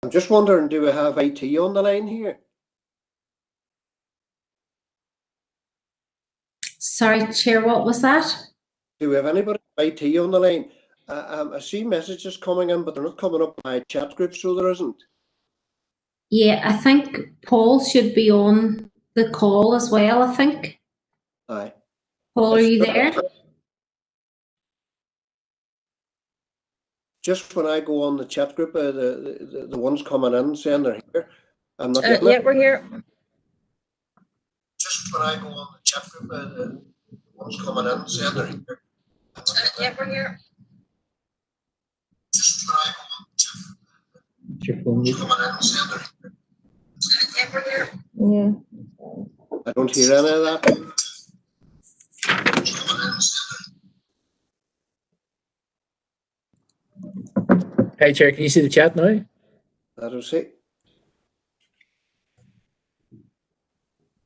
I'm just wondering, do we have IT on the line here? Sorry, Chair, what was that? Do we have anybody IT on the line? I see messages coming in, but they're not coming up in my chat group, so there isn't. Yeah, I think Paul should be on the call as well, I think. Aye. Paul, are you there? Just when I go on the chat group, the ones coming in saying they're here, I'm not getting Yeah, it. we're here. Just when I go on the chat group, the ones coming in saying they're here. Yeah, we're here. Just when I go on the chat group, the ones coming in saying they're here. Yeah, we're here. Yeah. I don't hear any of that. Hey, Chair, can you see the chat now? I don't see.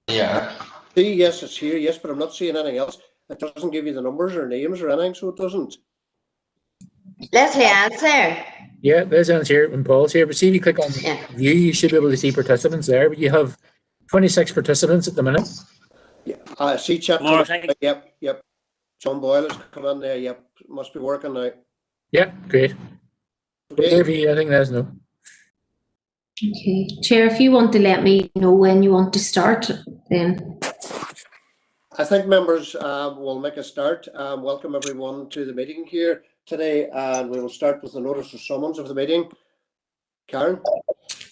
Yeah. See, yes, it's here, yes, but I'm not seeing anything else. It doesn't give you the numbers or names or anything, so it doesn't. Leslie Ann's there. Yeah, there's Anne's here and Paul's here. But see, if you click on Yeah. view, you should be able to see participants there. But you have 26 participants at the minute. Yeah, I see chat. Yep. John Boyle has come in there. Yep, must be working now. Yeah, great. Okay. If you, I think let us know. Okay, Chair, if you want to let me know when you want to start, then. I think members will make a start. Welcome everyone to the meeting here today, and we will start with the notice of summons of the meeting. Karen.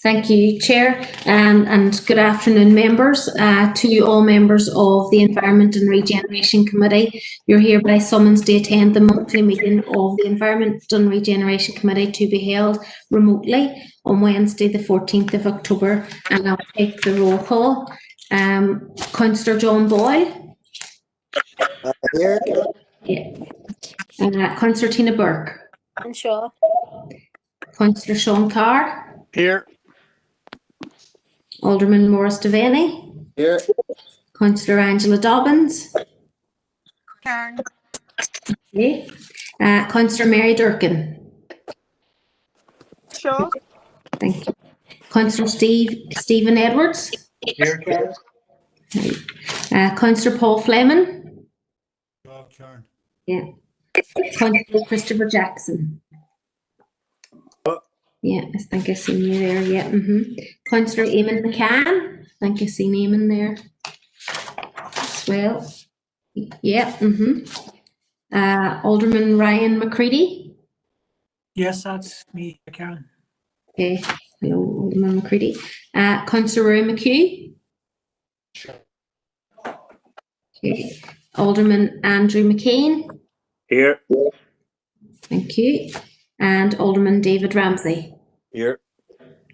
Thank you, Chair, and good afternoon, members. To all members of the Environment and Regeneration Committee, you're hereby summoned to attend the monthly meeting of the Environment and Regeneration Committee to be held remotely on Wednesday, the 14th of October, and I'll take the roll call. Councillor John Boyle. Here. Yeah. Councillor Tina Burke. And Shaw. Councillor Sean Carr. Here. Alderman Maurice Devaney. Here. Councillor Angela Dobbins. Karen. Okay. Councillor Mary Durkin. Shaw. Thank you. Councillor Stephen Edwards. Here, Karen. Councillor Paul Fleming. Karen. Yeah. Councillor Christopher Jackson. Yeah, I think I seen you there. Yeah. Councillor Eamon McCann. I think I seen Eamon there as well. Yeah. Alderman Ryan McCready. Yes, that's me, Karen. Okay. Hello, Alderman McCready. Councillor Roy McHugh. Sure. Okay. Alderman Andrew McCain. Here. Thank you. And Alderman David Ramsey. Here.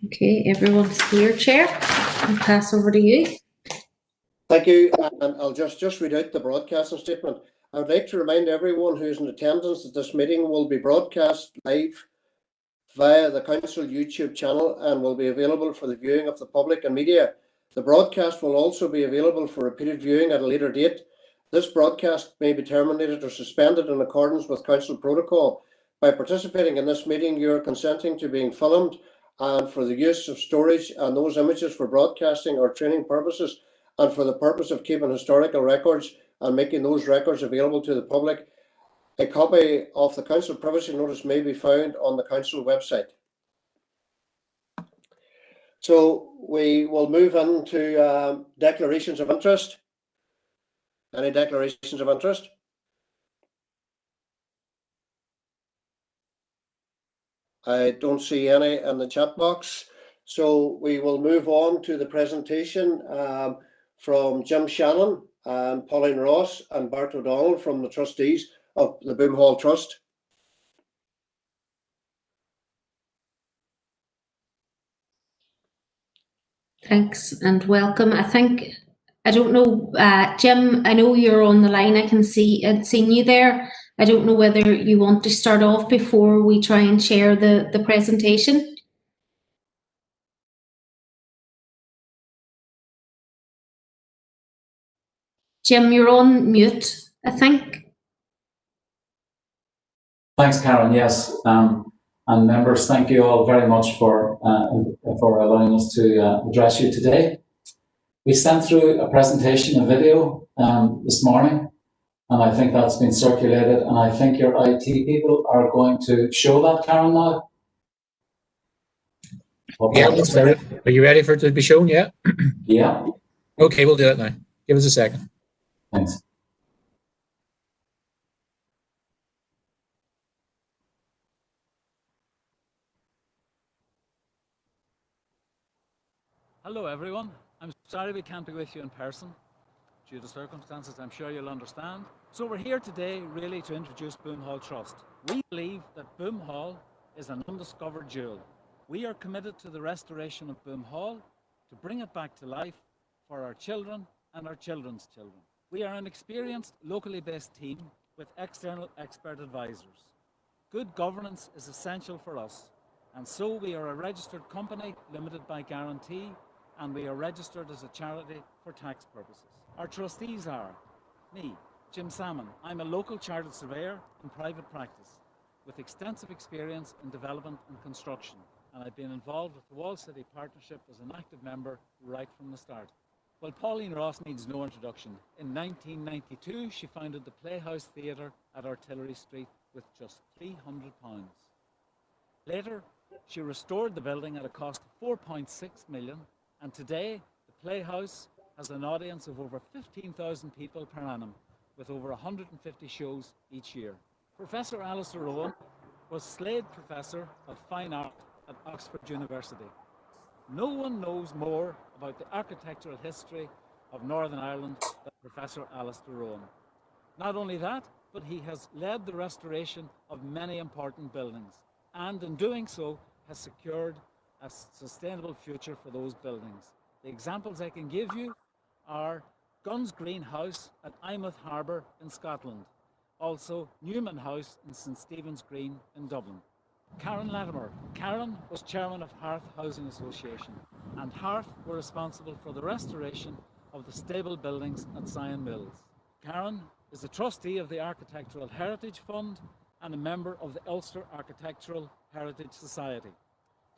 Okay, everyone's here, Chair. I'll pass over to you. Thank you. And I'll just read out the broadcasting statement. I would like to remind everyone who is in attendance that this meeting will be broadcast live via the Council YouTube channel and will be available for the viewing of the public and media. The broadcast will also be available for repeated viewing at a later date. This broadcast may be terminated or suspended in accordance with Council protocol. By participating in this meeting, you are consenting to being filmed and for the use of storage and those images for broadcasting or training purposes and for the purpose of keeping historical records and making those records available to the public. A copy of the Council privacy notice may be found on the Council website. So we will move into declarations of interest. Any declarations of interest? I don't see any in the chat box. So we will move on to the presentation from Jim Shannon and Pauline Ross and Bart O'Donnell from the trustees of the Boom Hall Trust. Thanks and welcome. I don't know, Jim, I know you're on the line. I'd seen you there. I don't know whether you want to start off before we try and share the presentation. Jim, you're on mute, I think. Thanks, Karen. Yes. And members, thank you all very much for allowing us to address you today. We sent through a presentation, a video this morning, and I think that's been circulated, and I think your IT people are going to show that, Karen, now. Yeah, are you ready for it to be shown? Yeah. Yeah. Okay, we'll do it now. Give us a second. Thanks. Hello everyone. I'm sorry we can't be with you in person due to circumstances I'm sure you'll understand. So we're here today really to introduce Boom Hall Trust. We believe that Boom Hall is an undiscovered jewel. We are committed to the restoration of Boom Hall to bring it back to life for our children and our children's children. We are an experienced, locally based team with external expert advisors. Good governance is essential for us, and so we are a registered company limited by guarantee, and we are registered as a charity for tax purposes. Our trustees are me, Jim Salmon. I'm a local chartered surveyor in private practice with extensive experience in development and construction, and I've been involved with the Wall City Partnership as an active member right from the start. Well, Pauline Ross needs no introduction. In 1992, she founded the Playhouse Theatre at Artillery Street with just £300. Later, she restored the building at a cost of £4.6 million, and today the Playhouse has an audience of over 15,000 people per annum, with over 150 shows each year. Professor Alistair Owen was Slade Professor of Fine Art at Oxford University. No one knows more about the architectural history of Northern Ireland than Professor Alistair Owen. Not only that, but he has led the restoration of many important buildings, and in doing so has secured a sustainable future for those buildings. The examples I can give you are Guns Green House at Eyemouth Harbour in Scotland, also Newman House in St Stephen's Green in Dublin. Karen Latimer. Karen was chairman of Hearth Housing Association, and Hearth were responsible for the restoration of the stable buildings at Sion Mills. Karen is a trustee of the Architectural Heritage Fund and a member of the Ulster Architectural Heritage Society.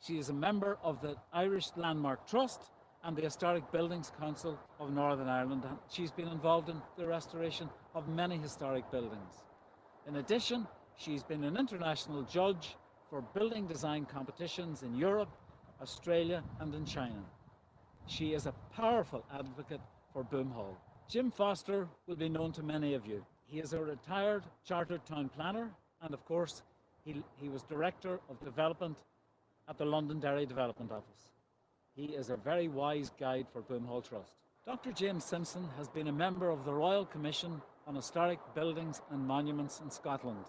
She is a member of the Irish Landmark Trust and the Historic Buildings Council of Northern Ireland, and she's been involved in the restoration of many historic buildings. In addition, she's been an international judge for building design competitions in Europe, Australia, and in China. She is a powerful advocate for Boom Hall. Jim Foster will be known to many of you. He is a retired chartered town planner, and of course, he was Director of Development at the Londonderry Development Office. He is a very wise guide for Boom Hall Trust. Dr. James Simpson has been a member of the Royal Commission on Historic Buildings and Monuments in Scotland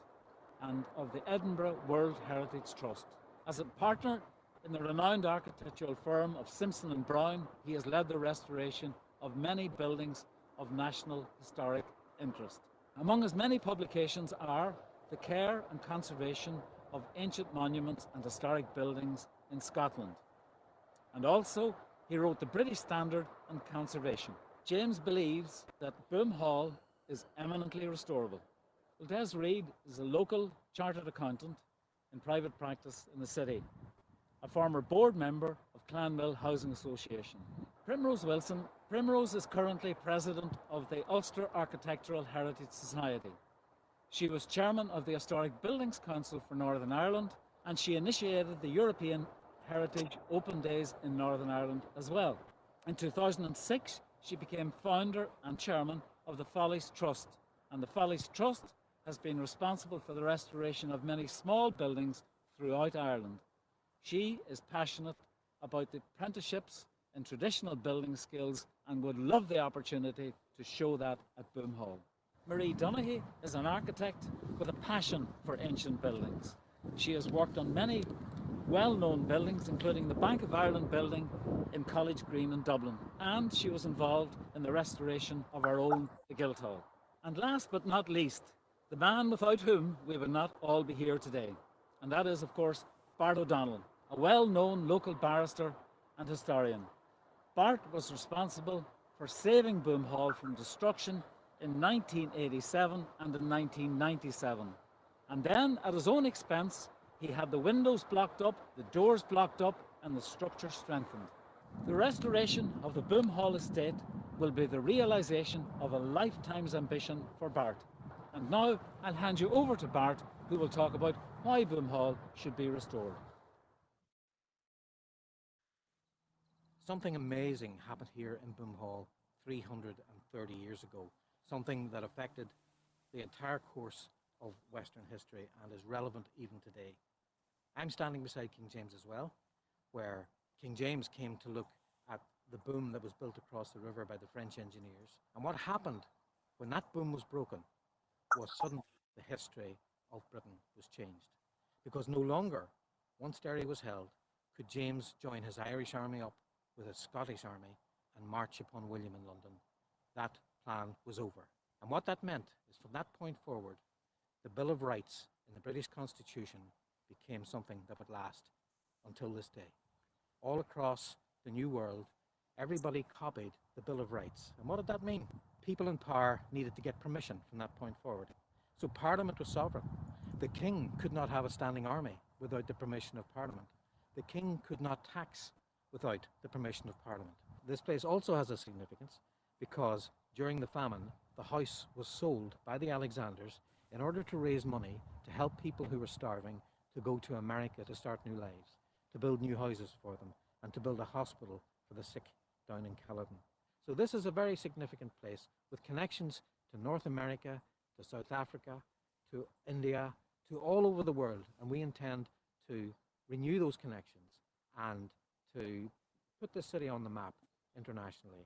and of the Edinburgh World Heritage Trust. As a partner in the renowned architectural firm of Simpson and Brown, he has led the restoration of many buildings of national historic interest. Among his many publications are the care and conservation of ancient monuments and historic buildings in Scotland. And also, he wrote the British Standard on Conservation. James believes that Boom Hall is eminently restorable. Well, Des Reid is a local chartered accountant in private practice in the city, a former board member of Clanmill Housing Association. Primrose Wilson. Primrose is currently president of the Ulster Architectural Heritage Society. She was chairman of the Historic Buildings Council for Northern Ireland, and she initiated the European Heritage Open Days in Northern Ireland as well. In 2006, she became founder and chairman of the Follies Trust, and the Follies Trust has been responsible for the restoration of many small buildings throughout Ireland. She is passionate about the apprenticeships in traditional building skills and would love the opportunity to show that at Boom Hall. Marie Donaghy is an architect with a passion for ancient buildings. She has worked on many well-known buildings, including the Bank of Ireland building in College Green in Dublin, and she was involved in the restoration of our own the Guildhall. And last but not least, the man without whom we would not all be here today, and that is, of course, Bart O'Donnell, a well-known local barrister and historian. Bart was responsible for saving Boom Hall from destruction in 1987 and in 1997, and then, at his own expense, He had the windows blocked up, the doors blocked up, and the structure strengthened. The restoration of the Boom Hall estate will be the realisation of a lifetime's ambition for Bart. And now I'll hand you over to Bart, who will talk about why Boom Hall should be restored. Something amazing happened here in Boom Hall 330 years ago, something that affected the entire course of Western history and is relevant even today. I'm standing beside King James as well, where King James came to look at the boom that was built across the river by the French engineers. And what happened when that boom was broken was suddenly the history of Britain was changed. Because no longer, once Derry was held, could James join his Irish army up with his Scottish army and march upon William in London. That plan was over. And what that meant is from that point forward, the Bill of Rights in the British Constitution became something that would last until this day. All across the New World, everybody copied the Bill of Rights. And what did that mean? People in power needed to get permission from that point forward. So Parliament was sovereign. The King could not have a standing army without the permission of Parliament. The King could not tax without the permission of Parliament. This place also has a significance because during the famine, the house was sold by the Alexanders in order to raise money to help people who were starving to go to America to start new lives, to build new houses for them, and to build a hospital for the sick down in Culloden. So this is a very significant place with connections to North America, to South Africa, to India, to all over the world. And we intend to renew those connections and to put this city on the map internationally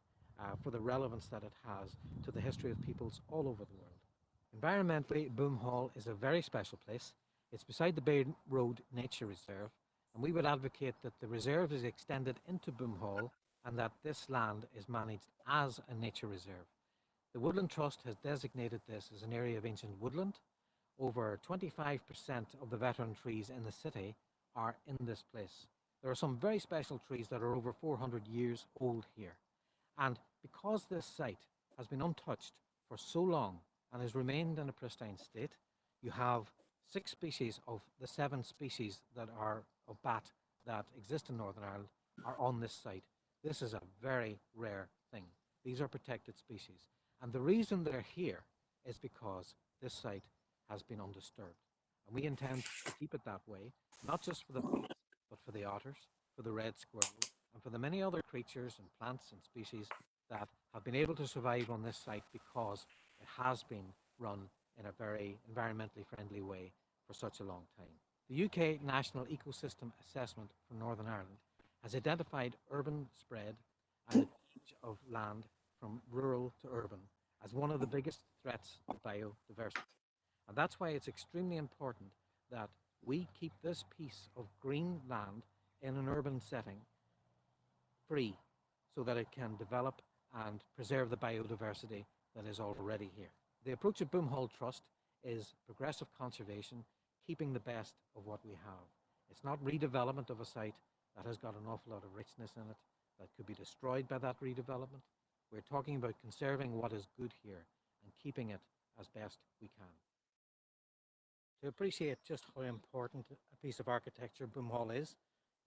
for the relevance that it has to the history of peoples all over the world. Environmentally, Boom Hall is a very special place. It's beside the Bay Road Nature Reserve, and we would advocate that the reserve is extended into Boom Hall and that this land is managed as a nature reserve. The Woodland Trust has designated this as an area of ancient woodland. Over 25% of the veteran trees in the city are in this place. There are some very special trees that are over 400 years old here. And because this site has been untouched for so long and has remained in a pristine state, you have 6 species of the 7 species that are of bat that exist in Northern Ireland are on this site. This is a very rare thing. These are protected species. And the reason they're here is because this site has been undisturbed. And we intend to keep it that way, not just for the bats, but for the otters, for the red squirrels, and for the many other creatures and plants and species that have been able to survive on this site because it has been run in a very environmentally friendly way for such a long time. The UK National Ecosystem Assessment for Northern Ireland has identified urban spread and the change of land from rural to urban as one of the biggest threats to biodiversity. And that's why it's extremely important that we keep this piece of green land in an urban setting free so that it can develop and preserve the biodiversity that is already here. The approach of Boom Hall Trust is progressive conservation, keeping the best of what we have. It's not redevelopment of a site that has got an awful lot of richness in it that could be destroyed by that redevelopment. We're talking about conserving what is good here and keeping it as best we can. To appreciate just how important a piece of architecture Boom Hall is,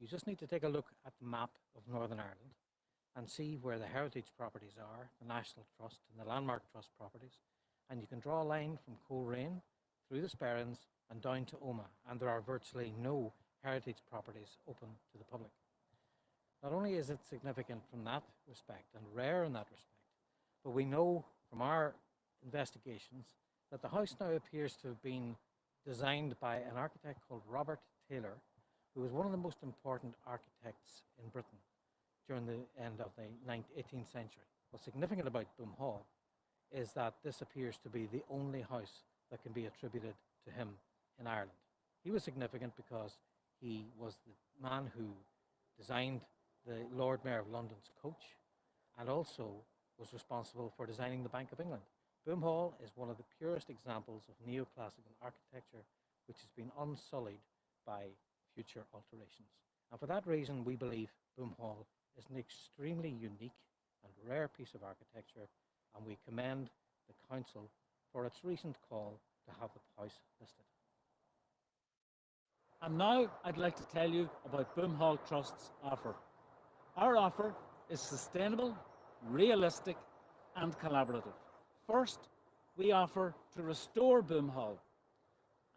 you just need to take a look at the map of Northern Ireland and see where the heritage properties are, the National Trust and the Landmark Trust properties, and you can draw a line from Coleraine through the Sperrins and down to Omagh, and there are virtually no heritage properties open to the public. Not only is it significant from that respect and rare in that respect, but we know from our investigations that the house now appears to have been designed by an architect called Robert Taylor, who was one of the most important architects in Britain during the end of the 18th century. What's significant about Boom Hall is that this appears to be the only house that can be attributed to him in Ireland. He was significant because he was the man who designed the Lord Mayor of London's coach and also was responsible for designing the Bank of England. Boom Hall is one of the purest examples of neoclassical architecture which has been unsullied by future alterations. And for that reason, we believe Boom Hall is an extremely unique and rare piece of architecture, and we commend the Council for its recent call to have the house listed. And now I'd like to tell you about Boom Hall Trust's offer. Our offer is sustainable, realistic and collaborative. First, we offer to restore Boom Hall,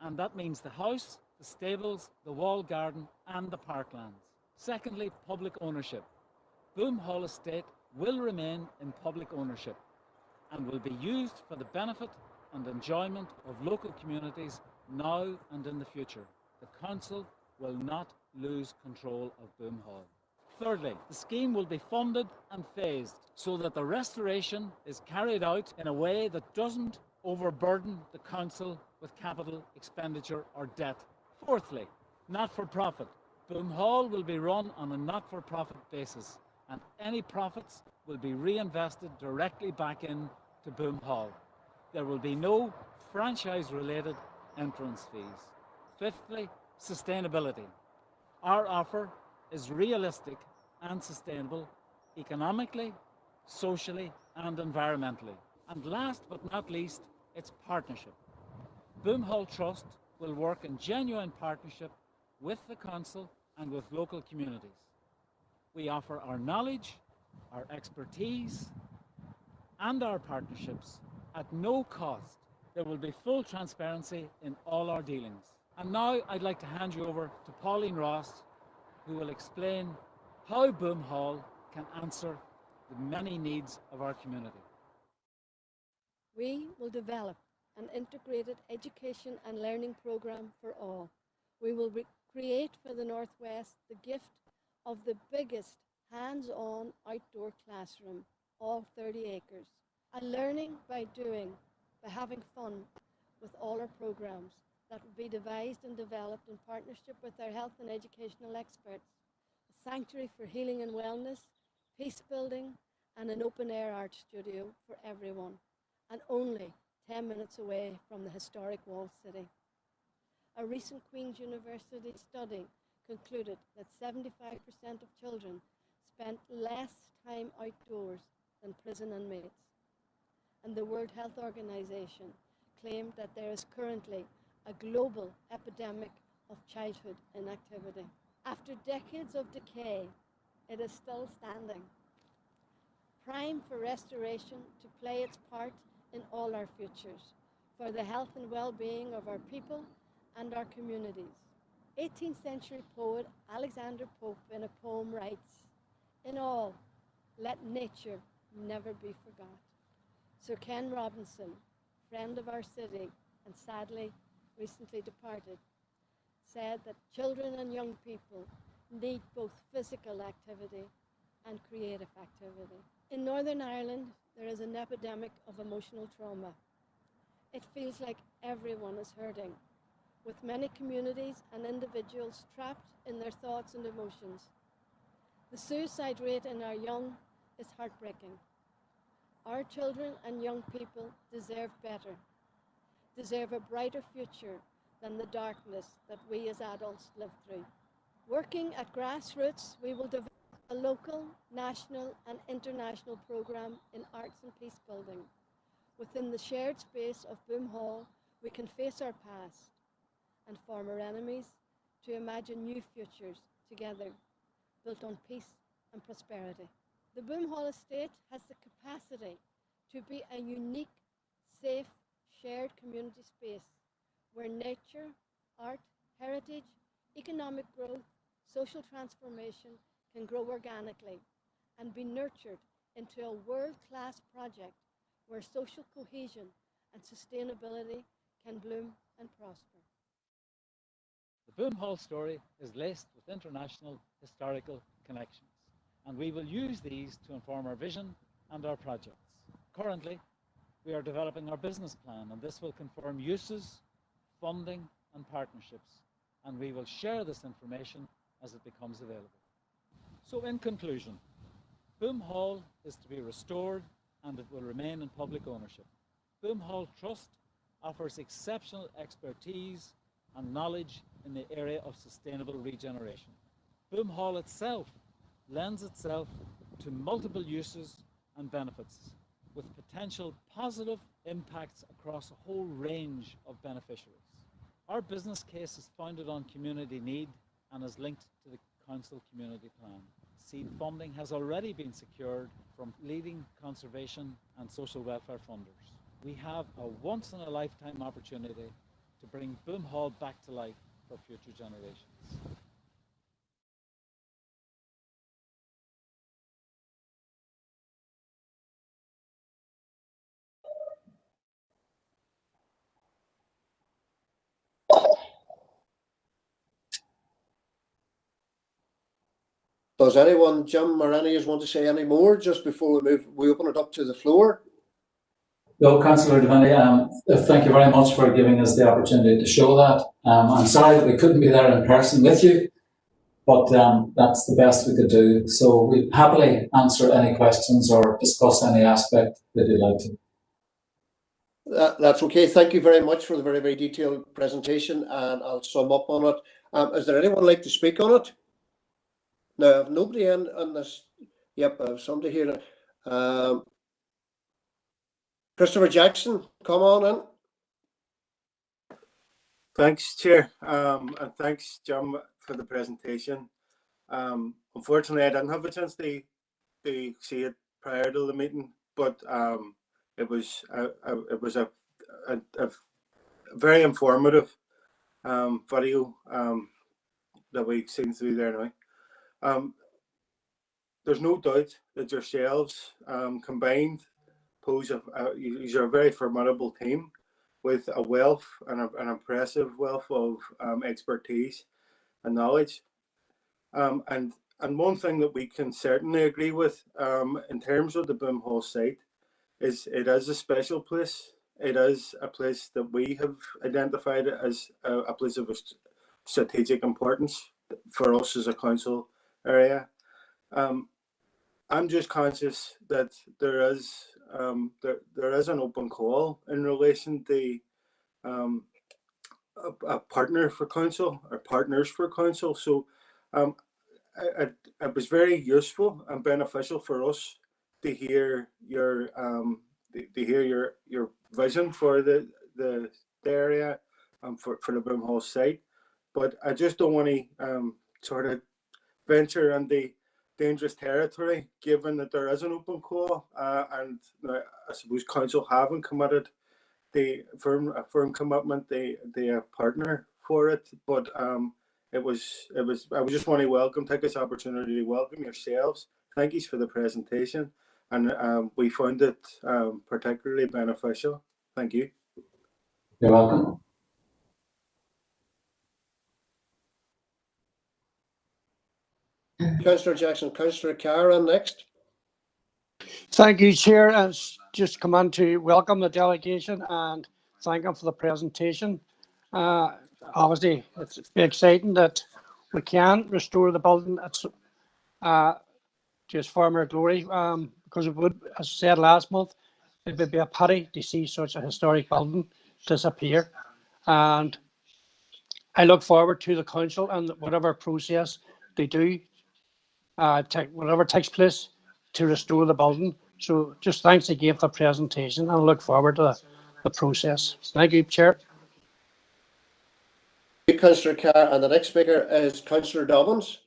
and that means the house, the stables, the wall garden and the parklands. Secondly, public ownership. Boom Hall Estate will remain in public ownership and will be used for the benefit and enjoyment of local communities now and in the future. The council will not lose control of Boom Hall. Thirdly, the scheme will be funded and phased so that the restoration is carried out in a way that doesn't overburden the council with capital expenditure or debt. Fourthly, not-for-profit. Boom Hall will be run on a not-for-profit basis, and any profits will be reinvested directly back in to Boom Hall. There will be no franchise-related entrance fees. Fifthly, sustainability. Our offer is realistic and sustainable economically, socially and environmentally. And last but not least, it's partnership. Boom Hall Trust will work in genuine partnership with the council and with local communities. We offer our knowledge, our expertise and our partnerships at no cost. There will be full transparency in all our dealings. And now I'd like to hand you over to Pauline Ross, who will explain how Boom Hall can answer the many needs of our community. We will develop an integrated education and learning programme for all. We will create for the Northwest the gift of the biggest hands-on outdoor classroom, all 30 acres. And learning by doing, by having fun with all our programmes that will be devised and developed in partnership with our health and educational experts. A sanctuary for healing and wellness, peace building and an open-air art studio for everyone, and only 10 minutes away from the historic walled city. A recent Queen's University study concluded that 75% of children spent less time outdoors than prison inmates. And the World Health Organization claimed that there is currently a global epidemic of childhood inactivity. After decades of decay, it is still standing, primed for restoration to play its part in all our futures, for the health and well-being of our people and our communities. 18th century poet Alexander Pope in a poem writes, "In all, let nature never be forgot." Sir Ken Robinson, friend of our city and sadly recently departed, said that children and young people need both physical activity and creative activity. In Northern Ireland, there is an epidemic of emotional trauma. It feels like everyone is hurting, with many communities and individuals trapped in their thoughts and emotions. The suicide rate in our young is heartbreaking. Our children and young people deserve better, deserve a brighter future than the darkness that we as adults live through. Working at grassroots, we will develop a local, national and international programme in arts and peace building. Within the shared space of Boom Hall, we can face our past and former enemies to imagine new futures together, built on peace and prosperity. The Boom Hall Estate has the capacity to be a unique, safe, shared community space where nature, art, heritage, economic growth, social transformation can grow organically and be nurtured into a world-class project where social cohesion and sustainability can bloom and prosper. The Boom Hall story is laced with international historical connections, and we will use these to inform our vision and our projects. Currently, we are developing our business plan, and this will confirm uses, funding and partnerships, and we will share this information as it becomes available. So in conclusion, Boom Hall is to be restored and it will remain in public ownership. Boom Hall Trust offers exceptional expertise and knowledge in the area of sustainable regeneration. Boom Hall itself lends itself to multiple uses and benefits with potential positive impacts across a whole range of beneficiaries. Our business case is founded on community need and is linked to the council community plan. Seed funding has already been secured from leading conservation and social welfare funders. We have a once-in-a-lifetime opportunity to bring Boom Hall back to life for future generations. Does anyone, Jim or any of you, want to say any more just before we open it up to the floor? No, Councillor Devaney, thank you very much for giving us the opportunity to show that. I'm sorry that we couldn't be there in person with you, but that's the best we could do. So we'd happily answer any questions or discuss any aspect that you'd like to. That's okay. Thank you very much for the very, very detailed presentation, and I'll sum up on it. Is there anyone like to speak on it? No, nobody in this. Yep, somebody here. Christopher Jackson, come on in. Thanks, Chair, and thanks, Jim, for the presentation. Unfortunately, I didn't have a chance to see it prior to the meeting, but it was a very informative video that we've seen through there now. There's no doubt that yourselves combined pose you're a very formidable team with a wealth and an impressive wealth of expertise and knowledge. And one thing that we can certainly agree with in terms of the Boom Hall site is it is a special place. It is a place that we have identified as a place of strategic importance for us as a council area. I'm just conscious that there is an open call in relation to a partner for council or partners for council. So it was very useful and beneficial for us to hear your vision for the area for the Boom Hall site. But I just don't want to sort of venture into dangerous territory, given that there is an open call, and I suppose council haven't committed a firm commitment, the partner for it. But I just want to take this opportunity to welcome yourselves. Thank you for the presentation, and we found it particularly beneficial. Thank you. You're welcome. Councillor Jackson. Councillor Carr next. Thank you, Chair. And just come on to welcome the delegation and thank them for the presentation. Obviously, it's exciting that we can restore the building to its former glory, because it would, as I said last month, it would be a pity to see such a historic building disappear. And I look forward to the council and whatever process they do, whatever takes place to restore the building. So just thanks again for the presentation, and I look forward to the process. Thank you, Chair. Thank you, Councillor Carr, and the next speaker is Councillor Dobbins.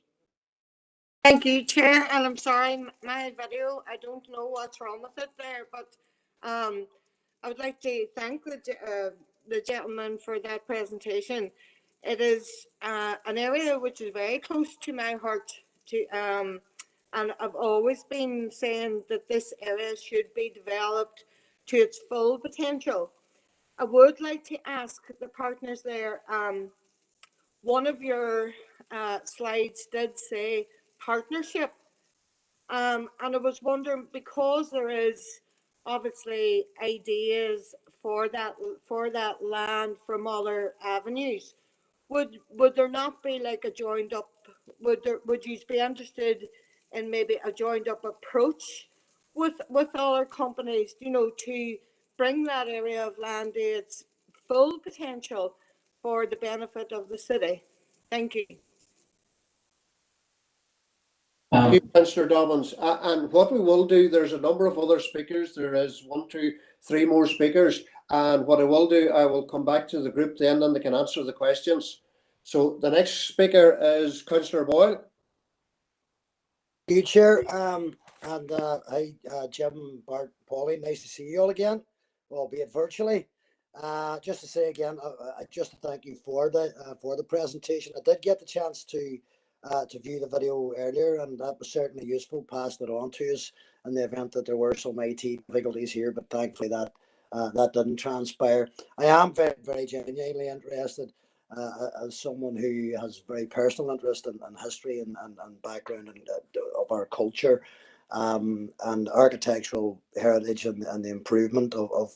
Thank you, Chair, and I'm sorry, my video, I don't know what's wrong with it there, but I would like to thank the gentleman for that presentation. It is an area which is very close to my heart, and I've always been saying that this area should be developed to its full potential. I would like to ask the partners there, one of your slides did say partnership, and I was wondering, because there is obviously ideas for that land from other avenues, would there not be like a joined up, would you be interested in maybe a joined up approach with other companies, to bring that area of land to its full potential for the benefit of the city? Thank you. Thank you, Councillor Dobbins. And what we will do, there's a number of other speakers. There is 1, 2, 3 more speakers. And what I will do, I will come back to the group then and they can answer the questions. So the next speaker is Councillor Boyle. Thank you, Chair. Hi, Jim, Bart, Pauline, nice to see you all again, albeit virtually. Just to say again, just to thank you for the presentation. I did get the chance to view the video earlier, and that was certainly useful. Passed it on to us in the event that there were some IT difficulties here, but thankfully that didn't transpire. I am very, very genuinely interested. As someone who has very personal interest in history and background of our culture and architectural heritage and the improvement of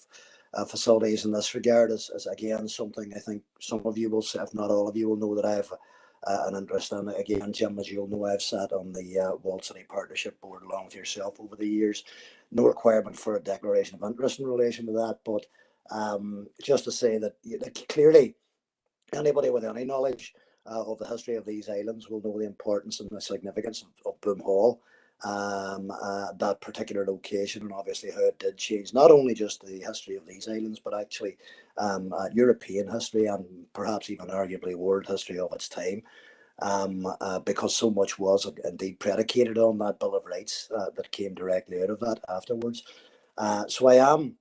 facilities in this regard is again something I think some of you will, if not all of you, will know that I have an interest in. Again, Jim, as you'll know, I've sat on the Wall City Partnership Board along with yourself over the years. No requirement for a declaration of interest in relation to that, but just to say that clearly anybody with any knowledge of the history of these islands will know the importance and the significance of Boom Hall, that particular location, and obviously how it did change not only just the history of these islands, but actually European history and perhaps even arguably world history of its time, because so much was indeed predicated on that Bill of Rights that came directly out of that afterwards. So I am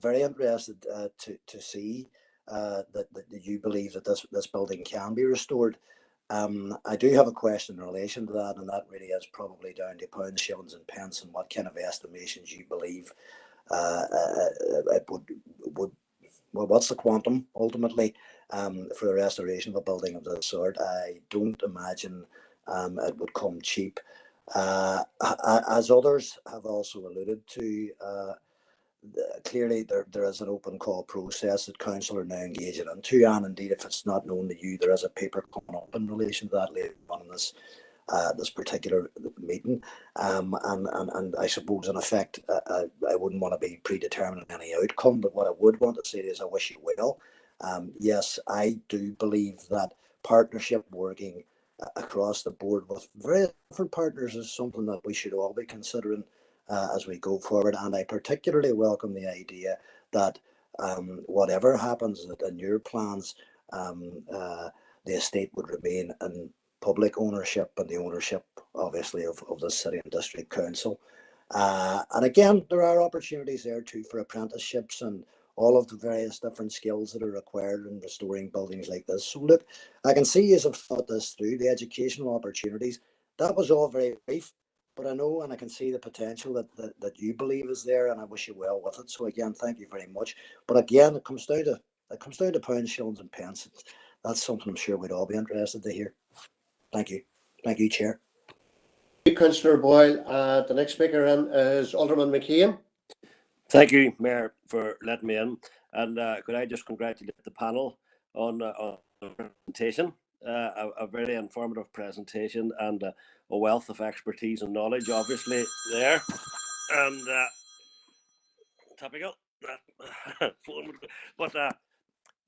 very interested to see that you believe that this building can be restored. I do have a question in relation to that, and that really is probably down to pounds, shillings, and pence, and what kind of estimations you believe it would. Well, what's the quantum ultimately for the restoration of a building of this sort? I don't imagine it would come cheap. As others have also alluded to, clearly there is an open call process that council are now engaging into, and indeed if it's not known to you, there is a paper coming up in relation to that later on in this particular meeting, and I suppose in effect I wouldn't want to be predetermining any outcome, but what I would want to say is I wish you well. Yes, I do believe that partnership working across the board with very different partners is something that we should all be considering as we go forward, and I particularly welcome the idea that whatever happens in your plans, the estate would remain in public ownership and the ownership obviously of the City and District Council. And again, there are opportunities there too for apprenticeships and all of the various different skills that are required in restoring buildings like this. So look, I can see you have thought this through, the educational opportunities. That was all very brief, but I know and I can see the potential that you believe is there, and I wish you well with it. So again, thank you very much. But again, it comes down to pounds, shillings, and pence. That's something I'm sure we'd all be interested to hear. Thank you. Thank you, Chair. Thank you, Councillor Boyle. The next speaker in is Alderman McKeon. Thank you, Mayor, for letting me in. And could I just congratulate the panel on the presentation. A very informative presentation and a wealth of expertise and knowledge, obviously, there. And topical. But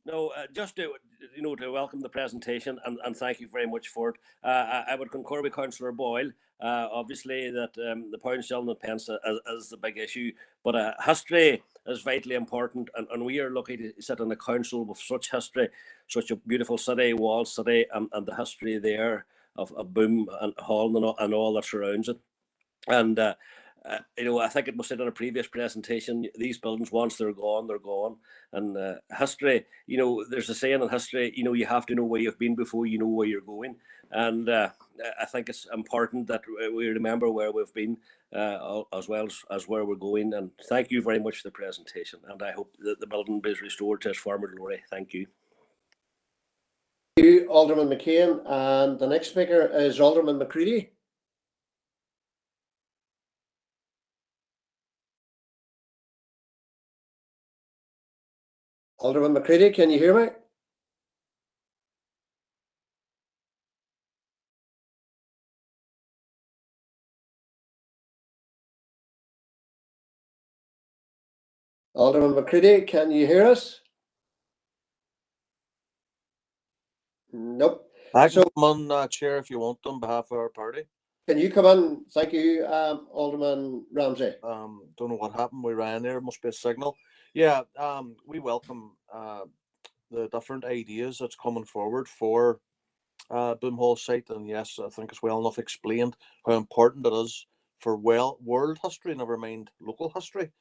no, just to welcome the presentation and thank you very much for it. I would concur with Councillor Boyle. Obviously, that the pound, shilling, and pence is the big issue, but history is vitally important, and we are lucky to sit on a council with such history, such a beautiful city, Wall City, and the history there of Boom and Hall and all that surrounds it. And I think it was said in a previous presentation, these buildings, once they're gone, they're gone. And history, there's a saying in history, you have to know where you've been before you know where you're going. And I think it's important that we remember where we've been as well as where we're going. And thank you very much for the presentation. And I hope that the building is restored to its former glory. Thank you. Thank you, Alderman McKeon. And the next speaker is Alderman McCready. Alderman McCready, can you hear me? Alderman McCready, can you hear us? Nope. I can come on, Chair, if you want, on behalf of our party. Can you come in? Thank you, Alderman Ramsey. Don't know what happened with Ryan there. Must be a signal. Yeah, we welcome the different ideas that's coming forward for Boom Hall site, and yes, I think it's well enough explained how important it is for world history, never mind local history.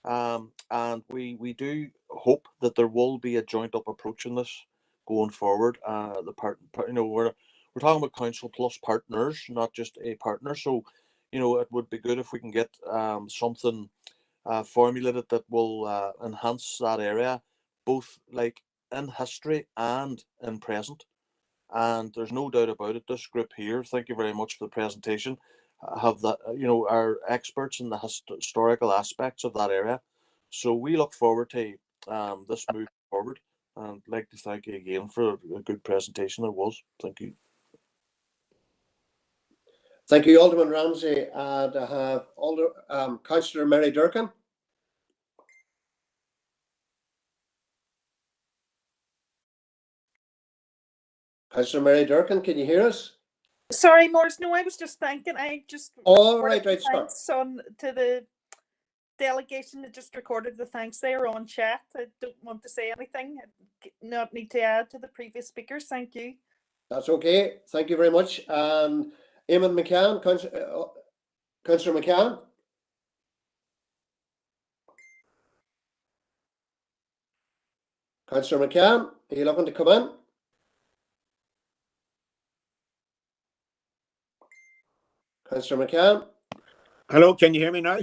And we do hope that there will be a joint up approach in this going forward. We're talking about council plus partners, not just a partner. So, it would be good if we can get something formulated that will enhance that area, both like in history and in present. And there's no doubt about it, this group here, thank you very much for the presentation, have that, are experts in the historical aspects of that area. So we look forward to this move forward, and I'd like to thank you again for a good presentation. It was. Thank you. Thank you, Alderman Ramsey. And I have Councillor Mary Durkin. Councillor Mary Durkin, can you hear us? Sorry, Morris. No, I was just thanking. I just right, thanks to the delegation that just recorded the thanks there on chat. I don't want to say anything. I not need to add to the previous speakers. Thank you. That's okay. Thank you very much. Eamon McCann, Councillor McCann. Councillor McCann, are you looking to come in? Councillor McCann. Hello, can you hear me now?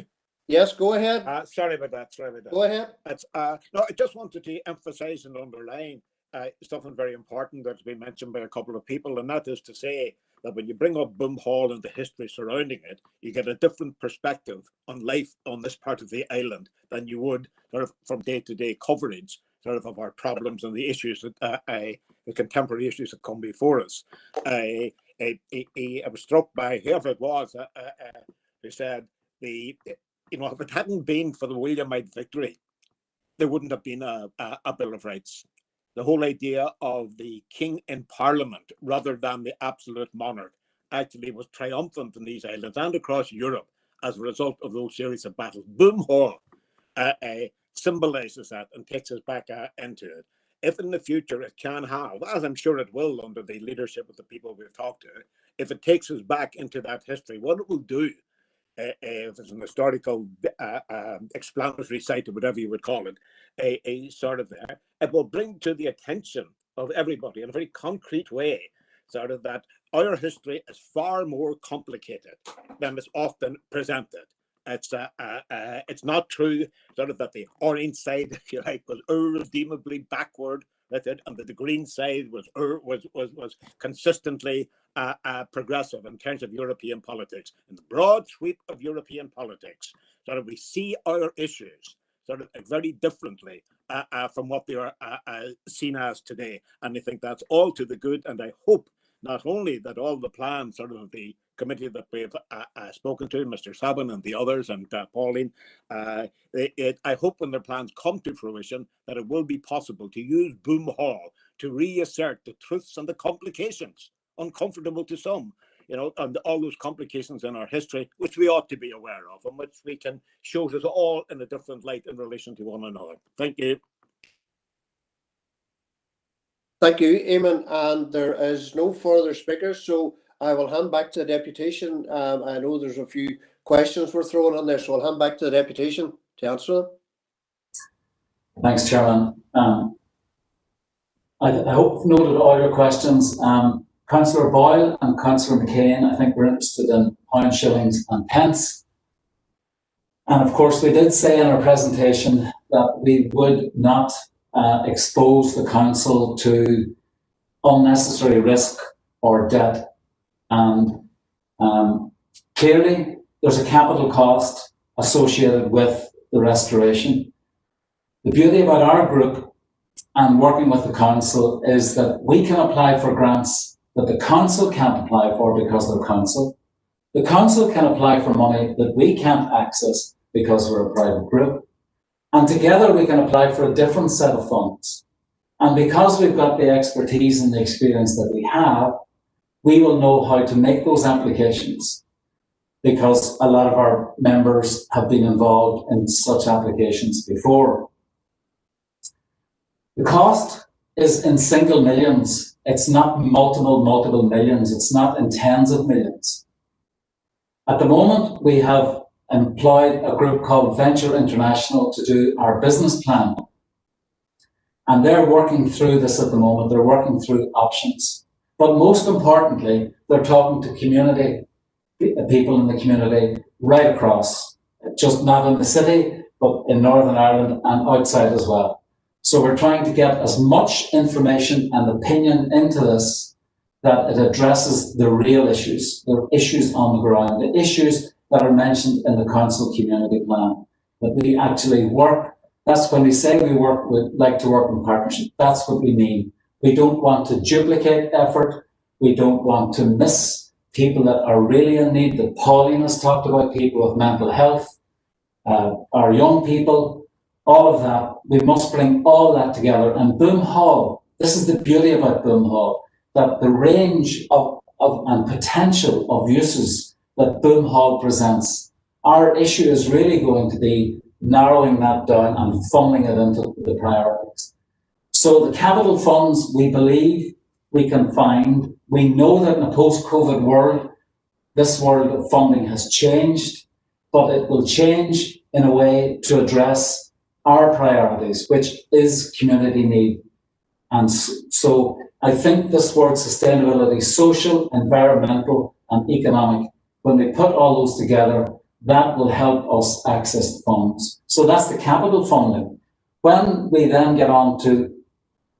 Yes, go ahead. Sorry about that. Go ahead. No, I just wanted to emphasize and underline something very important that's been mentioned by a couple of people, and that is to say that when you bring up Boom Hall and the history surrounding it, you get a different perspective on life on this part of the island than you would sort of from day-to-day coverage sort of our problems and the issues that the contemporary issues that come before us. I was struck by whoever it was who said if it hadn't been for the Williamite victory, there wouldn't have been a Bill of Rights. The whole idea of the king in parliament rather than the absolute monarch actually was triumphant in these islands and across Europe as a result of those series of battles. Boom Hall symbolizes that and takes us back into it. If in the future it can have, as I'm sure it will under the leadership of the people we've talked to, if it takes us back into that history, what it will do, if it's an historical explanatory site or whatever you would call it, a sort of there, it will bring to the attention of everybody in a very concrete way sort of that our history is far more complicated than is often presented. It's not true sort of that the orange side, if you like, was irredeemably backward with it, and that the green side was consistently progressive in terms of European politics. In the broad sweep of European politics, sort of we see our issues sort of very differently from what they are seen as today. And I think that's all to the good. And I hope not only that all the plans sort of the committee that we've spoken to, Mr. Sabin and the others, and Pauline, I hope when their plans come to fruition that it will be possible to use Boom Hall to reassert the truths and the complications, uncomfortable to some, and all those complications in our history, which we ought to be aware of, and which we can show us all in a different light in relation to one another. Thank you. Thank you, Eamon. And there is no further speakers, so I will hand back to the deputation. I know there's a few questions we're throwing on there, so I'll hand back to the deputation to answer them. Thanks, Chairman. I hope I've noted all your questions. Councillor Boyle and Councillor McCain, I think, were interested in pounds, shillings and pence. And of course, we did say in our presentation that we would not expose the council to unnecessary risk or debt. And clearly, there's a capital cost associated with the restoration. The beauty about our group and working with the council is that we can apply for grants that the council can't apply for because they're council. The council can apply for money that we can't access because we're a private group. And together we can apply for a different set of funds. And because we've got the expertise and the experience that we have, we will know how to make those applications because a lot of our members have been involved in such applications before. The cost is in single millions. It's not multiple millions. It's not in tens of millions. At the moment, we have employed a group called Venture International to do our business plan. And they're working through this at the moment. They're working through options. But most importantly, they're talking to community, people in the community right across, just not in the city, but in Northern Ireland and outside as well. So we're trying to get as much information and opinion into this that it addresses the real issues, the issues on the ground, the issues that are mentioned in the council community plan, that we actually work. That's when we say we like to work in partnership. That's what we mean. We don't want to duplicate effort. We don't want to miss people that are really in need. That Pauline has talked about, people with mental health, our young people, all of that. We must bring all that together. And Boom Hall, this is the beauty about Boom Hall, that the range of and potential of uses that Boom Hall presents. Our issue is really going to be narrowing that down and funneling it into the priorities. So the capital funds, we believe we can find. We know that in a post-COVID world, this world of funding has changed, but it will change in a way to address our priorities, which is community need. And so I think this word sustainability, social, environmental, and economic, when we put all those together, that will help us access funds. So that's the capital funding. When we then get on to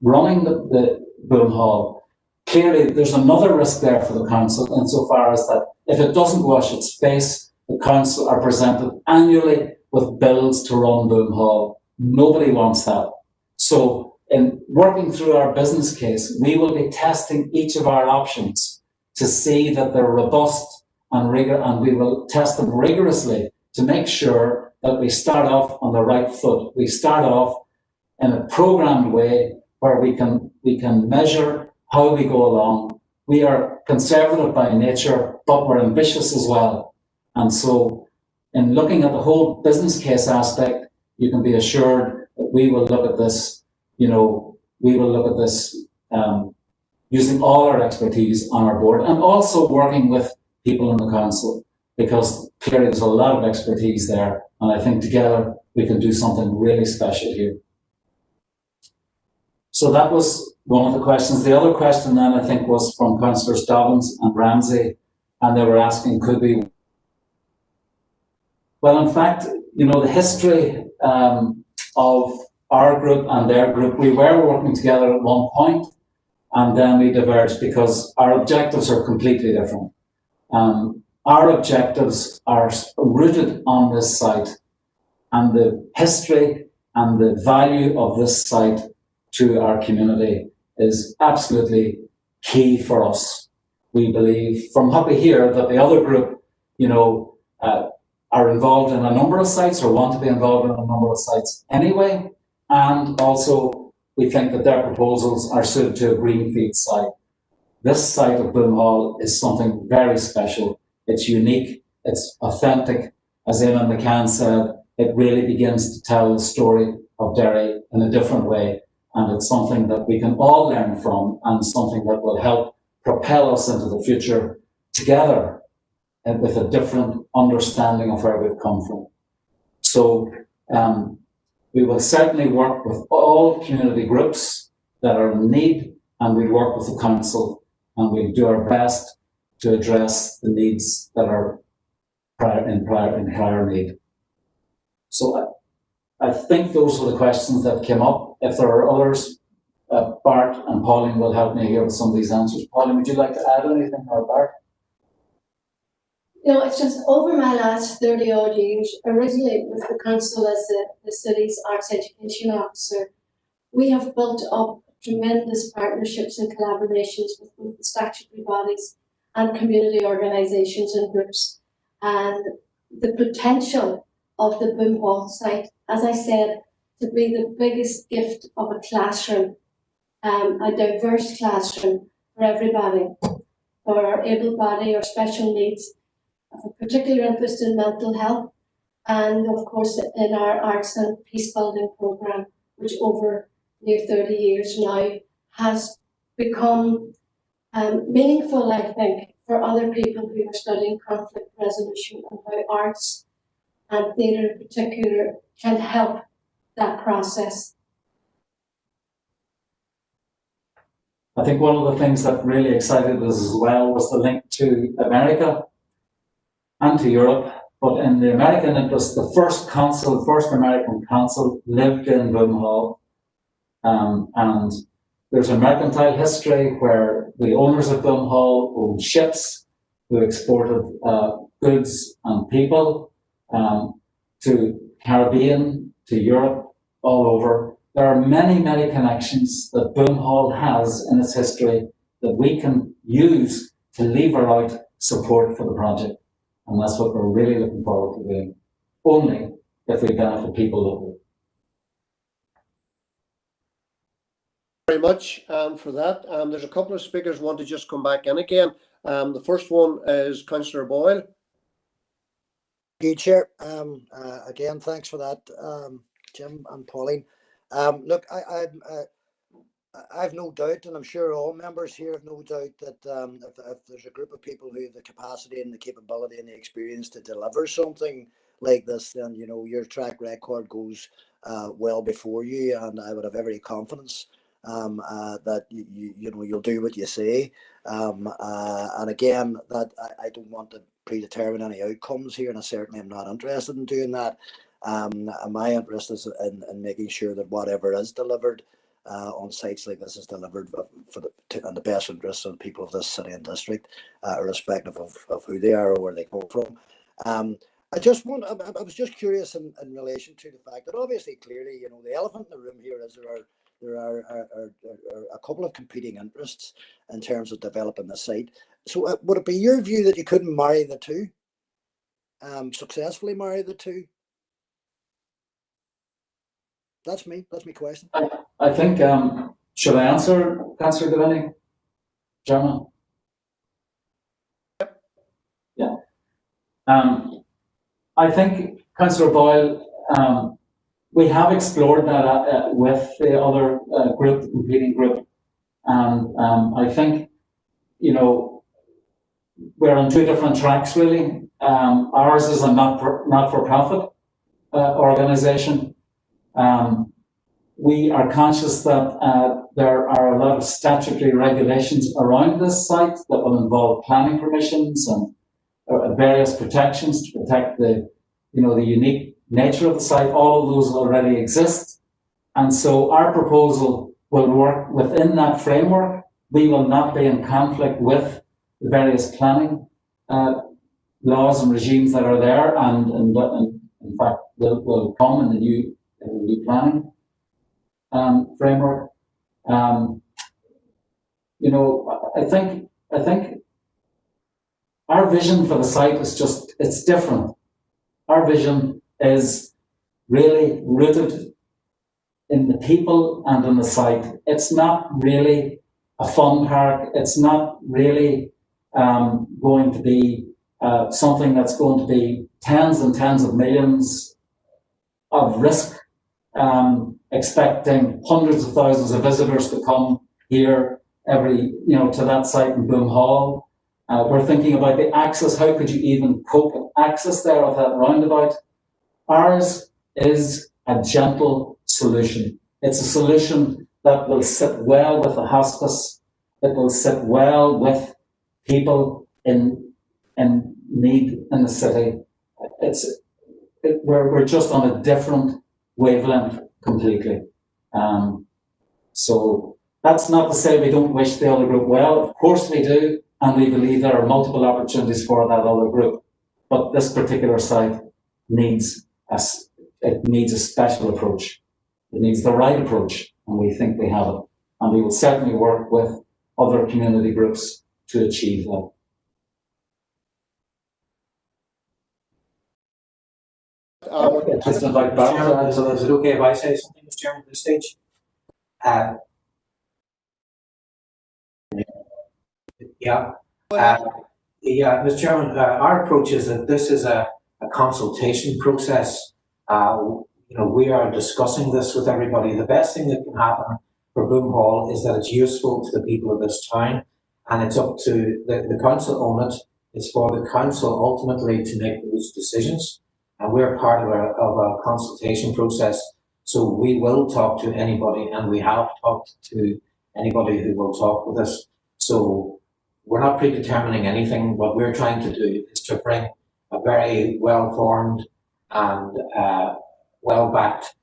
running the Boom Hall, clearly there's another risk there for the council insofar as that if it doesn't wash its face, the council are presented annually with bills to run Boom Hall. Nobody wants that. So in working through our business case, we will be testing each of our options to see that they're robust and we will test them rigorously to make sure that we start off on the right foot. We start off in a programmed way where we can measure how we go along. We are conservative by nature, but we're ambitious as well. And so in looking at the whole business case aspect, you can be assured that we will look at this, using all our expertise on our board and also working with people in the council, because clearly there's a lot of expertise there. And I think together we can do something really special here. So that was one of the questions. The other question then I think was from Councillors Dobbins and Ramsey, and they were asking, could we? Well, in fact, the history of our group and their group, we were working together at one point, and then we diverged because our objectives are completely different. Our objectives are rooted on this site, and the history and the value of this site to our community is absolutely key for us. We believe from what we hear that the other group, are involved in a number of sites or want to be involved in a number of sites anyway. And also we think that their proposals are suited to a greenfield site. This site of Boom Hall is something very special. It's unique, it's authentic. As Eamon McCann said, it really begins to tell the story of Derry in a different way. And it's something that we can all learn from and something that will help propel us into the future together and with a different understanding of where we've come from. So we will certainly work with all community groups that are in need, and we'll work with the council, and we'll do our best to address the needs that are in prior need. So I think those were the questions that came up. If there are others, Bart and Pauline will help me here with some of these answers. Pauline, would you like to add anything, or Bart? It's just over my last 30 odd years, originally with the council as the city's arts education officer, we have built up tremendous partnerships and collaborations with both the statutory bodies and community organisations and groups. And the potential of the Boom Hall site, as I said, to be the biggest gift of a classroom, a diverse classroom for everybody, for our able body or special needs. have a particular interest in mental health, and of course in our arts and peace building program, which over near 30 years now has become meaningful, I think, for other people who are studying conflict resolution, and how arts and theatre in particular can help that process. I think one of the things that really excited us as well was the link to America and to Europe. But in the American interest, the first American consul lived in Boomhall. And there's a mercantile history where the owners of Boomhall owned ships who exported goods and people to Caribbean, to Europe, all over. There are many, many connections that Boomhall has in its history that we can use to lever out support for the project. And that's what we're really looking forward to doing, only if we benefit people locally. Very much for that. There's a couple of speakers want to just come back in again. The first one is Councillor Boyle. Thank you, Chair. Again, thanks for that, Jim and Pauline. Look, I've no doubt, and I'm sure all members here have no doubt, that if there's a group of people who have the capacity and the capability and the experience to deliver something like this, then your track record goes well before you, and I would have every confidence that you'll do what you say. And again, that I don't want to predetermine any outcomes here, and I certainly am not interested in doing that. My interest is in making sure that whatever is delivered on sites like this is delivered in the best interests of the people of this city and district, irrespective of who they are or where they come from. I was just curious in relation to the fact that obviously, clearly, the elephant in the room here is there are a couple of competing interests in terms of developing the site. So would it be your view that you couldn't marry the two, successfully marry the two? That's my question. I think, should I answer, Councillor Delaney? German? Yeah. I think, Councillor Boyle, we have explored that with the other group, the competing group. And I think, we're on two different tracks, really. Ours is a not-for-profit organisation. We are conscious that there are a lot of statutory regulations around this site that will involve planning permissions and various protections to protect the unique nature of the site. All of those already exist. And so our proposal will work within that framework. We will not be in conflict with the various planning laws and regimes that are there, and in fact will come in the new planning framework. I think our vision for the site is it's different. Our vision is really rooted in the people and in the site. It's not really a fun park. It's not really going to be something that's going to be tens and tens of millions of risk, expecting hundreds of thousands of visitors to come here to that site in Boomhall. We're thinking about the access. How could you even cope with access there of that roundabout? Ours is a gentle solution. It's a solution that will sit well with the hospice. It will sit well with people in need in the city. We're just on a different wavelength completely. So that's not to say we don't wish the other group well. Of course we do, and we believe there are multiple opportunities for that other group. But this particular site needs a special approach. It needs the right approach, and we think we have it. And we will certainly work with other community groups to achieve that. Just invite Bart. So is it okay if I say something, Mr. Chairman, at this stage? Yeah. Yeah, Mr. Chairman, our approach is that this is a consultation process. We are discussing this with everybody. The best thing that can happen for Boom Hall is that it's useful to the people of this town, and it's up to the council own it. It's for the council ultimately to make those decisions, and we're part of a consultation process. So we will talk to anybody, and we have talked to anybody who will talk with us. So we're not predetermining anything. What we're trying to do is to bring a very well-formed and well-backed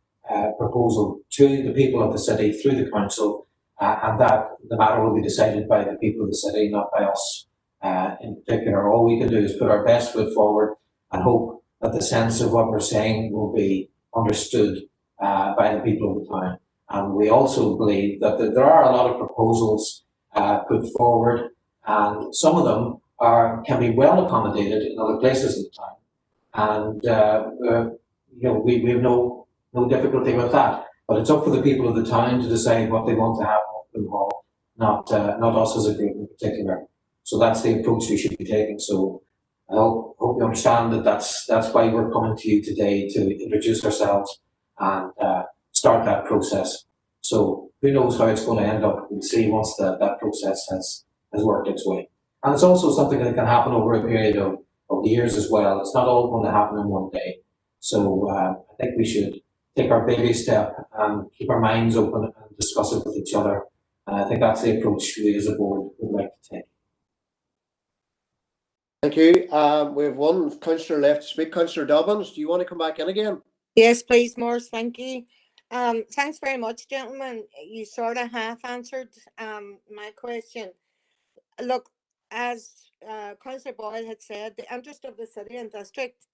proposal to the people of the city through the council, and that the matter will be decided by the people of the city, not by us in particular. All we can do is put our best foot forward and hope that the sense of what we're saying will be understood by the people of the town. And we also believe that there are a lot of proposals put forward, and some of them can be well accommodated in other places in the town. And we have no difficulty with that. But it's up for the people of the town to decide what they want to have in Boom Hall, not us as a group in particular. So that's the approach we should be taking. So I hope you understand that that's why we're coming to you today, to introduce ourselves and start that process. So who knows how it's going to end up? We'll see once that process has worked its way. And it's also something that can happen over a period of years as well. It's not all going to happen in one day. So I think we should take our baby step and keep our minds open and discuss it with each other. And I think that's the approach we as a board would like to take. Thank you. We have one councillor left to speak. Councillor Dobbins, do you want to come back in again? Yes, please, Morris. Thank you. Thanks very much, gentlemen. You sort of half answered my question. Look, as Councillor Boyle had said, the interest of the city and district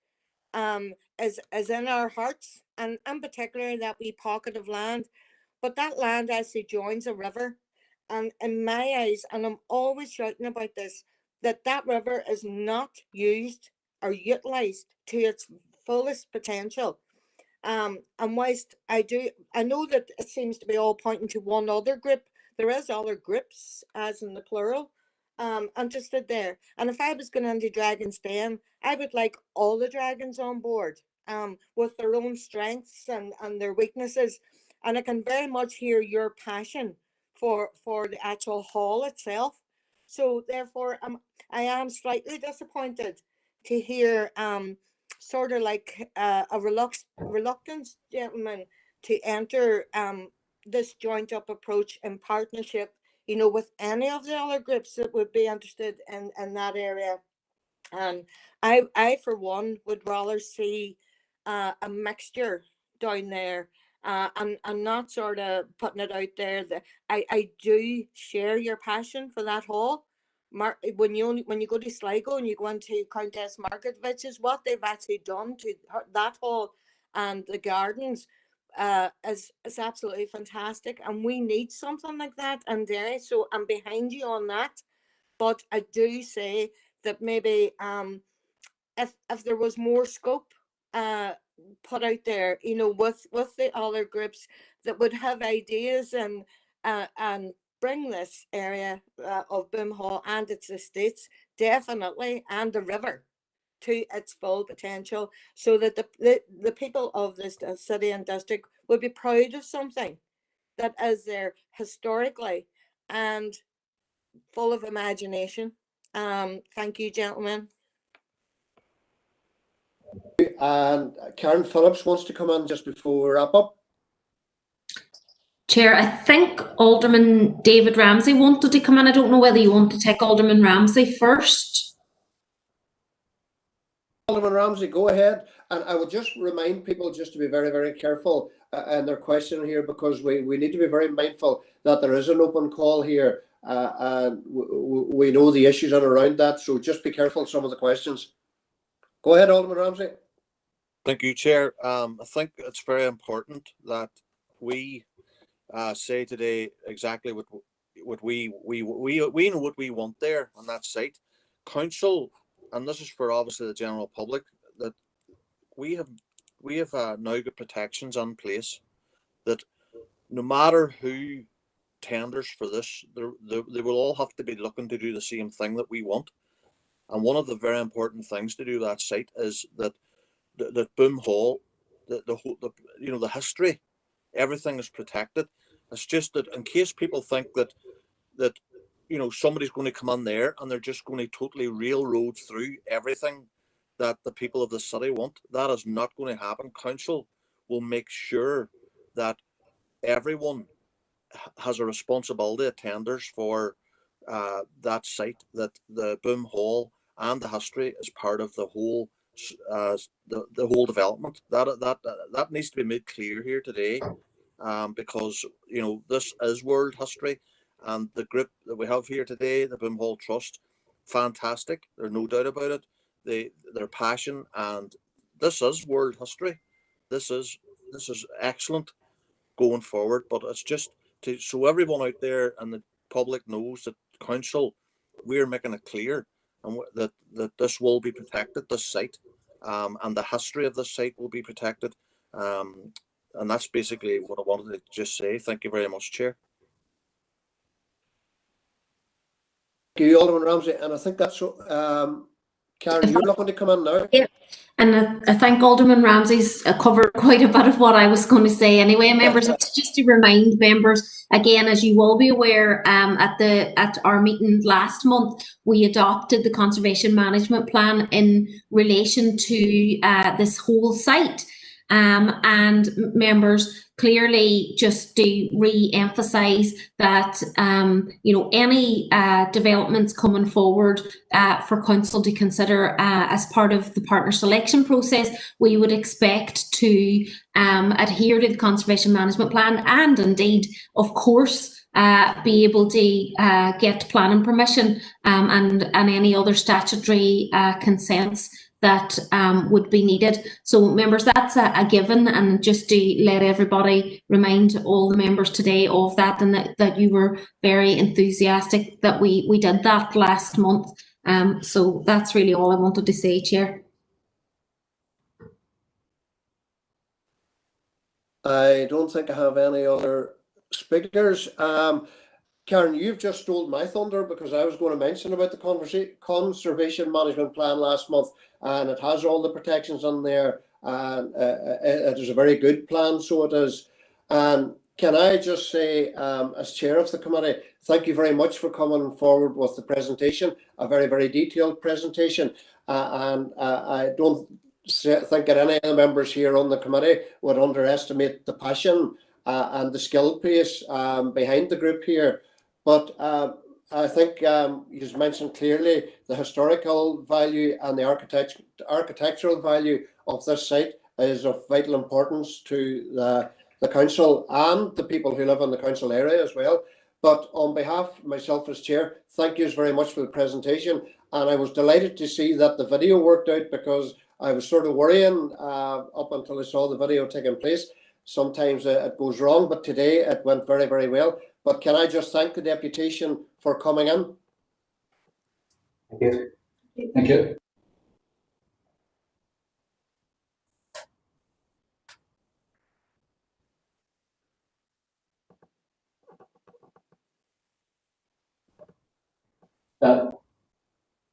is in our hearts, and in particular that wee pocket of land. But that land actually joins a river, and in my eyes, and I'm always shouting about this, that river is not used or utilised to its fullest potential. And whilst I know that it seems to be all pointing to one other group, there is other groups, as in the plural, interested there. And if I was going into Dragon's Den, I would like all the dragons on board, with their own strengths and their weaknesses. And I can very much hear your passion for the actual hall itself. So therefore, I am slightly disappointed to hear sort of like a reluctance, gentlemen, to enter this joint up approach in partnership, with any of the other groups that would be interested in that area. And I for one would rather see a mixture down there, and not sort of putting it out there that I do share your passion for that hall. When you go to Sligo and you go into Countess Margaretvich's, what they've actually done to that hall and the gardens is absolutely fantastic, and we need something like that in Derry. So I'm behind you on that, but I do say that maybe if there was more scope put out there, with the other groups that would have ideas and bring this area of Boom Hall and its estates, definitely, and the river, to its full potential, so that the people of this city and district would be proud of something that is there historically and full of imagination. Thank you, gentlemen. And Karen Phillips wants to come in just before we wrap up. Chair, I think Alderman David Ramsey wanted to come in. I don't know whether you want to take Alderman Ramsey first. Alderman Ramsey, go ahead. And I will just remind people just to be very, very careful in their question here, because we need to be very mindful that there is an open call here, and we know the issues and around that. So just be careful of some of the questions. Go ahead, Alderman Ramsey. Thank you, Chair. I think it's very important that we say today exactly what we know what we want there on that site. Council, and this is for obviously the general public, that we have now got protections in place that no matter who tenders for this, they will all have to be looking to do the same thing that we want. And one of the very important things to do that site is that the Boom Hall, the history, everything is protected. It's just that in case people think that somebody's going to come in there and they're just going to totally railroad through everything that the people of the city want, that is not going to happen. Council will make sure that everyone has a responsibility, attenders for that site, that the Boom Hall and the history is part of the whole the whole development. That needs to be made clear here today, because this is world history, and the group that we have here today, the Boom Hall Trust, fantastic. There's no doubt about it. Their passion, and this is world history. This is excellent going forward. But it's just so everyone out there and the public knows that council, we're making it clear, and that this will be protected, this site, and the history of this site will be protected. And that's basically what I wanted to just say. Thank you very much, Chair. Thank you, Alderman Ramsey. And I think that's Karen, you're looking to come in now. Yeah. And I think Alderman Ramsey's covered quite a bit of what I was going to say anyway, members. It's just to remind members, again, as you will be aware, at our meeting last month, we adopted the Conservation Management Plan in relation to this whole site. And members, clearly just to re-emphasise that any developments coming forward for council to consider as part of the partner selection process, we would expect to adhere to the Conservation Management Plan, and indeed, of course, be able to get planning permission and any other statutory consents that would be needed. So members, that's a given, and just to let everybody remind all the members today of that, and that you were very enthusiastic that we did that last month. So that's really all I wanted to say, Chair. I don't think I have any other speakers. Karen, you've just stole my thunder, because I was going to mention about the Conservation Management Plan last month, and it has all the protections on there, and it is a very good plan, so it is. And can I just say, as chair of the committee, thank you very much for coming forward with the presentation, a very, very detailed presentation, and I don't think that any of the members here on the committee would underestimate the passion and the skill base behind the group here. But I think you mentioned clearly the historical value and the architectural value of this site is of vital importance to the council and the people who live in the council area as well. But on behalf of myself as chair, thank you very much for the presentation. And I was delighted to see that the video worked out, because I was sort of worrying up until I saw the video taking place. Sometimes it goes wrong, but today it went very, very well. But can I just thank the deputation for coming in? Thank you. Thank you.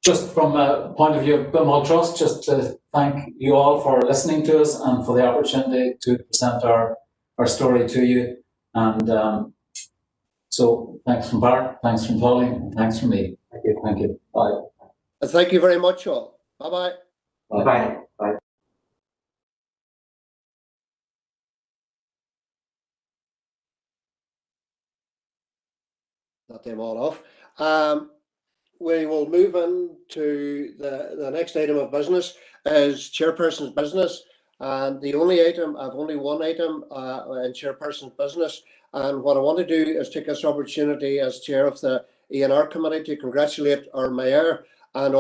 Just from a point of view of Boom Hall Trust, just to thank you all for listening to us and for the opportunity to present our story to you. And so thanks from Bart, thanks from Pauline, and thanks from me. Thank you. Thank you. Bye. And thank you very much, all. Bye-bye. Bye-bye. Bye. Not them all off. We will move on to the next item of business, is chairperson's business. And the only item, I've only one item in chairperson's business. And what I want to do is take this opportunity as chair of the E&R committee to congratulate our mayor and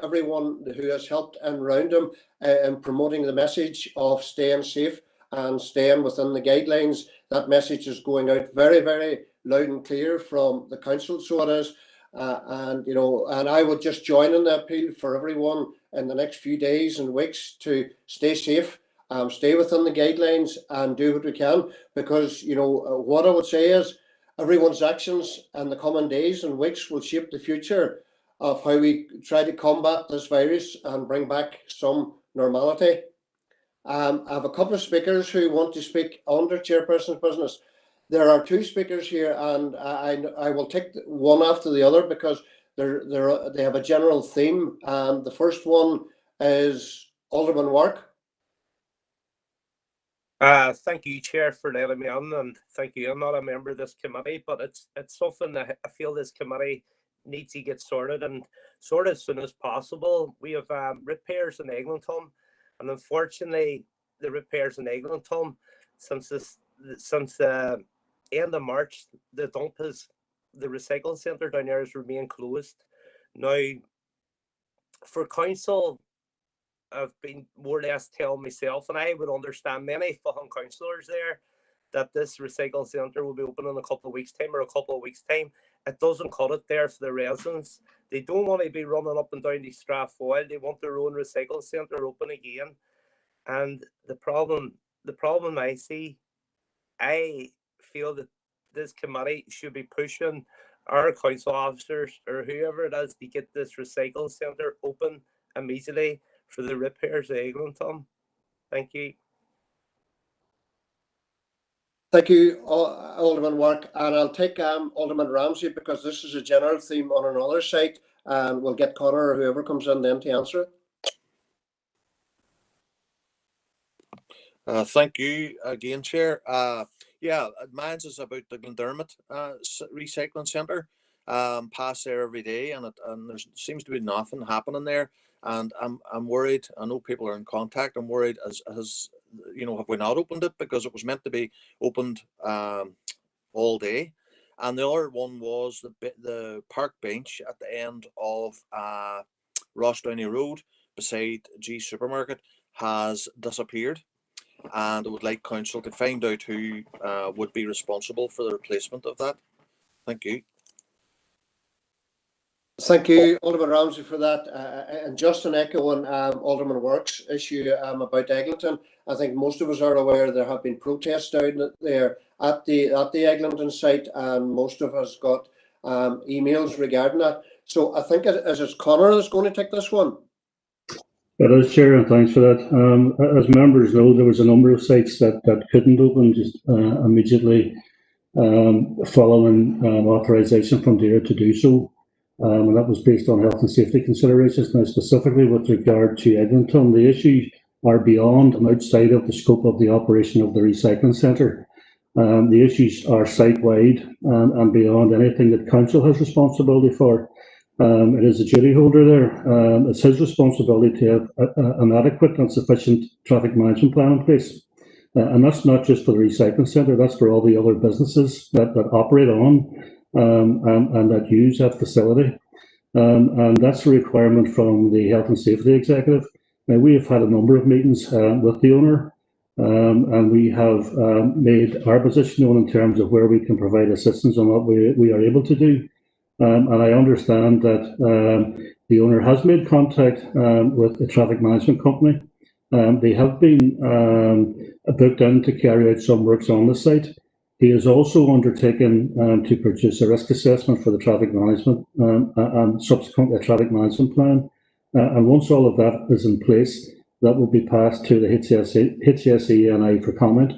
everyone who has helped and around him in promoting the message of staying safe and staying within the guidelines. That message is going out very, very loud and clear from the council, so it is. And I would just join in the appeal for everyone in the next few days and weeks to stay safe, stay within the guidelines and do what we can, because what I would say is everyone's actions in the coming days and weeks will shape the future of how we try to combat this virus and bring back some normality. I have a couple of speakers who want to speak under chairperson's business. There are two speakers here, and I will take one after the other because they have a general theme. And the first one is Alderman Wark. Thank you, Chair, for letting me on, and thank you. I'm not a member of this committee, but it's something that I feel this committee needs to get sorted, and sorted as soon as possible. We have repairs in Eglinton, and unfortunately, the repairs in Eglinton since the end of March, the recycling centre down there has remained closed. Now, for council, I've been more or less telling myself, and I would understand many fucking councillors there, that this recycling centre will be open in a couple of weeks' time or a couple of weeks' time. It doesn't cut it there for the residents. They don't want to be running up and down the Strathfoyle. They want their own recycling centre open again. And the problem I see, I feel that this committee should be pushing our council officers or whoever it is to get this recycling centre open immediately for the repairs of Eglinton. Thank you. Thank you, Alderman Wark. And I'll take Alderman Ramsey because this is a general theme on another site, and we'll get Connor or whoever comes in then to answer it. Thank you again, Chair. Yeah, mine's is about the Glendermot recycling centre. Pass there every day, and there seems to be nothing happening there. And I'm worried. I know people are in contact. I'm worried as have we not opened it, because it was meant to be opened all day. And the other one was the park bench at the end of Ross Downey Road beside G Supermarket has disappeared. And I would like council to find out who would be responsible for the replacement of that. Thank you. Thank you, Alderman Ramsey, for that. And just an echo on Alderman Wark's issue about Eglinton, I think most of us are aware there have been protests down there at the Eglinton site, and most of us got emails regarding that. So I think it's Connor that's going to take this one. It is, Chair, and thanks for that. As members know, there was a number of sites that couldn't open just immediately following authorisation from DAERA to do so. And that was based on health and safety considerations. Now, specifically with regard to Eglinton, the issues are beyond and outside of the scope of the operation of the recycling centre. The issues are site-wide and beyond anything that council has responsibility for. It is a duty holder there. It's his responsibility to have an adequate and sufficient traffic management plan in place. And that's not just for the recycling centre, that's for all the other businesses that operate on and that use that facility. And that's a requirement from the Health and Safety Executive. Now, we have had a number of meetings with the owner, and we have made our position known in terms of where we can provide assistance and what we are able to do. And I understand that the owner has made contact with the traffic management company. They have been booked in to carry out some works on the site. He has also undertaken to produce a risk assessment for the traffic management and subsequently a traffic management plan. And once all of that is in place, that will be passed to the HSE for comment.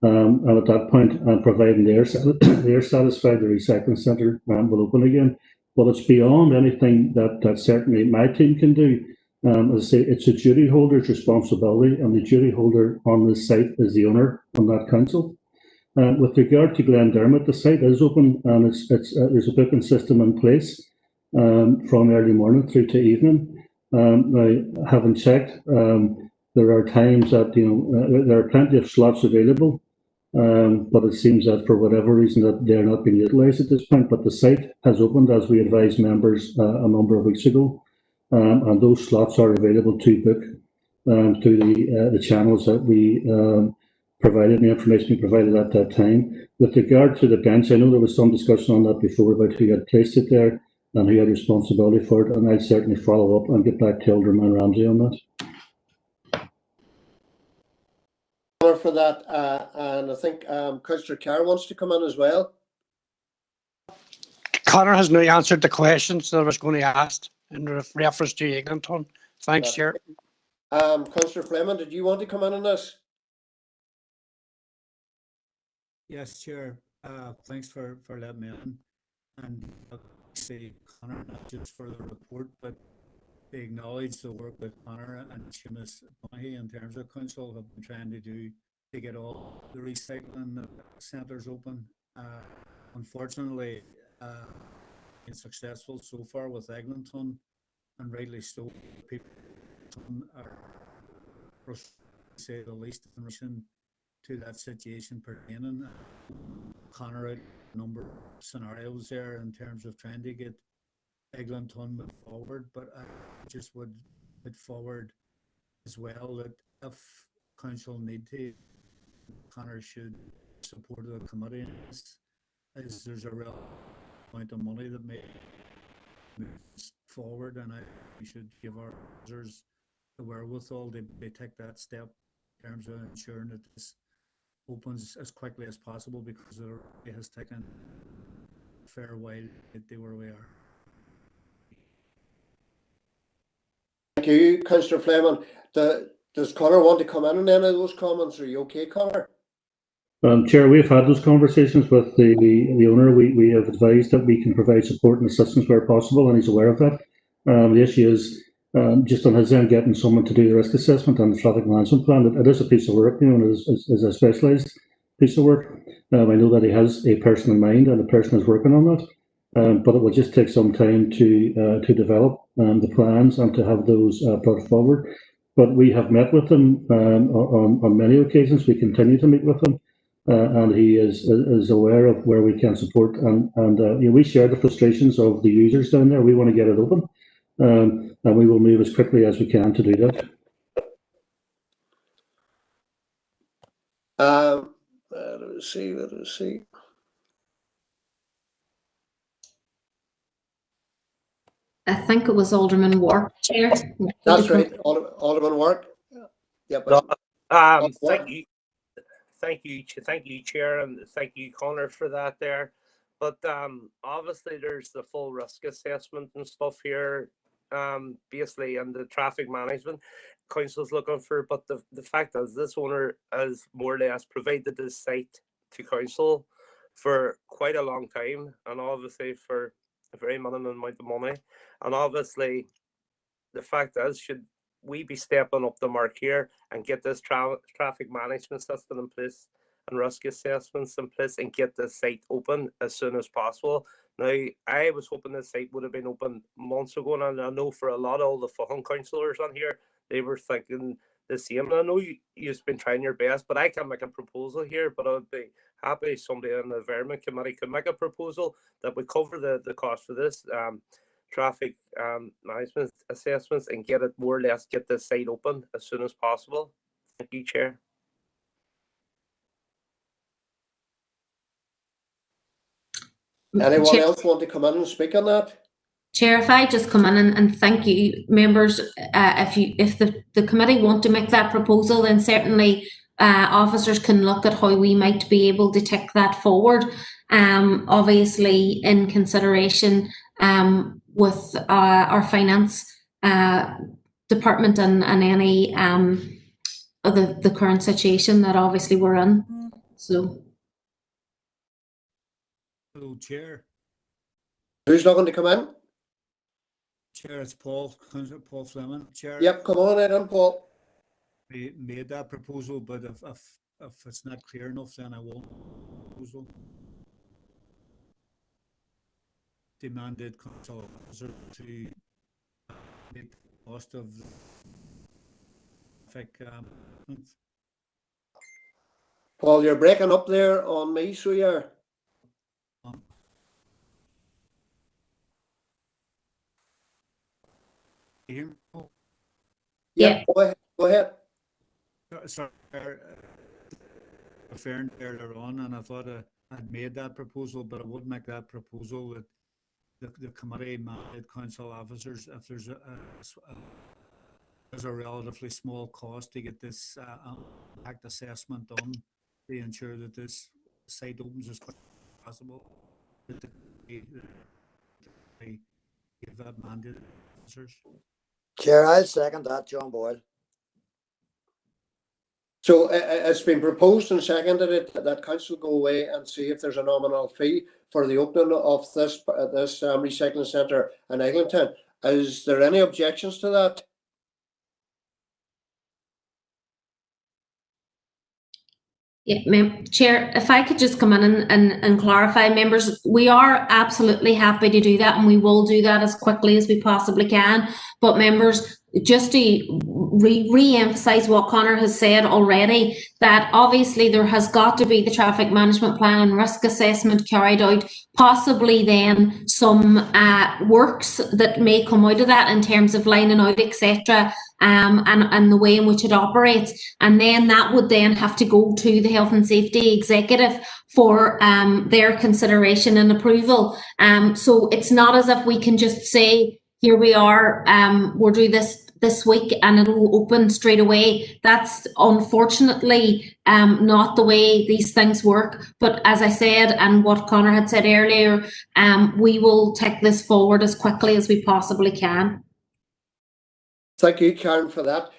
And at that point, providing they're satisfied, the recycling centre will open again. But it's beyond anything that certainly my team can do. As I say, it's a duty holder's responsibility, and the duty holder on this site is the owner on that council. With regard to Glendermot, the site is open, and there's a booking system in place from early morning through to evening. Now, having checked, there are times that there are plenty of slots available. But it seems that for whatever reason that they're not being utilised at this point. But the site has opened, as we advised members a number of weeks ago, and those slots are available to book through the channels that we provided, and the information we provided at that time. With regard to the bench, I know there was some discussion on that before about who had placed it there and who had responsibility for it, and I'll certainly follow up and get back to Alderman Ramsey on that. For that, and I think Councillor Carr wants to come in as well. Connor has now answered the questions that I was going to ask in reference to Eglinton. Thanks, Chair. Councillor Fleming, did you want to come in on this? Yes, Chair. Thanks for letting me in. And say, Connor, not just for the report, but they acknowledge the work that Connor and Seamus Donaghy in terms of council have been trying to do to get all the recycling centres open. Unfortunately, been successful so far with Eglinton, and rightly so. People are, to say the least, in relation to that situation pertaining. Connor out a number of scenarios there in terms of trying to get Eglinton move forward, but I just would put forward as well that if council need to, Connor should support the committee in this, as there's a real amount of money that may move forward, and we should give our users the wherewithal to take that step in terms of ensuring that this opens as quickly as possible, because it has taken a fair while to get to where we are. Thank you, Councillor Fleming. Does Connor want to come in on any of those comments? Are you okay, Connor? Chair, we've had those conversations with the owner. We have advised that we can provide support and assistance where possible, and he's aware of that. The issue is just on his end getting someone to do the risk assessment and the traffic management plan. It is a piece of work, and it is a specialised piece of work. I know that he has a person in mind, and the person is working on that. But it will just take some time to develop the plans and to have those brought forward. But we have met with him on many occasions. We continue to meet with him. And he is aware of where we can support, and we share the frustrations of the users down there. We want to get it open, and we will move as quickly as we can to do that. Let us see. I think it was Alderman Wark, Chair. That's right, Alderman Wark. Yep. Thank you, Chair, and thank you, Connor, for that there. But obviously, there's the full risk assessment and stuff here, basically, and the traffic management council's looking for. But the fact is, this owner has more or less provided this site to council for quite a long time, and obviously for a very minimum amount of money. And obviously, the fact is, should we be stepping up the mark here and get this traffic management system in place and risk assessments in place and get this site open as soon as possible. Now, I was hoping this site would have been open months ago, and I know for a lot of all the Fulham councillors on here, they were thinking the same. And I know you've been trying your best, but I can't make a proposal here, but I would be happy somebody in the Environment Committee could make a proposal that would cover the cost for this traffic management assessments and get it more or less get this site open as soon as possible. Thank you, Chair. Anyone else want to come in and speak on that? Chair, if I just come in and thank you, members, if the committee want to make that proposal, then certainly officers can look at how we might be able to take that forward. Obviously, in consideration with our finance department and any of the current situation that obviously we're in. So. Hello, Chair. Who's looking to come in? Chair, it's Paul Fleming. Chair. Yep, come on in, Paul. We made that proposal, but if it's not clear enough, then I won't proposal. Demanded council officer to meet the cost of the traffic. Paul, you're breaking up there on me, so you're. Yeah. Go ahead. Sorry, referring earlier on, and I thought I'd made that proposal, but I would make that proposal that the committee mandated council officers, if there's a relatively small cost to get this impact assessment done to ensure that this site opens as quickly as possible. give that mandate to officers. Chair, I'll second that, John Boyle. So it's been proposed and seconded that council go away and see if there's a nominal fee for the opening of this recycling centre in Eglinton. Is there any objections to that? Yeah, Chair, if I could just come in and clarify, members, we are absolutely happy to do that, and we will do that as quickly as we possibly can. But members, just to re-emphasise what Conor has said already, that obviously there has got to be the traffic management plan and risk assessment carried out, possibly then some works that may come out of that in terms of lining out, etc., and the way in which it operates. And then that would then have to go to the Health and Safety Executive for their consideration and approval. So it's not as if we can just say, here we are, we'll do this week and it'll open straight away. That's unfortunately not the way these things work. But as I said, and what Conor had said earlier, we will take this forward as quickly as we possibly can. Thank you, Karen, for that.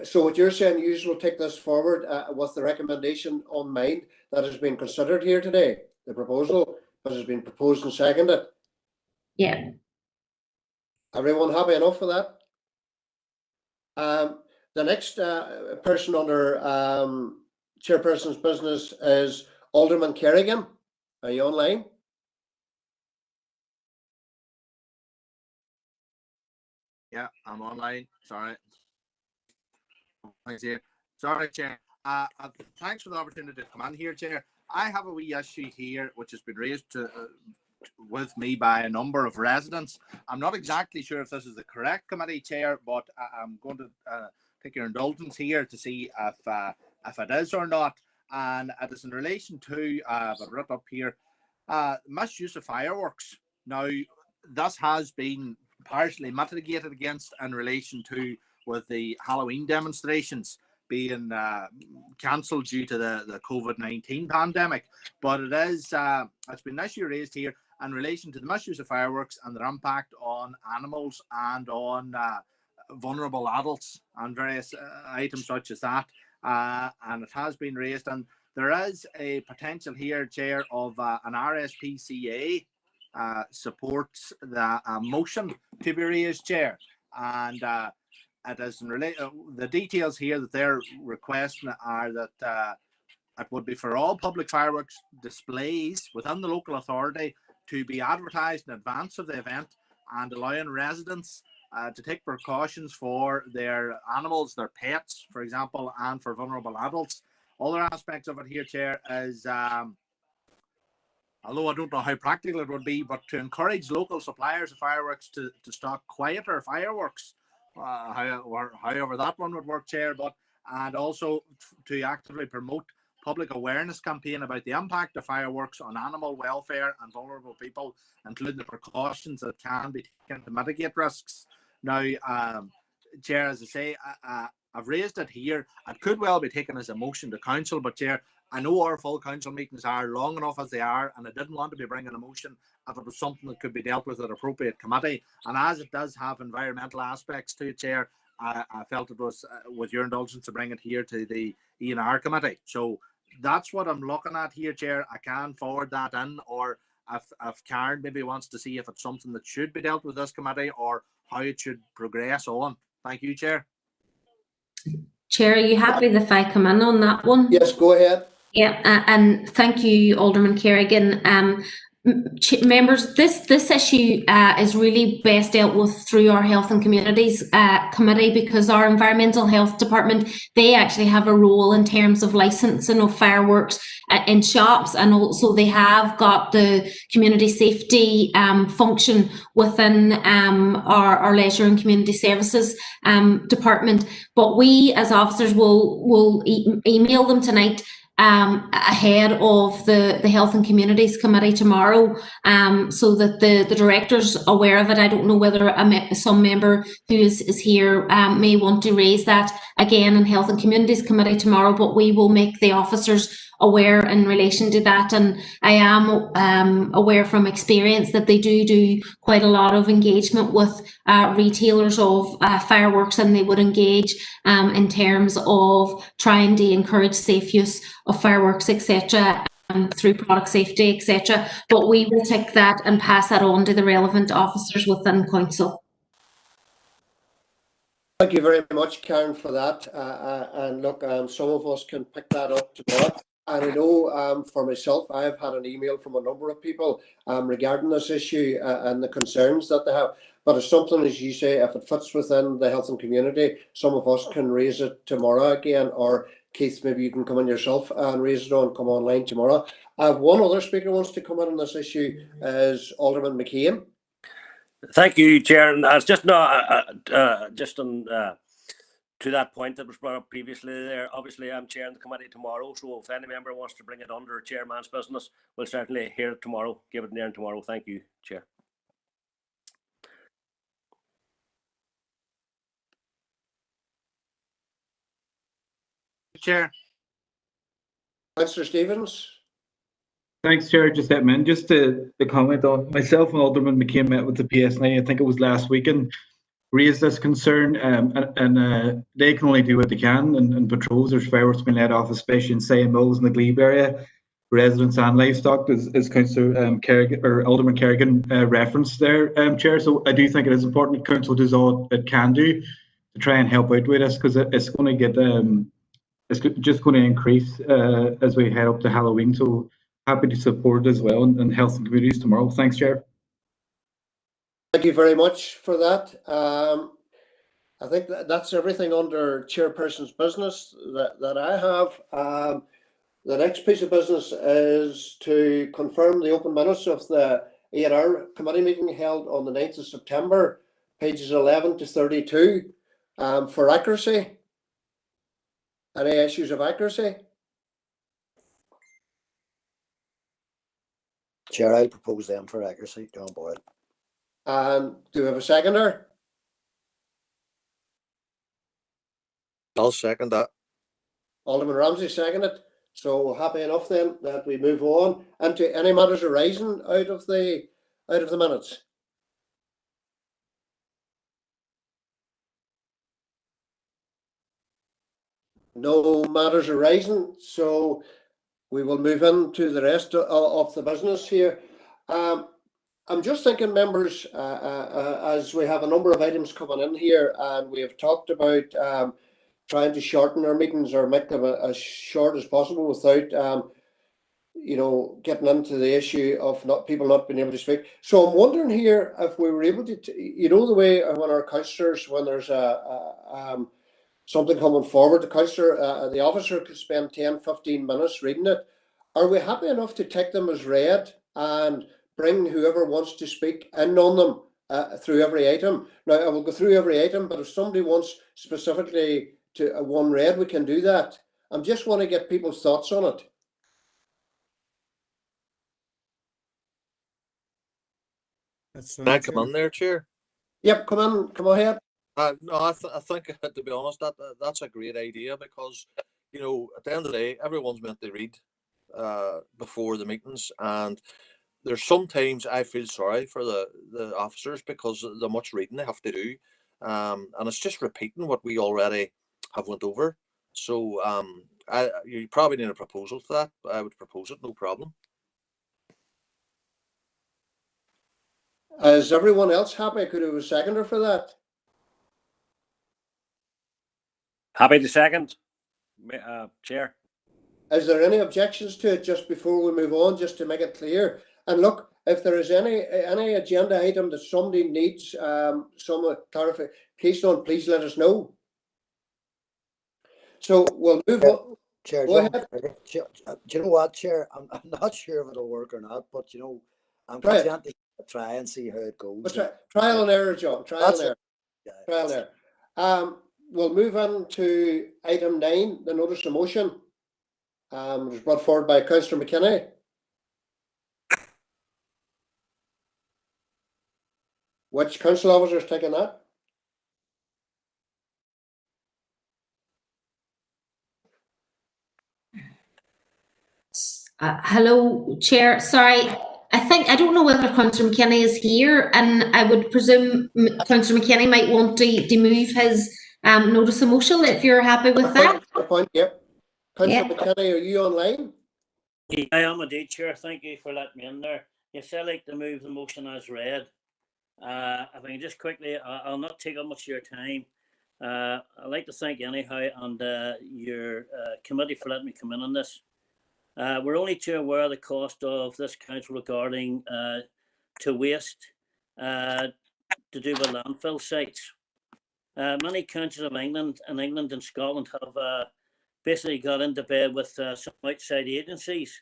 So what you're saying, you will take this forward with the recommendation on mind that has been considered here today, the proposal that has been proposed and seconded. Yeah. Everyone happy enough for that? The next person under chairperson's business is Alderman Kerrigan. Are you online? Yeah, I'm online. Sorry. Thanks, sorry, Chair. Thanks for the opportunity to come on here, Chair. I have a wee issue here which has been raised with me by a number of residents. I'm not exactly sure if this is the correct committee, Chair, but I'm going to take your indulgence here to see if it is or not. And it is in relation to, I've written up here, misuse of fireworks. Now, this has been partially mitigated against in relation to with the Halloween demonstrations being cancelled due to the COVID-19 pandemic. But it is, it's been an issue raised here in relation to the misuse of fireworks and their impact on animals and on vulnerable adults and various items such as that. And it has been raised, and there is a potential here, Chair, of an RSPCA supports the motion to be raised, Chair, and it is in the details here that they're requesting are that it would be for all public fireworks displays within the local authority to be advertised in advance of the event and allowing residents to take precautions for their animals, their pets, for example, and for vulnerable adults. Other aspects of it here, Chair, is although I don't know how practical it would be, but to encourage local suppliers of fireworks to stock quieter fireworks, however that one would work, Chair, and also to actively promote public awareness campaign about the impact of fireworks on animal welfare and vulnerable people, including the precautions that can be taken to mitigate risks. Now, Chair, as I say, I've raised it here. It could well be taken as a motion to council, but Chair, I know our full council meetings are long enough as they are, and I didn't want to be bringing a motion if it was something that could be dealt with at appropriate committee. And as it does have environmental aspects to it, Chair, I felt it was, with your indulgence, to bring it here to the E&R committee. So that's what I'm looking at here, Chair. I can forward that in, or if Karen maybe wants to see if it's something that should be dealt with this committee or how it should progress on. Thank you, Chair. Chair, are you happy if I come in on that one? Yes, go ahead. Yeah, and thank you, Alderman Kerrigan. Members, this issue is really best dealt with through our Health and Communities Committee, because our Environmental Health Department, they actually have a role in terms of licensing of fireworks in shops, and also they have got the community safety function within our Leisure and Community Services Department. But we as officers will email them tonight ahead of the Health and Communities Committee tomorrow, so that the director's aware of it. I don't know whether some member who is here may want to raise that again in Health and Communities Committee tomorrow, but we will make the officers aware in relation to that, and I am aware from experience that they do quite a lot of engagement with retailers of fireworks, and they would engage in terms of trying to encourage safe use of fireworks, etc. Through product safety, etc. But we will take that and pass that on to the relevant officers within council. Thank you very much, Karen, for that. And look, some of us can pick that up tomorrow. And I know for myself, I've had an email from a number of people regarding this issue and the concerns that they have. But it's something, as you say, if it fits within the health and community, some of us can raise it tomorrow again. Or Keith, maybe you can come in yourself and raise it on, come online tomorrow. I have one other speaker who wants to come in on this issue, is Alderman McKeon. Thank you, Chair. And it's just just on to that point that was brought up previously there. Obviously, I'm chairing the committee tomorrow, so if any member wants to bring it under chairman's business, we'll certainly hear it tomorrow. Give it in there tomorrow. Thank you, Chair. Chair. Councillor Stevens. Thanks, Chair. Just let me in. Just to comment on myself and Alderman McKeon met with the PSNI, I think it was last weekend, raised this concern, and they can only do what they can. And patrols, there's fireworks being let off, especially in Say Mills and the Glebe area, residents and livestock, as Councillor Kerrigan or Alderman Kerrigan referenced there, Chair. So I do think it is important that Council does all it can do to try and help out with this, because it's going to get it's just going to increase as we head up to Halloween. So happy to support it as well in health and communities tomorrow. Thanks, Chair. Thank you very much for that. I think that's everything under Chairperson's business that I have. The next piece of business is to confirm the open minutes of the A&R committee meeting held on the 9th of September, pages 11 to 32. For accuracy, any issues of accuracy? Chair, I'll propose them for accuracy. John Boyle. And do we have a seconder? I'll second that. Alderman Ramsey seconded. So happy enough then that we move on into any matters arising out of the minutes. No matters arising, so we will move into the rest of the business here. I'm just thinking, members, as we have a number of items coming in here, and we have talked about trying to shorten our meetings or make them as short as possible without, getting into the issue of people not being able to speak. So I'm wondering here if we were able to, the way when our councillors, when there's something coming forward, the officer could spend 10-15 minutes reading it. Are we happy enough to take them as read and bring whoever wants to speak in on them through every item? Now, I will go through every item, but if somebody wants specifically to one read, we can do that. I just want to get people's thoughts on it. Can I come on there, Chair? Yep, come ahead. No, I think to be honest, that's a great idea, because at the end of the day, everyone's meant to read before the meetings, and there's sometimes I feel sorry for the officers because of the much reading they have to do, and it's just repeating what we already have went over. So you probably need a proposal for that. I would propose it, no problem. Is everyone else happy? Could we have a seconder for that? Happy to second, Chair. Is there any objections to it just before we move on, just to make it clear? And look, if there is any agenda item that somebody needs some clarification on, please let us know. So we'll move on. Chair, Go ahead. do you know what, Chair? I'm not sure if it'll work or not, but I'm content to try and see how it goes. Trial and error, John. Trial and error. Trial and error. We'll move on to item 9, the notice of motion. It was brought forward by Councillor McKinney. Which council officer is taking that? Hello, Chair. Sorry, I don't know whether Councillor McKenna is here, and I would presume Councillor McKenna might want to move his notice of motion if you're happy with that. Fair point, yep. Councillor Yeah. McKenna, are you online? I am indeed, Chair. Thank you for letting me in there. Yes, I'd like to move the motion as read. If I can just quickly, I'll not take up much of your time. I'd like to thank you anyhow and your committee for letting me come in on this. We're only too aware of the cost of this council regarding to waste to do with landfill sites. Many councils of England and Scotland have basically got into bed with some outside agencies.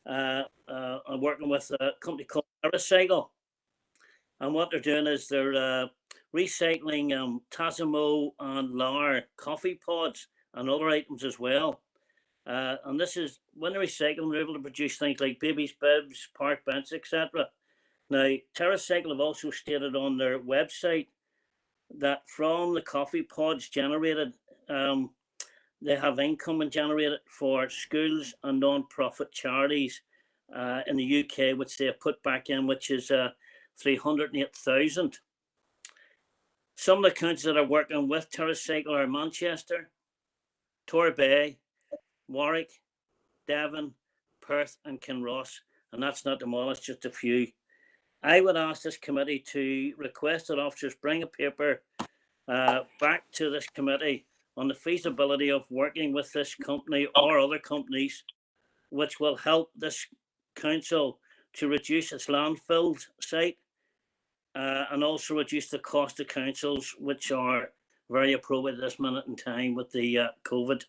I'm working with a company called TerraCycle, and what they're doing is they're recycling Tassimo and Lar coffee pods and other items as well. And this is when they recycle, they're able to produce things like babies' bibs, park bench, etc. Now, TerraCycle have also stated on their website that from the coffee pods generated, they have income generated for schools and non-profit charities in the UK, which they have put back in, which is 308,000. Some of the councils that are working with TerraCycle are Manchester, Torbay, Warwick, Devon, Perth and Kinross, and that's not them all, it's just a few. I would ask this committee to request that officers bring a paper back to this committee on the feasibility of working with this company or other companies which will help this council to reduce its landfill site and also reduce the cost of councils, which are very appropriate at this minute in time with the COVID.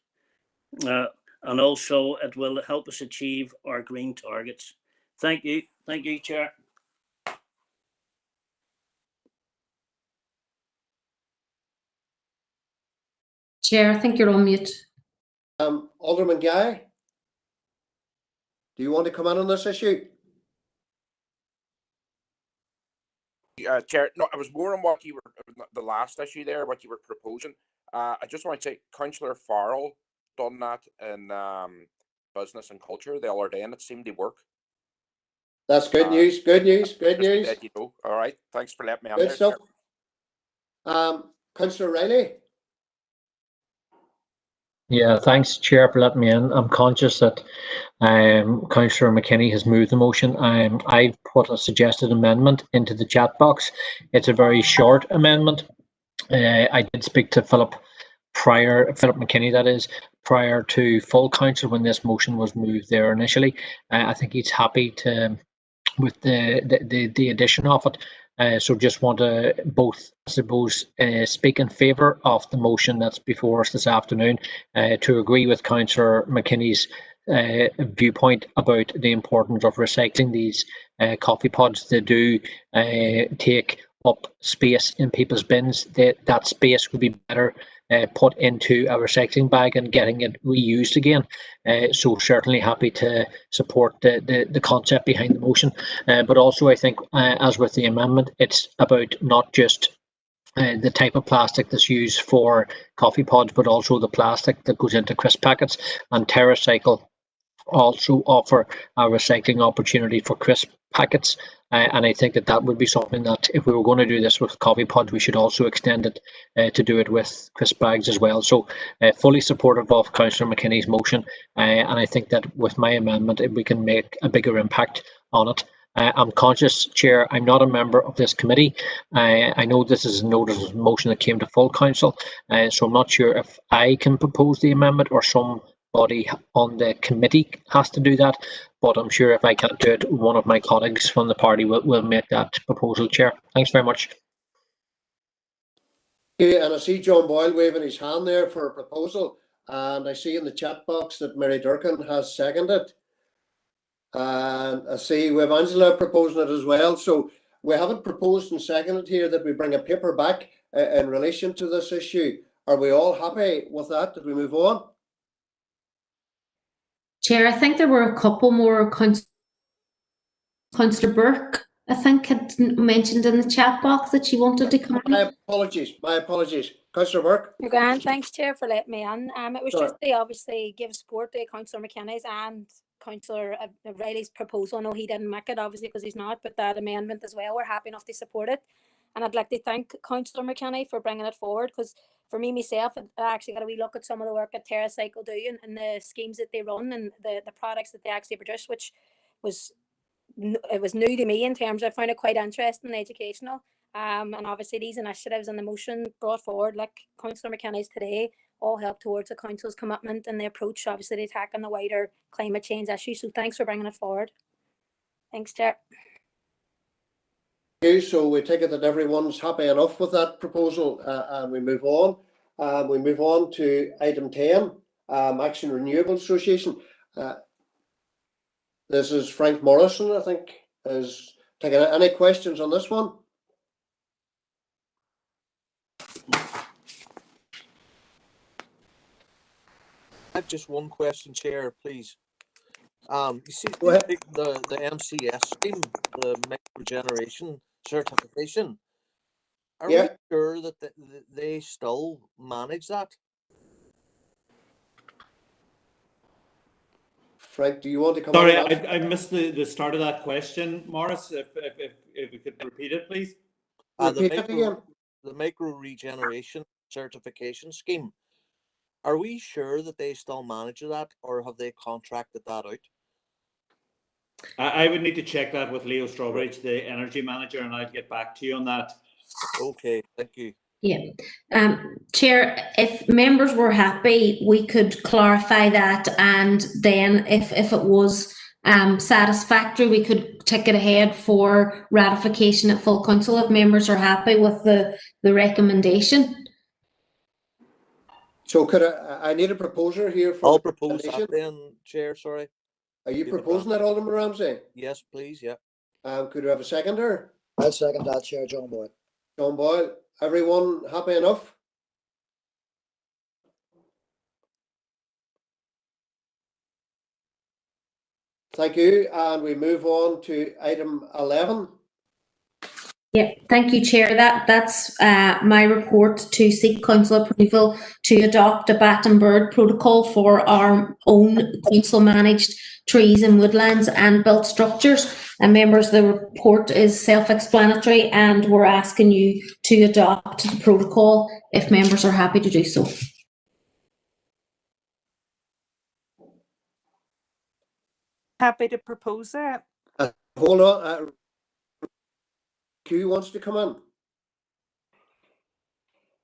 And also it will help us achieve our green targets. Thank you. Thank you, Chair. Chair, I think you're on mute. Alderman Guy, do you want to come in on this issue? Chair, no, I was more on what you were, the last issue there, what you were proposing. I just want to say, Councillor Farrell done that in business and culture the other day, and it seemed to work. That's good news. Good news. Good news. You know. All right. Thanks for letting me on Good there. stuff. Councillor Riley. Yeah, thanks, Chair, for letting me in. I'm conscious that Councillor McKinney has moved the motion. I've put a suggested amendment into the chat box. It's a very short amendment. I did speak to Philip McKinney, that is, prior to full council when this motion was moved there initially. I think he's happy to with the addition of it. So just want to both, I suppose, speak in favour of the motion that's before us this afternoon, to agree with Councillor McKinney's viewpoint about the importance of recycling these coffee pods. They do take up space in people's bins. That space would be better put into a recycling bag and getting it reused again. So certainly happy to support the concept behind the motion. But also I think, as with the amendment, it's about not just the type of plastic that's used for coffee pods, but also the plastic that goes into crisp packets. And TerraCycle also offer a recycling opportunity for crisp packets, and I think that would be something that if we were going to do this with coffee pods, we should also extend it to do it with crisp bags as well. So fully supportive of Councillor McKinney's motion, and I think that with my amendment we can make a bigger impact on it. I'm conscious, Chair, I'm not a member of this committee. I know this is a notice of motion that came to full council, so I'm not sure if I can propose the amendment or somebody on the committee has to do that, but I'm sure if I can't do it, one of my colleagues from the party will make that proposal, Chair. Thanks very much. Yeah, and I see John Boyle waving his hand there for a proposal, and I see in the chat box that Mary Durkin has seconded. And I see we have Angela proposing it as well. So we haven't proposed and seconded here that we bring a paper back in relation to this issue. Are we all happy with that? Did we move on? Chair, I think there were a couple more. Councillor Burke, I think, had mentioned in the chat box that she wanted to come in. My apologies. Councillor Burke. You're grand. Thanks, Chair, for letting me in. It was just to obviously give support to Councillor McKinney's and Councillor Riley's proposal. No, he didn't make it, obviously, because he's not, but that amendment as well, we're happy enough to support it. And I'd like to thank Councillor McKinney for bringing it forward, because for me, myself, I actually got a wee look at some of the work that TerraCycle do and the schemes that they run and the products that they actually produce, which was new to me in terms of, I found it quite interesting and educational. And obviously these initiatives and the motion brought forward, like Councillor McKinney's today, all help towards the council's commitment and the approach, obviously, to tackling the wider climate change issue. So thanks for bringing it forward. Thanks, Chair. Okay, so we take it that everyone's happy enough with that proposal, and we move on. We move on to item 10, Action Renewable Association. This is Frank Morrison, I think, is taking any questions on this one. I have just one question, Chair, please. You see the MCS scheme, the Regeneration certification. Are we sure that they still manage that? Frank, do you want to come Sorry, on that? I missed the start of that question, Morris. If you could repeat it, please. The micro regeneration certification scheme. Are we sure that they still manage that, or have they contracted that out? I would need to check that with Leo Strawbridge, the energy manager, and I'd get back to you on that. Okay, thank you. Yeah. Chair, if members were happy, we could clarify that, and then if it was satisfactory, we could take it ahead for ratification at full council if members are happy with the recommendation. So could I need a proposer here for I'll propose that then, Chair, sorry. Are you proposing that, Alderman Ramsey? Yes, please, yeah. Could we have a seconder? I'll second that, Chair. John Boyle. John Boyle. Everyone happy enough? Thank you. And we move on to item 11. Yeah, thank you, Chair. That's my report to seek council approval to adopt a bat and bird protocol for our own council managed trees and woodlands and built structures. And members, the report is self-explanatory, and we're asking you to adopt the protocol if members are happy to do so. Happy to propose that. Hold on. McHugh wants to come in.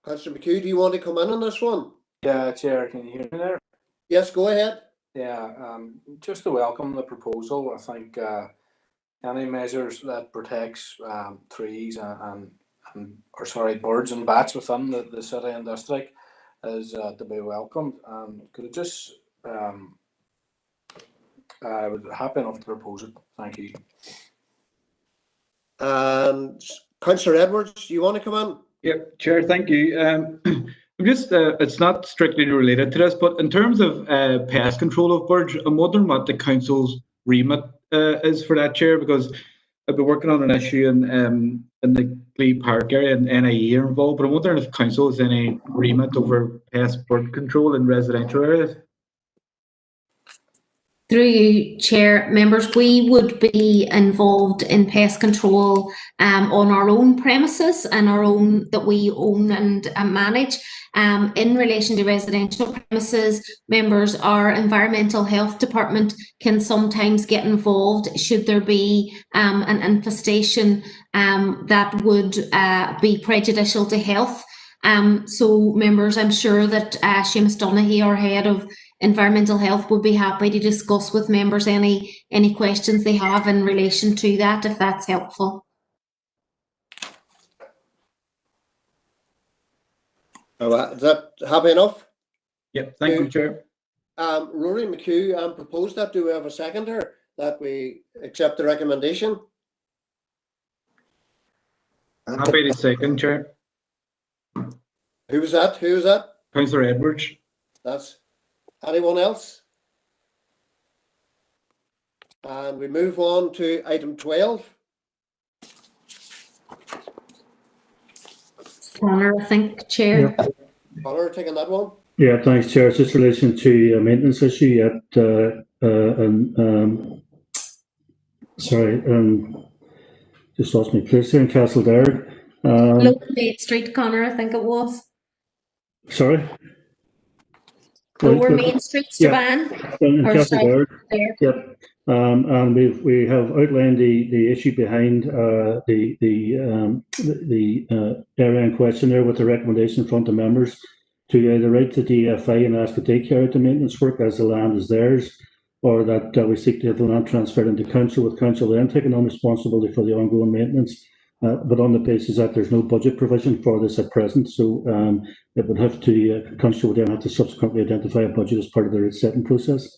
Councillor McHugh, do you want to come in on this one? Yeah, Chair, can you hear me there? Yes, go ahead. Yeah, just to welcome the proposal. I think any measures that protects trees birds and bats within the city and district is to be welcomed. Could it just I would happy enough to propose it. Thank you. Councillor Edwards, do you want to come in? Yeah, Chair, thank you. I'm just, it's not strictly related to this, but in terms of pest control of birds, I'm wondering what the council's remit is for that, Chair, because I've been working on an issue in the Glebe Park area, and NIE are involved, but I'm wondering if council has any remit over pest bird control in residential areas. Through you, Chair, members, we would be involved in pest control on our own premises and our own that we own and manage. In relation to residential premises, members, our environmental health department can sometimes get involved should there be an infestation that would be prejudicial to health. So members, I'm sure that Seamus Donaghy, our head of Environmental Health, would be happy to discuss with members any questions they have in relation to that, if that's helpful. Is that happy enough? Yep, thank you, Chair. Rory McHugh proposed that. Do we have a seconder that we accept the recommendation? Happy to second, Chair. Who was that? Who was that? Councillor Edwards. That's anyone else? And we move on to item 12. Connor, I think, Chair. Connor, taking that one. Yeah, thanks, Chair. It's just in relation to a maintenance issue at just lost my place here in Castledare. Lower Main Street, Connor, I think it was. Sorry? Lower Main Street, Strabane. In Or Castledare. there. Yep. And we have outlined the issue behind the area in question there, with the recommendation in front of members to either write to DFA and ask that they carry out the maintenance work as the land is theirs, or that we seek to have the land transferred into council, with council then taking on responsibility for the ongoing maintenance, but on the basis that there's no budget provision for this at present. So it would have to, council would then have to subsequently identify a budget as part of the rate setting process.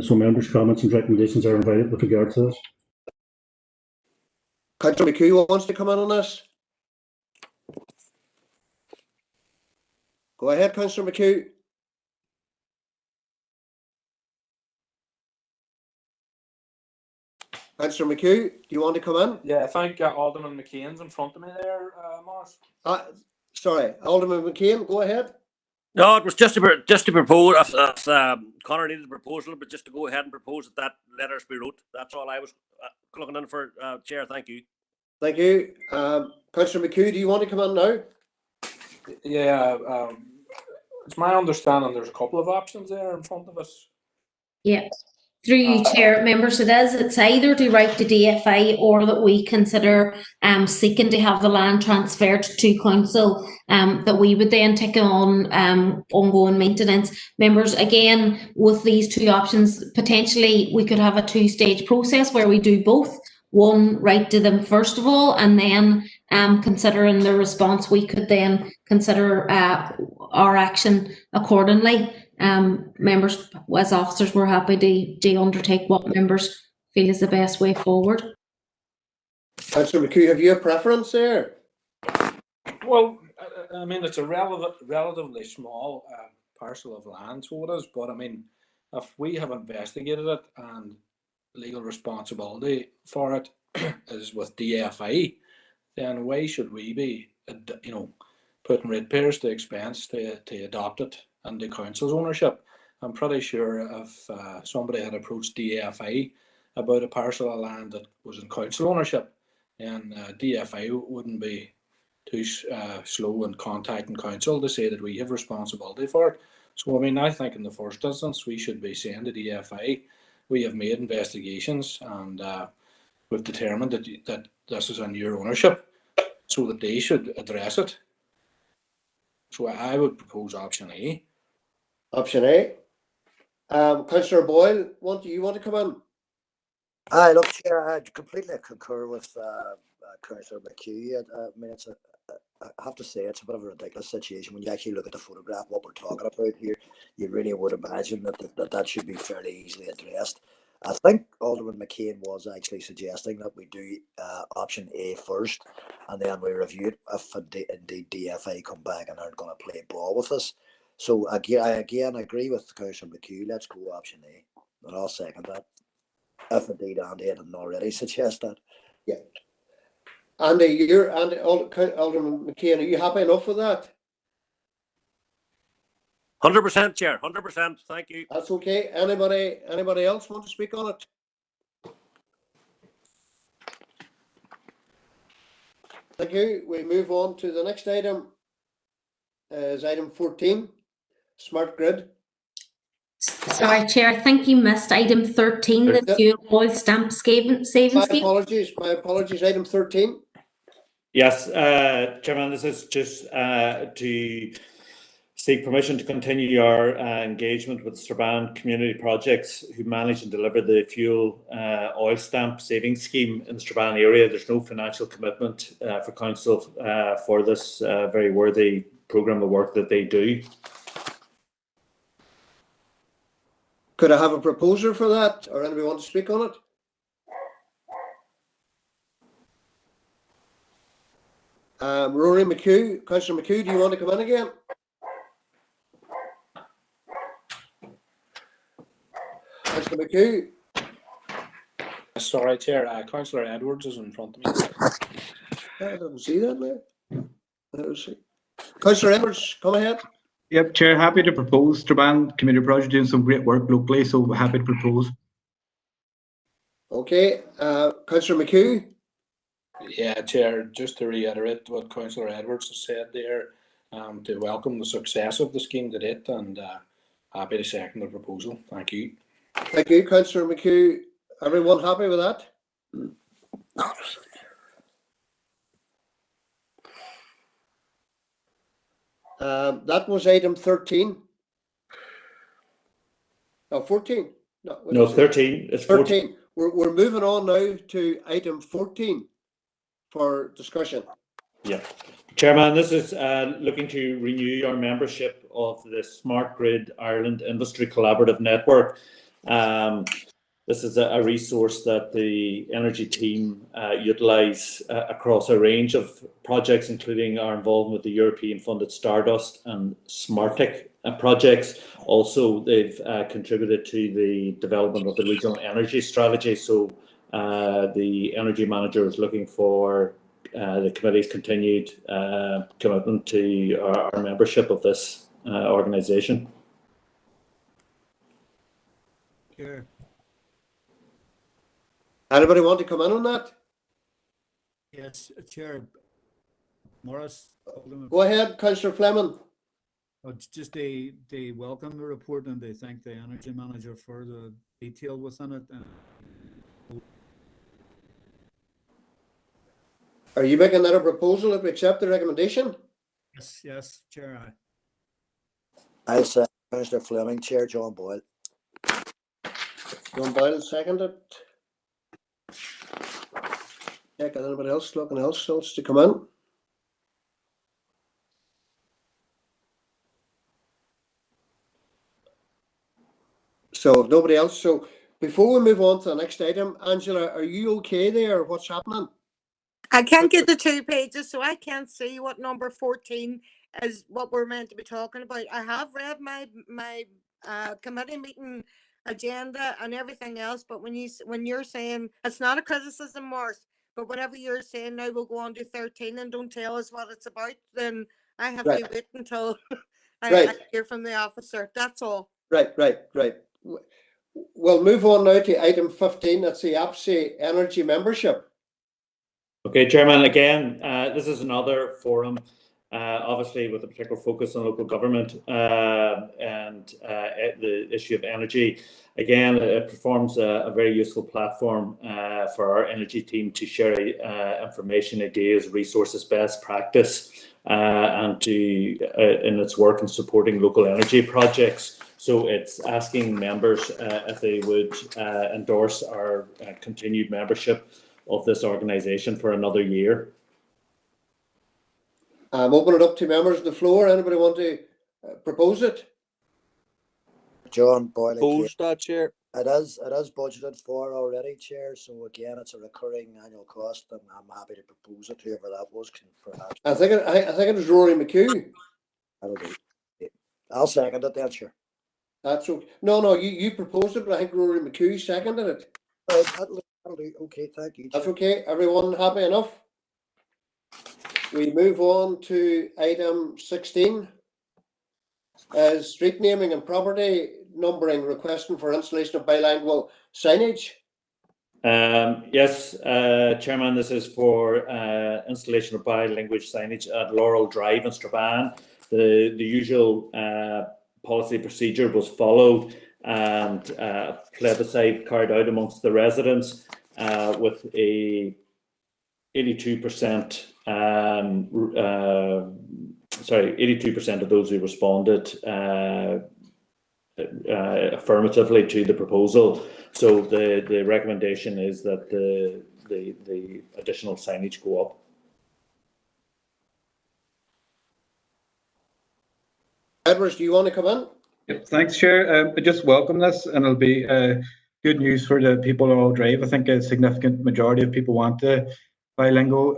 So members' comments and recommendations are invited with regard to this. Councillor McHugh wants to come in on this. Go ahead, Councillor McHugh. Councillor McHugh, do you want to come in? Yeah, I think Alderman McCain's in front of me there, Morris. Sorry, Alderman McCain, go ahead. No, it was just to propose, if Connor needed a proposal, but just to go ahead and propose that letters be wrote. That's all I was looking in for, Chair. Thank you. Thank you. Councillor McHugh, do you want to come in now? Yeah, it's my understanding there's a couple of options there in front of us. Yeah. Through you, Chair, members, it's either to write to DFA or that we consider seeking to have the land transferred to council, that we would then take on ongoing maintenance. Members, again, with these two options, potentially we could have a two-stage process where we do both. One, write to them first of all, and then considering the response, we could then consider our action accordingly. Members, as officers, we're happy to undertake what members feel is the best way forward. Councillor McHugh, have you a preference there? Well, I mean, it's a relatively small parcel of land, so it is, but I mean, if we have investigated it and legal responsibility for it is with DFA, then why should we be, putting ratepayers to expense to adopt it under council's ownership? I'm pretty sure if somebody had approached DFA about a parcel of land that was in council ownership, then DFA wouldn't be too slow in contacting council to say that we have responsibility for it. So I mean, I think in the first instance we should be saying to DFA, we have made investigations and we've determined that this is in your ownership, so that they should address it. So I would propose option A. Option A. Councillor Boyle, do you want to come in? Aye, look, Chair, I completely concur with Councillor McHugh. I mean, I have to say, it's a bit of a ridiculous situation when you actually look at the photograph, what we're talking about here. You really would imagine that should be fairly easily addressed. I think Alderman McCain was actually suggesting that we do option A first, and then we review it if indeed DFA come back and aren't going to play ball with us. So I agree with Councillor McHugh. Let's go option A, and I'll second that. If indeed Andy hadn't already suggest that. Yeah. Andy, Alderman McCain, are you happy enough with that? 100%, Chair. 100%. Thank you. That's okay. Anybody else want to speak on it? Thank you. We move on to the next item. Is item 14, smart grid. Sorry, Chair, I think you missed item 13, the fuel oil stamp saving scheme. My apologies. Item 13. Yes, Chairman, this is just to seek permission to continue our engagement with Strabane Community Projects, who manage and deliver the fuel oil stamp savings scheme in the Strabane area. There's no financial commitment for council for this very worthy programme of work that they do. Could I have a proposer for that, or anybody want to speak on it? Rory McHugh, Councillor McHugh, do you want to come in again? Councillor McHugh. Sorry, Chair. Councillor Edwards is in front of me. I didn't see that there. Councillor Edwards, come ahead. Yep, Chair, happy to propose. Strabane Community Project doing some great work locally, so happy to propose. Okay, Councillor McHugh. Yeah, Chair, just to reiterate what Councillor Edwards has said there, to welcome the success of the scheme to date, and happy to second the proposal. Thank you. Thank you, Councillor McHugh. Everyone happy with that? That was item 13. No, 14. No, 13. It's 13. We're moving on now to item 14 for discussion. Yeah. Chairman, this is looking to renew our membership of the Smart Grid Ireland Industry Collaborative Network. This is a resource that the energy team utilise across a range of projects, including our involvement with the European funded Stardust and Smartic projects. Also, they've contributed to the development of the regional energy strategy. So the energy manager is looking for the committee's continued commitment to our membership of this organisation. Chair. Anybody want to come in on that? Yes, Chair Morris. Go ahead, Councillor Fleming. Just they welcome the report and they thank the energy manager for the detail within it. Are you making that a proposal that we accept the recommendation? Yes, Chair. I say Councillor Fleming, Chair John Boyle. John Boyle seconded. Yeah, got anybody else looking else to come in? So nobody else. So before we move on to the next item, Angela, are you okay there? What's happening? I can't get the 2 pages, so I can't see what number 14 is what we're meant to be talking about. I have read my committee meeting agenda and everything else, but when you're saying it's not a criticism, Morris, but whatever you're saying now, we'll go on to 13 and don't tell us what it's about, then I have to wait until I hear from the officer. That's all. Right. We'll move on now to item 15. That's the APSI energy membership. Okay, Chairman, again, this is another forum, obviously with a particular focus on local government and the issue of energy. Again, it performs a very useful platform for our energy team to share information, ideas, resources, best practice, and in its work in supporting local energy projects. So it's asking members if they would endorse our continued membership of this organisation for another year. I'm opening it up to members of the floor. Anybody want to propose it? John Boyle. Propose that, Chair. It is budgeted for already, Chair. So again, it's a recurring annual cost, and I'm happy to propose it. Whoever that was for that. I think it was Rory McHugh. That'll do. I'll second it then, Chair. That's okay. No, you proposed it, but I think Rory McHugh seconded it. That'll do. Okay, thank you, Chair. That's okay. Everyone happy enough? We move on to item 16. Street naming and property numbering, requesting for installation of bilingual signage. Yes, Chairman, this is for installation of bilingual signage at Laurel Drive in Strabane. The usual policy procedure was followed and plebiscite carried out amongst the residents with a 82% 82% of those who responded affirmatively to the proposal. So the recommendation is that the additional signage go up. Edwards, do you want to come in? Yep, thanks, Chair. I just welcome this, and it'll be good news for the people on Laurel Drive. I think a significant majority of people want the bilingual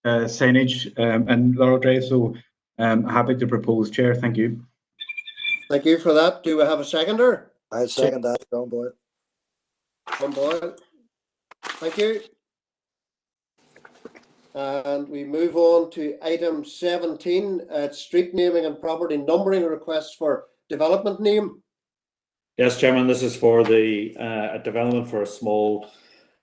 signage in Laurel Drive, so happy to propose, Chair. Thank you. Thank you for that. Do we have a seconder? I second that, John Boyle. John Boyle. Thank you. And we move on to item 17, street naming and property numbering requests for development name. Yes, Chairman, this is for the development for a small,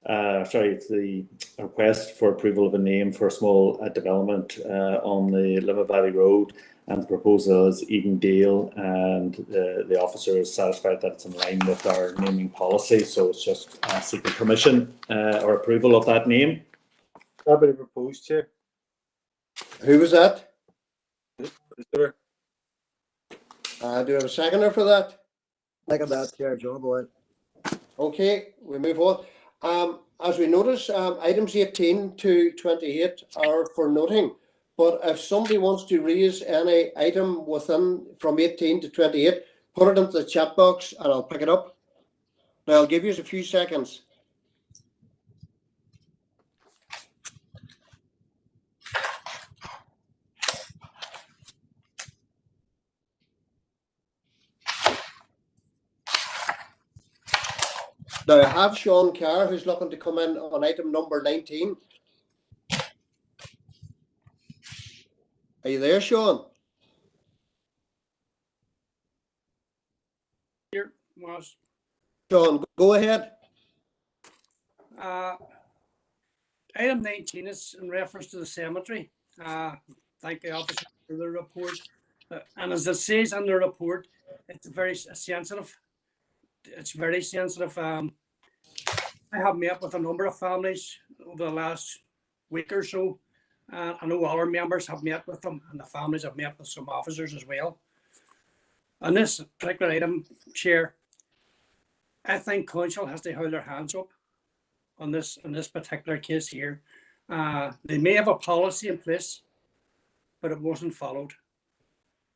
it's the request for approval of a name for a small development on the Limmer Valley Road, and the proposal is Edendale, and the officer is satisfied that it's in line with our naming policy, so it's just seeking permission or approval of that name. Happy to propose, Chair. Who was that? Sure. Do we have a seconder for that? Second that, Chair. John, go ahead. Okay, we move on. As we notice, items 18 to 28 are for noting, but if somebody wants to raise any item from 18 to 28, put it into the chat box and I'll pick it up. Now I'll give you a few seconds. Now I have Sean Carr who's looking to come in on item number 19. Are you there, Sean? Here, Ross. Sean, go ahead. Item 19 is in reference to the cemetery. Thank the officer for the report. And as it says in the report, it's very sensitive. It's very sensitive. I have met with a number of families over the last week or so. I know all our members have met with them, and the families have met with some officers as well. On this particular item, Chair, I think Council has to hold their hands up on this particular case here. They may have a policy in place, but it wasn't followed.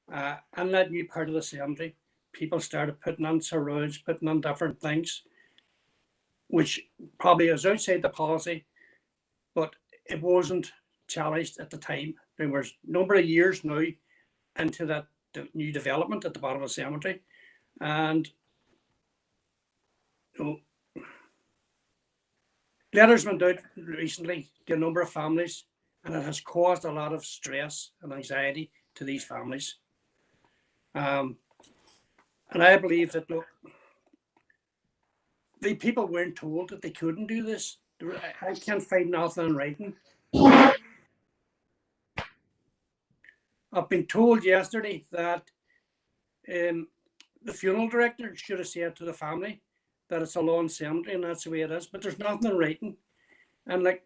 In that new part of the cemetery, people started putting on surrounds, putting on different things, which probably is outside the policy, but it wasn't challenged at the time. There was a number of years now into that new development at the bottom of the cemetery, and letters went out recently to a number of families, and it has caused a lot of stress and anxiety to these families. And I believe that, look, the people weren't told that they couldn't do this. I can't find nothing in writing. I've been told yesterday that the funeral director should have said to the family that it's a lawn cemetery and that's the way it is, but there's nothing in writing. And like,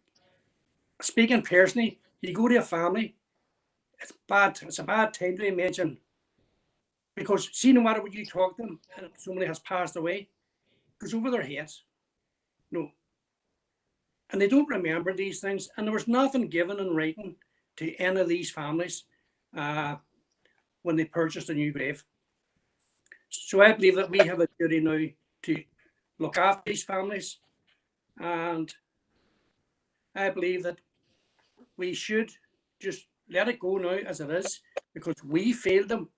speaking personally, you go to a family, it's a bad time to mention, because see, no matter what you talk to them, and if somebody has passed away, it goes over their heads. No. And they don't remember these things, and there was nothing given in writing to any of these families when they purchased a new grave. So I believe that we have a duty now to look after these families, and I believe that we should just let it go now as it is, because we failed them,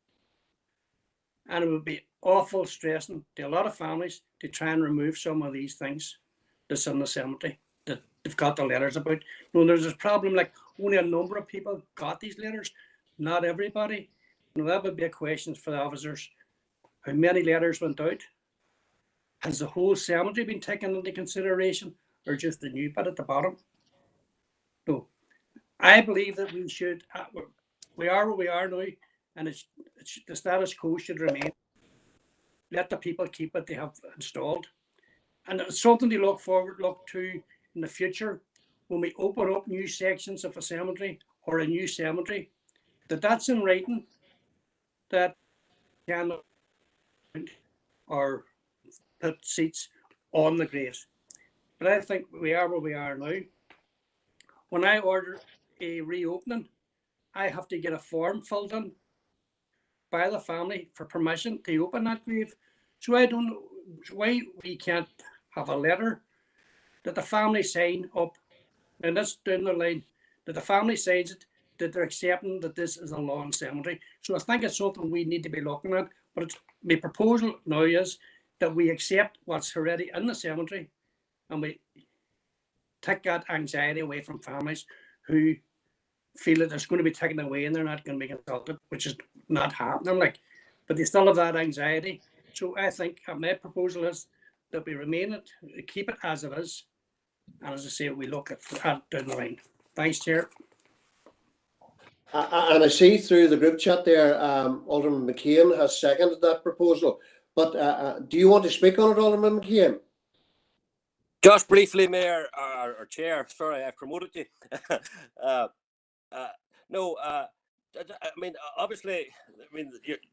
and it would be awful stressing to a lot of families to try and remove some of these things that's in the cemetery that they've got the letters about. You know, there's this problem, like only a number of people got these letters, not everybody. You know, that would be a question for the officers. How many letters went out? Has the whole cemetery been taken into consideration, or just the new bit at the bottom? No. I believe that we should, we are where we are now, and it's the status quo should remain. Let the people keep what they have installed. And it's something to look to in the future when we open up new sections of a cemetery or a new cemetery, that's in writing, that can or put seats on the graves. But I think we are where we are now. When I order a reopening, I have to get a form filled in by the family for permission to open that grave. So I don't know why we can't have a letter that the family sign up, and that's down the line, that the family signs it, that they're accepting that this is a lawn cemetery. So I think it's something we need to be looking at. But it's, my proposal now is that we accept what's already in the cemetery, and we take that anxiety away from families who feel that it's going to be taken away and they're not going to be consulted, which is not happening. Like, but they still have that anxiety. So I think my proposal is that we remain it, keep it as it is, and as I say, we look at down the line. Thanks, Chair. And I see through the group chat there, Alderman McCain has seconded that proposal. But do you want to speak on it, Alderman McCain? Just briefly, Mayor or Chair, sorry, I promoted you. No, I mean, obviously,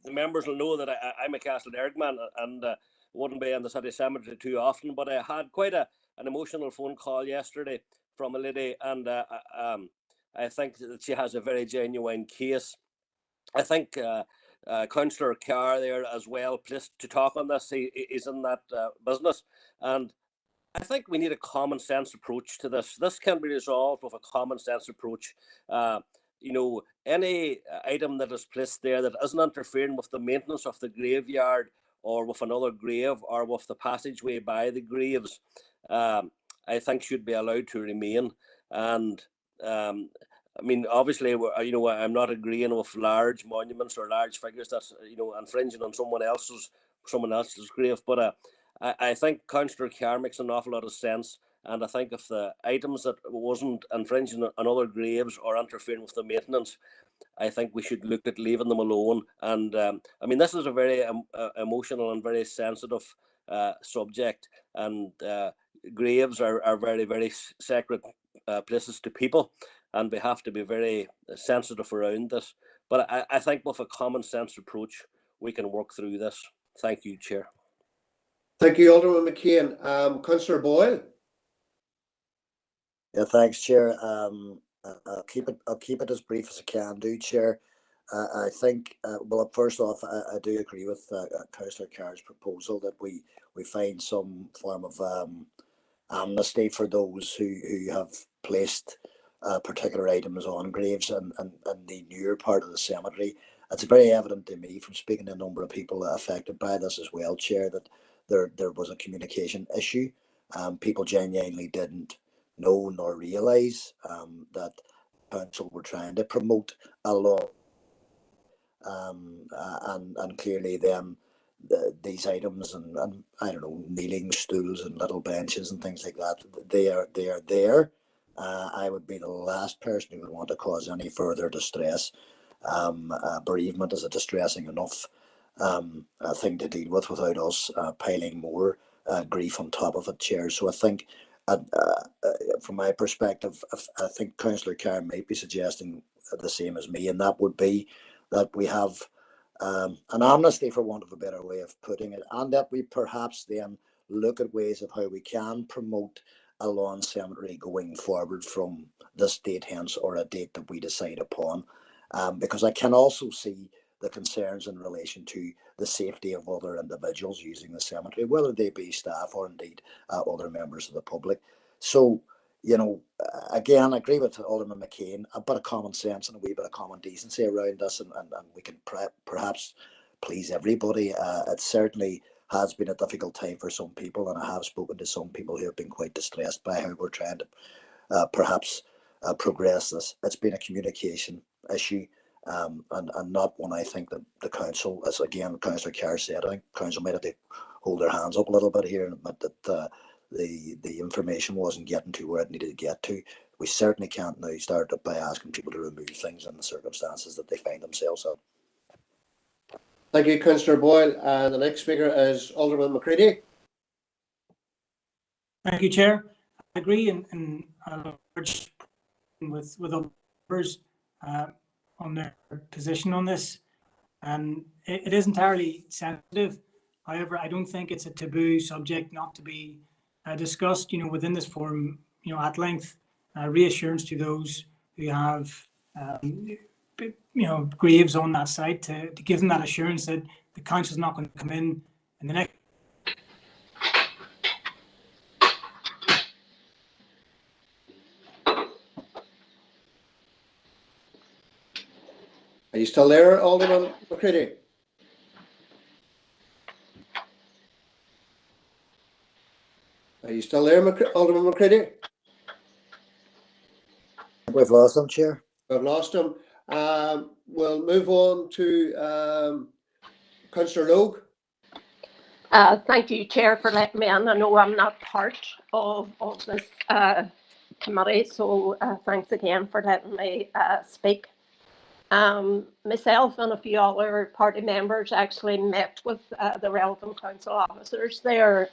the members will know that I'm a Castlederg man and wouldn't be in the city cemetery too often, but I had quite an emotional phone call yesterday from a lady, and I think that she has a very genuine case. I think Councillor Carr there as well placed to talk on this. He is in that business, and I think we need a common sense approach to this. This can be resolved with a common sense approach. Any item that is placed there that isn't interfering with the maintenance of the graveyard or with another grave or with the passageway by the graves, I think should be allowed to remain. And obviously, I'm not agreeing with large monuments or large figures that's infringing on someone else's grave, but I think Councillor Carr makes an awful lot of sense, and I think if the items that wasn't infringing on other graves or interfering with the maintenance, I think we should look at leaving them alone. And this is a very emotional and very sensitive subject, and graves are very, very sacred places to people, and we have to be very sensitive around this. But I think with a common sense approach, we can work through this. Thank you, Chair. Thank you, Alderman McCain. Councillor Boyle. Yeah, thanks, Chair. I'll keep it as brief as I can do, Chair. I think, well, first off, I do agree with Councillor Carr's proposal that we find some form of amnesty for those who have placed particular items on graves and the newer part of the cemetery. It's very evident to me from speaking to a number of people affected by this as well, Chair, that there was a communication issue. People genuinely didn't know nor realise that council were trying to promote a law, and clearly then these items and I don't know, kneeling stools and little benches and things like that, they are there. I would be the last person who would want to cause any further distress. Bereavement is a distressing enough thing to deal with without us piling more grief on top of it, Chair. So I think, from my perspective, I think Councillor Carr might be suggesting the same as me, and that would be that we have an amnesty, for want of a better way of putting it, and that we perhaps then look at ways of how we can promote a lawn cemetery going forward from this date hence, or a date that we decide upon. Because I can also see the concerns in relation to the safety of other individuals using the cemetery, whether they be staff or indeed other members of the public. So, again, I agree with Alderman McCain, a bit of common sense and a wee bit of common decency around this, and we can perhaps please everybody. It certainly has been a difficult time for some people, and I have spoken to some people who have been quite distressed by how we're trying to perhaps progress this. It's been a communication issue, and not one I think that the council, as again Councillor Carr said, I think council might have to hold their hands up a little bit here and admit that the information wasn't getting to where it needed to get to. We certainly can't now start by asking people to remove things in the circumstances that they find themselves in. Thank you, Councillor Boyle. And the next speaker is Alderman McCready. Thank you, Chair. I agree in with others on their position on this, and it is entirely sensitive. However, I don't think it's a taboo subject not to be discussed, within this forum, at length. Reassurance to those who have, graves on that site, to give them that assurance that the council is not going to come in the next. Are you still there, Alderman McCready? Are you still there, Alderman McCready? We we've lost him, Chair. We've lost him. We'll move on to Councillor Logue. Thank you, Chair, for letting me in. I know I'm not part of this committee, so thanks again for letting me speak. Myself and a few other party members actually met with the relevant council officers there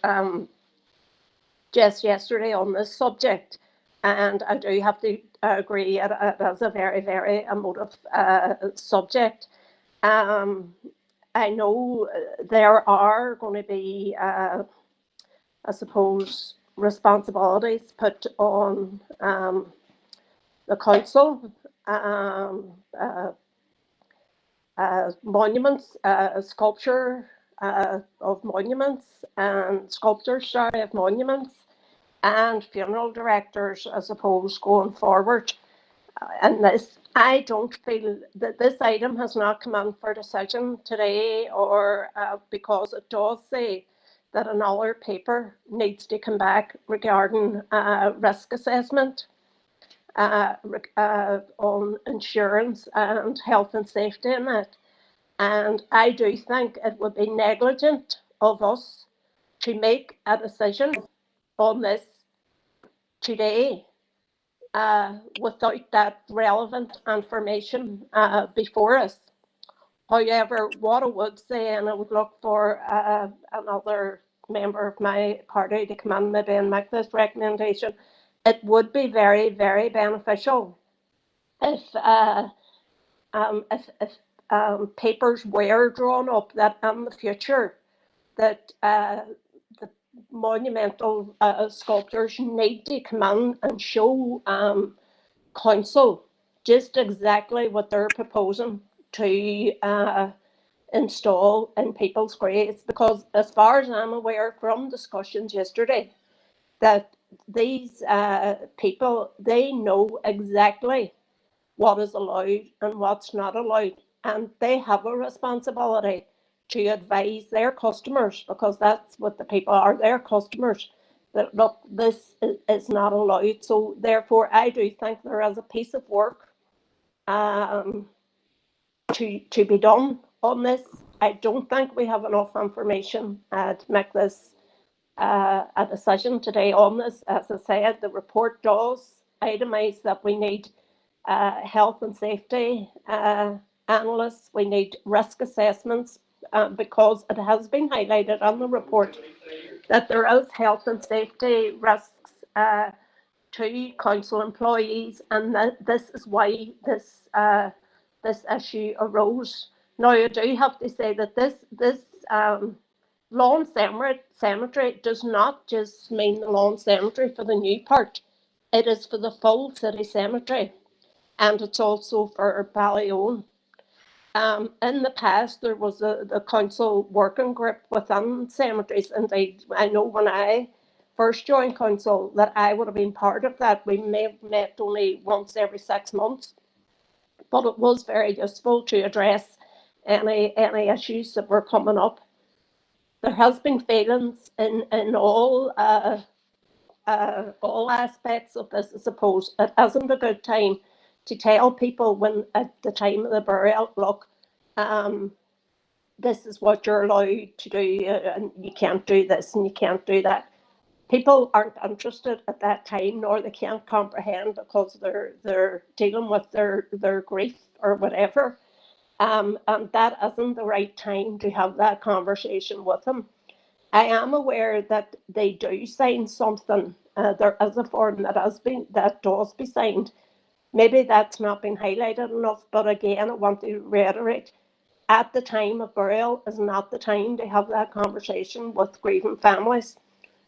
just yesterday on this subject, and I do have to agree it is a very, very emotive subject. I know there are going to be, I suppose, responsibilities put on the council, monuments, sculpture of monuments and sculptors, sorry, of monuments, and funeral directors, I suppose, going forward. And this, I don't feel that this item has not come in for decision today, or because it does say that another paper needs to come back regarding risk assessment on insurance and health and safety in it. And I do think it would be negligent of us to make a decision on this today without that relevant information before us. However, what I would say, and I would look for another member of my party to come in maybe and make this recommendation, it would be very, very beneficial if papers were drawn up that in the future that the monumental sculptors need to come in and show council just exactly what they're proposing to install in people's graves, because as far as I'm aware from discussions yesterday, that these people, they know exactly what is allowed and what's not allowed, and they have a responsibility to advise their customers, because that's what the people are, their customers, that look, this is not allowed. So therefore I do think there is a piece of work to be done on this. I don't think we have enough information to make this a decision today on this. As I said, the report does itemise that we need health and safety analysts, we need risk assessments, because it has been highlighted on the report that there is health and safety risks to council employees, and that this is why this issue arose. Now, I do have to say that this lawn cemetery does not just mean the lawn cemetery for the new part. It is for the full city cemetery, and it's also for Ballyone. In the past, there was the council working group within cemeteries. Indeed, I know when I first joined council that I would have been part of that. We may have met only once every 6 months, but it was very useful to address any issues that were coming up. There has been failings in all aspects of this. I suppose it isn't a good time to tell people when at the time of the burial, look, this is what you're allowed to do, and you can't do this and you can't do that. People aren't interested at that time, nor they can't comprehend, because they're dealing with their grief or whatever. And that isn't the right time to have that conversation with them. I am aware that they do sign something. There is a form that does be signed. Maybe that's not been highlighted enough, but again, I want to reiterate, at the time of burial is not the time to have that conversation with grieving families.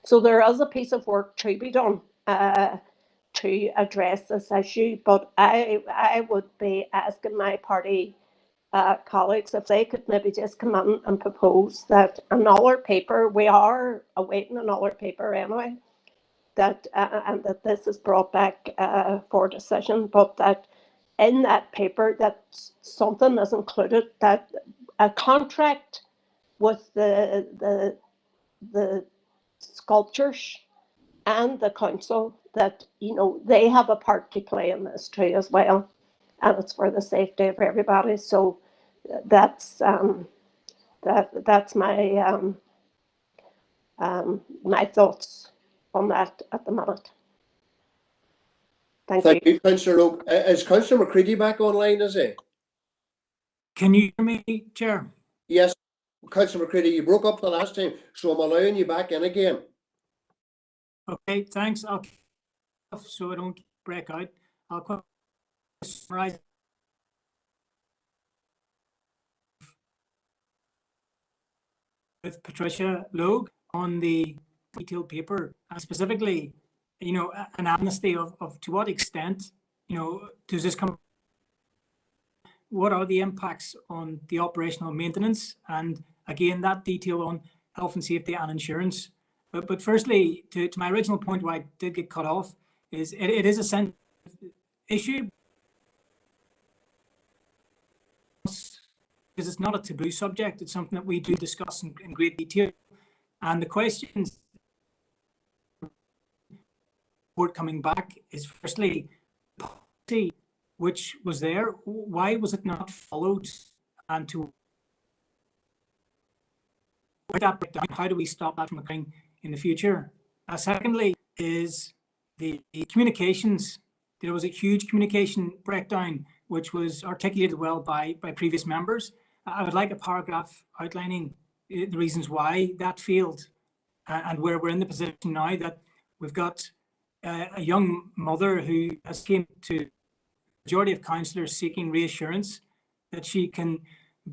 So there is a piece of work to be done to address this issue, but I would be asking my party colleagues if they could maybe just come in and propose that another paper, we are awaiting another paper anyway, that and that this is brought back for decision, but that in that paper that something is included, that a contract with the sculptors and the council that, you know, they have a part to play in this too as well, and it's for the safety of everybody. So that's that's my thoughts on that at the minute. Thank you, Councillor Oak. Is Councillor McCready back online, is he? Can you hear me, Chair? Yes, Councillor McCready, you broke up the last time, so I'm allowing you back in again. Okay, thanks. I'll so I don't break out. I'll summarize. With Patricia Logue on the detailed paper, and specifically, you know, an amnesty of to what extent, you know, does this come? What are the impacts on the operational maintenance? And again, that detail on health and safety and insurance. But firstly, to my original point where I did get cut off, is it is a sensitive issue because it's not a taboo subject. It's something that we do discuss in great detail. And the questions coming back is firstly, policy which was there, why was it not followed? And to that breakdown, how do we stop that from occurring in the future? Secondly, is the communications. There was a huge communication breakdown, which was articulated well by previous members. I would like a paragraph outlining the reasons why that failed, and where we're in the position now that we've got a young mother who has came to the majority of councillors seeking reassurance that she can,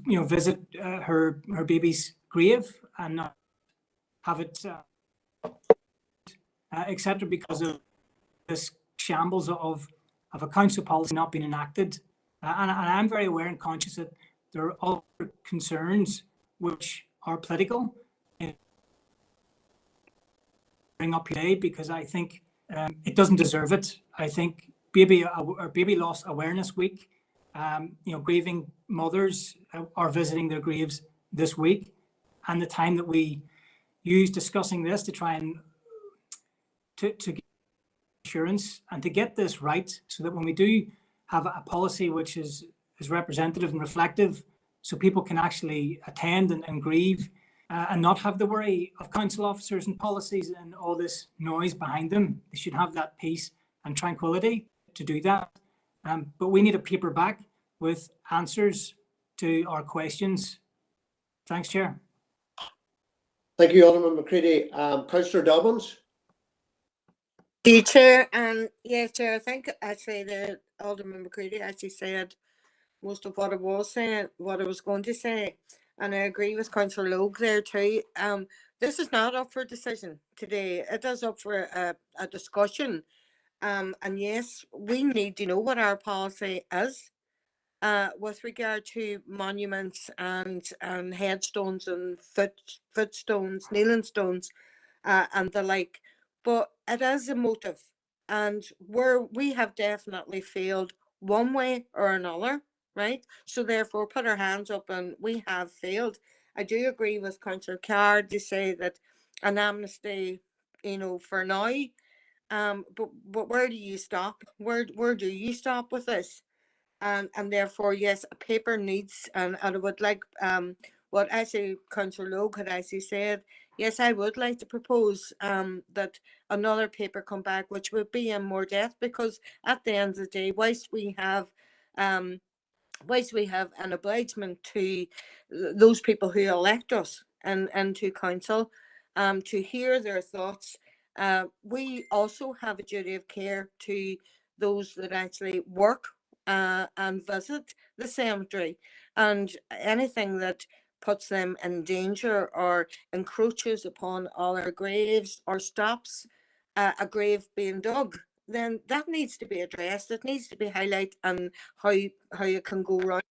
you know, visit her baby's grave and not have it, etc., because of this shambles of a council policy not being enacted. And I'm very aware and conscious that there are other concerns which are political. Bring up today because I think it doesn't deserve it. I think baby loss awareness week, you know, grieving mothers are visiting their graves this week, and the time that we use discussing this to try and to get assurance and to get this right, so that when we do have a policy which is representative and reflective, so people can actually attend and grieve. And not have the worry of council officers and policies and all this noise behind them. They should have that peace and tranquility to do that. But we need a paper back with answers to our questions. Thanks, Chair. Thank you, Alderman McCready. Councillor Dobbins. Chair, and yes, Chair, I think actually the Alderman McCready actually said most of what I was saying, what I was going to say. And I agree with Councillor Logue there too. This is not up for decision today. It is up for a discussion. And yes, we need to know what our policy is with regard to monuments and headstones and footstones, kneeling stones, and the like. But it is a motive, and we have definitely failed one way or another. Right, so therefore put our hands up, and we have failed. I do agree with Councillor Card to say that an amnesty, you know, for now, but where do you stop? Where do you stop with this? And therefore, yes, a paper needs, and I would like what actually Councillor Logue had actually said. Yes, I would like to propose that another paper come back, which would be in more depth, because at the end of the day, whilst we have an obligement to those people who elect us and to council, to hear their thoughts, we also have a duty of care to those that actually work and visit the cemetery, and anything that puts them in danger or encroaches upon other graves or stops a grave being dug, then that needs to be addressed. It needs to be highlighted, and how you can go around,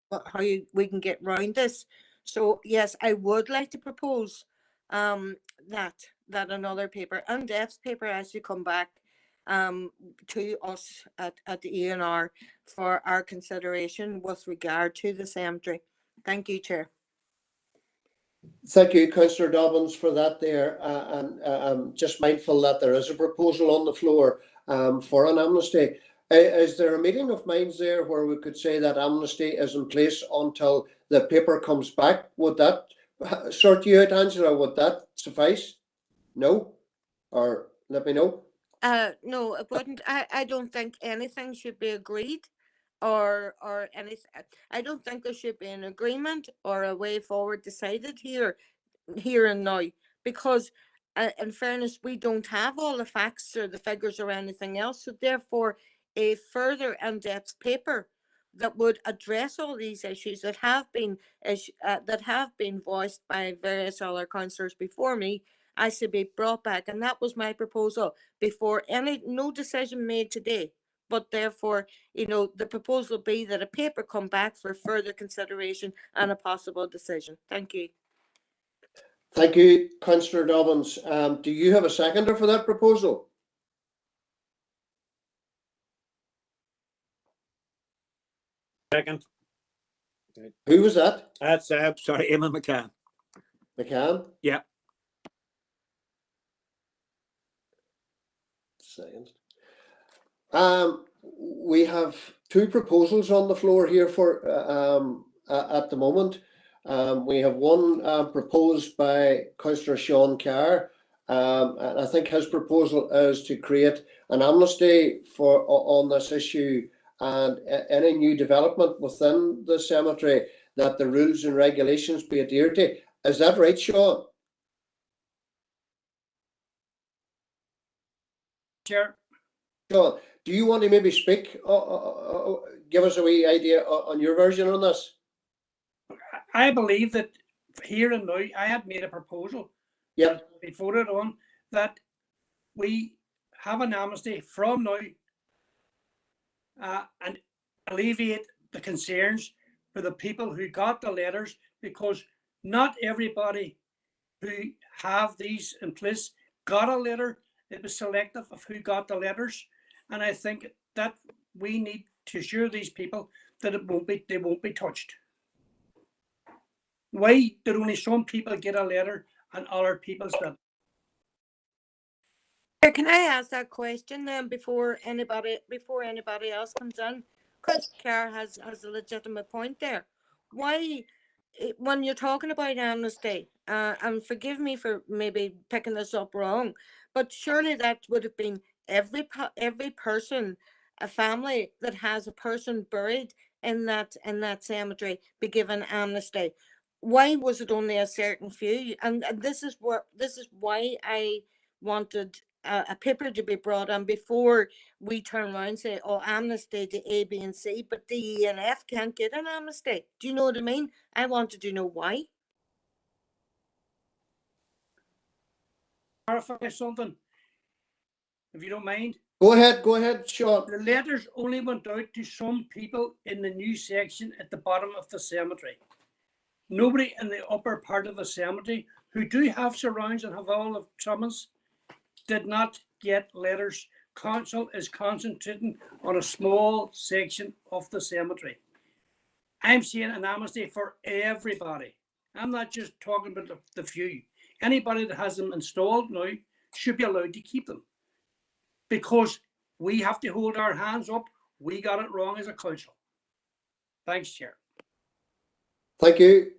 we can get round this. So yes, I would like to propose that another paper, in-depth paper, actually come back to us at the ENR for our consideration with regard to the cemetery. Thank you, Chair. Thank you, Councillor Dobbins, for that there. And I'm just mindful that there is a proposal on the floor for an amnesty. Is there a meeting of minds there where we could say that amnesty is in place until the paper comes back? Would that sort you out, Angela? Would that suffice? No? Or let me know. No, it wouldn't. I don't think anything should be agreed or anything. I don't think there should be an agreement or a way forward decided here and now, because in fairness, we don't have all the facts or the figures or anything else. So therefore, a further in-depth paper that would address all these issues that have been voiced by various other councillors before me, I should be brought back, and that was my proposal before no decision made today. But therefore, the proposal be that a paper come back for further consideration and a possible decision. Thank you. Thank you, Councillor Dobbins. Do you have a seconder for that proposal? Second. Who was that? That's sorry, Eamon McCann. McCann? Yeah. Second. We have two proposals on the floor here for at the moment. We have one proposed by Councillor Sean Carr, and I think his proposal is to create an amnesty on this issue, and any new development within the cemetery, that the rules and regulations be adhered to. Is that right, Sean? Chair. Sean, do you want to maybe speak? Give us a wee idea on your version on this. I believe that here and now, I had made a proposal. Yep. We voted on that we have an amnesty from now and alleviate the concerns for the people who got the letters, because not everybody who have these in place got a letter. It was selective of who got the letters, and I think that we need to assure these people that they won't be touched. Why did only some people get a letter and other people's didn't? Can I ask that question then before anybody else comes in? Chris Carr has a legitimate point there. Why, when you're talking about amnesty, and forgive me for maybe picking this up wrong, but surely that would have been every person, a family that has a person buried in that cemetery, be given amnesty. Why was it only a certain few? And this is why I wanted a paper to be brought on before we turn around and say, oh, amnesty to A, B, and C, but D, E, and F can't get an amnesty. Do you know what I mean? I wanted to know why. Clarify something, if you don't mind. Go ahead, Sean. The letters only went out to some people in the new section at the bottom of the cemetery. Nobody in the upper part of the cemetery, who do have surrounds and have all of summons, did not get letters. Council is concentrating on a small section of the cemetery. I'm saying an amnesty for everybody. I'm not just talking about the few. Anybody that has them installed now should be allowed to keep them, because we have to hold our hands up. We got it wrong as a council. Thanks, Chair. Thank you.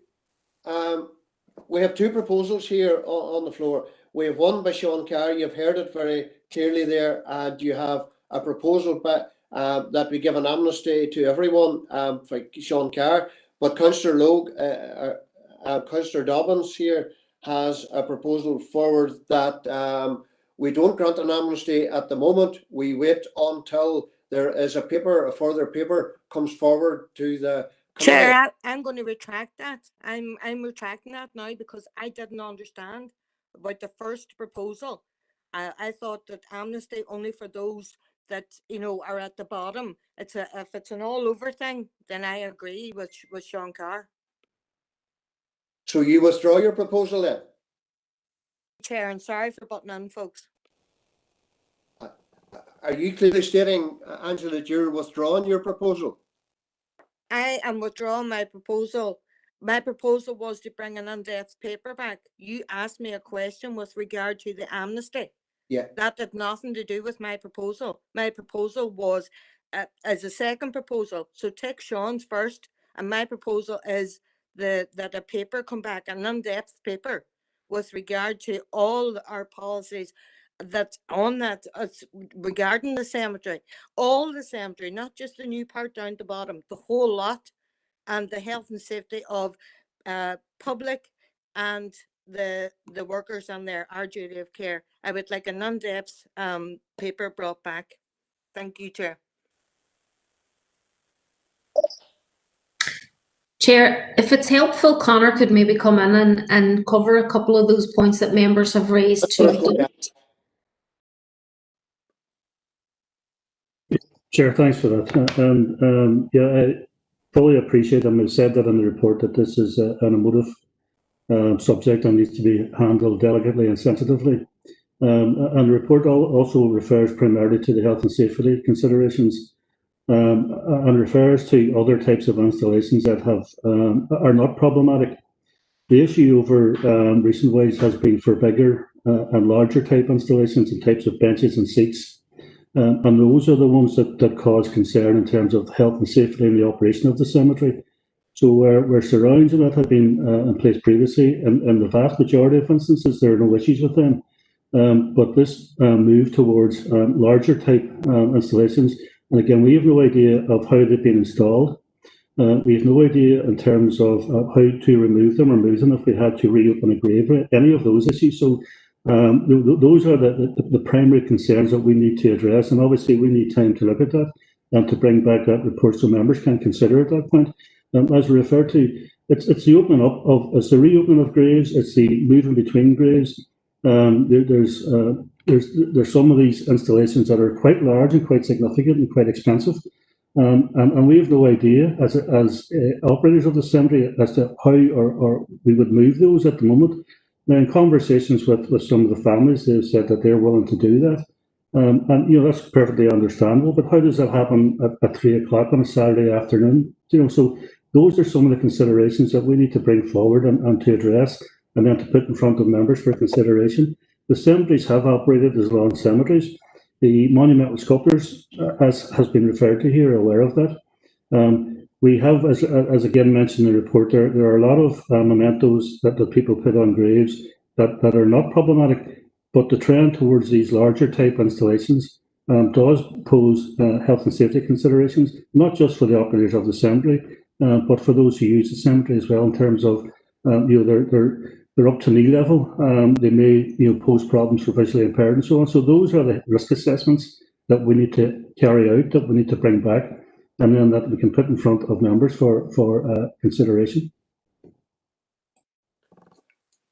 We have two proposals here on the floor. We have one by Sean Carr. You've heard it very clearly there, and you have a proposal that we give an amnesty to everyone for Sean Carr. But Councillor Logue, Councillor Dobbins here has a proposal forward that we don't grant an amnesty at the moment. We wait until there is a further paper comes forward to the Chair, I'm going to retract that. I'm retracting that now, because I didn't understand about the first proposal. I thought that amnesty only for those that are at the bottom. If it's an all over thing, then I agree with Sean Carr. So you withdraw your proposal then? Chair, and sorry for butting in, folks. Are you clearly stating, Angela, that you're withdrawing your proposal? I am withdrawing my proposal my proposal was to bring an in-depth paper back. You asked me a question with regard to the amnesty. Yeah. That had nothing to do with my proposal. My proposal was as a second proposal. So take Sean's first, and my proposal is that a paper come back, an in-depth paper with regard to all our policies that's on that regarding the cemetery, all the cemetery, not just the new part down the bottom, the whole lot, and the health and safety of public and the workers and our duty of care. I would like an in-depth paper brought back. Thank you, Chair. Chair, if it's helpful, Connor could maybe come in and cover a couple of those points that members have raised too. Chair, thanks for that. Yeah, I fully appreciate, and we've said that in the report, that this is an emotive subject and needs to be handled delicately and sensitively. And the report also refers primarily to the health and safety considerations, and refers to other types of installations that are not problematic. The issue over recent ways has been for bigger and larger type installations and types of benches and seats. And those are the ones that cause concern in terms of health and safety in the operation of the cemetery. So where surrounds that have been in place previously, in the vast majority of instances, there are no issues with them. But this move towards larger type installations, and again, we have no idea of how they've been installed. We have no idea in terms of how to remove them or move them if we had to reopen a grave, any of those issues. So those are the primary concerns that we need to address, and obviously we need time to look at that and to bring back that report so members can consider at that point. As we referred to, it's the opening up of, it's the reopening of graves, it's the moving between graves. There's some of these installations that are quite large and quite significant and quite expensive. And we have no idea as operators of the cemetery as to how or we would move those at the moment. Now, in conversations with some of the families, they've said that they're willing to do that. And, you know, that's perfectly understandable, but how does that happen at 3 o'clock on a Saturday afternoon? You know, so those are some of the considerations that we need to bring forward and to address and then to put in front of members for consideration. The cemeteries have operated as lawn cemeteries. The monumental sculptors, as has been referred to here, are aware of that. We have, as again mentioned in the report, there are a lot of mementos that people put on graves that are not problematic, but the trend towards these larger type installations does pose health and safety considerations, not just for the operators of the cemetery, but for those who use the cemetery as well, in terms of you know, they're up to knee level. They may, you know, pose problems for visually impaired and so on. So those are the risk assessments that we need to carry out, that we need to bring back, and then that we can put in front of members for consideration.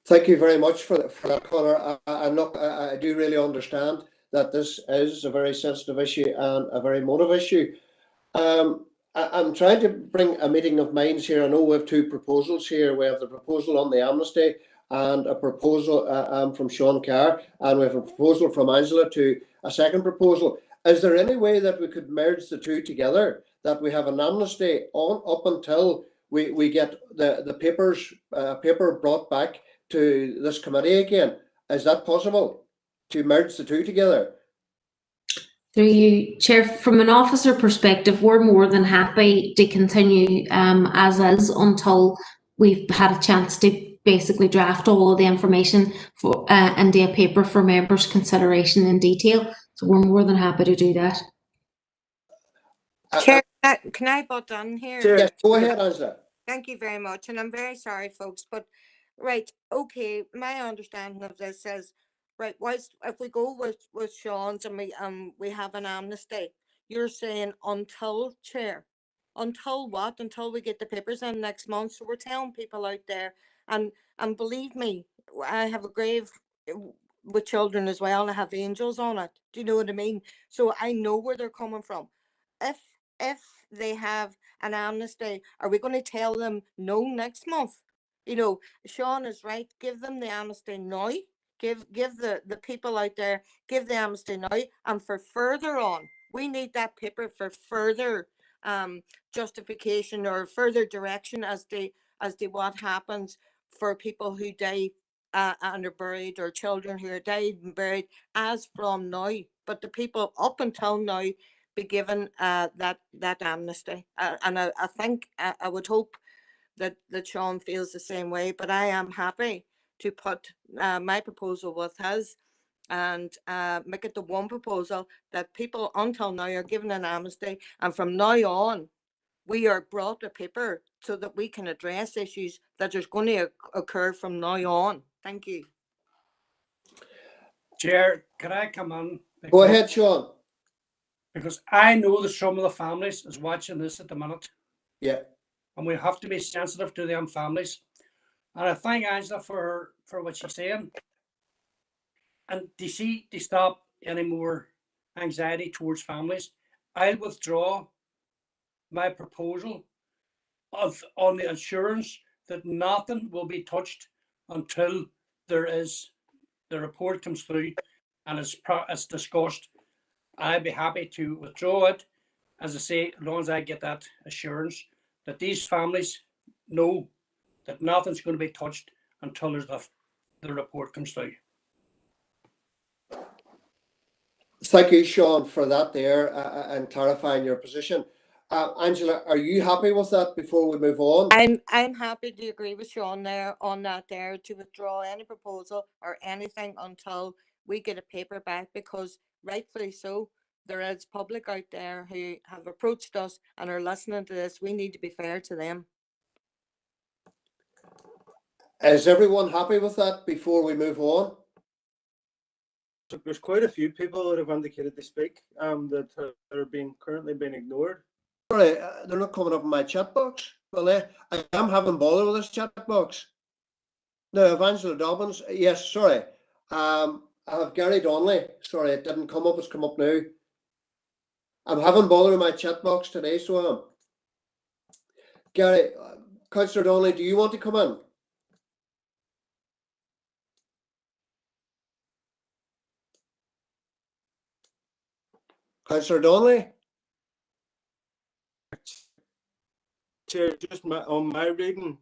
Thank you very much for that, Conor. I do really understand that this is a very sensitive issue and a very emotive issue. I'm trying to bring a meeting of minds here. I know we have two proposals here. We have the proposal on the amnesty and a proposal from Sean Carr, and we have a proposal from Angela to a second proposal. Is there any way that we could merge the two together, that we have an amnesty on up until we get the paper brought back to this committee again? Is that possible, to merge the two together? Through you, Chair, from an officer perspective, we're more than happy to continue as is until we've had a chance to basically draft all of the information for into a paper for members' consideration in detail. So we're more than happy to do that. Chair, can I butt in here? Yes, go ahead, Angela. Thank you very much, and I'm very sorry, folks, but right, okay, my understanding of this is, right, if we go with Sean's and we have an amnesty, you're saying until, Chair, until what? Until we get the papers in next month. So we're telling people out there, and believe me, I have a grave with children as well, and I have angels on it. Do you know what I mean? So I know where they're coming from. If they have an amnesty, are we going to tell them no next month? You know, Sean is right. Give them the amnesty now. Give the people out there, give the amnesty now, and for further on, we need that paper for further justification or further direction as to as to what happens for people who die and are buried, or children who are died and buried as from now. But the people up until now be given that amnesty. And I think I would hope that Sean feels the same way. But I am happy to put my proposal with his and make it the one proposal that people until now are given an amnesty, and from now on we are brought to paper so that we can address issues that are going to occur from now on. Thank you. Chair, can I come on? Go ahead, Sean. Because I know that some of the families is watching this at the minute. Yeah. And we have to be sensitive to them families. And I thank Angela for what she's saying. And to stop any more anxiety towards families, I'll withdraw my proposal on the assurance that nothing will be touched until the report comes through and it's discussed. I'd be happy to withdraw it, as I say, as long as I get that assurance that these families know that nothing's going to be touched until the report comes through. Thank you, Sean, for that there and clarifying your position. Angela, are you happy with that before we move on? I'm happy to agree with Sean there on that there, to withdraw any proposal or anything until we get a paper back, because rightfully so, there is public out there who have approached us and are listening to this. We need to be fair to them. Is everyone happy with that before we move on? There's quite a few people that have indicated they speak that are currently being ignored. Sorry, they're not coming up in my chat box. Well, I am having bother with this chat box. No, Angela Dobbins. Yes, sorry. I have Gary Donnelly. Sorry, it didn't come up. It's come up now. I'm having bother with my chat box today, so I am. Gary, Councillor Donnelly, do you want to come in? Councillor Donnelly? Chair, just on my reading,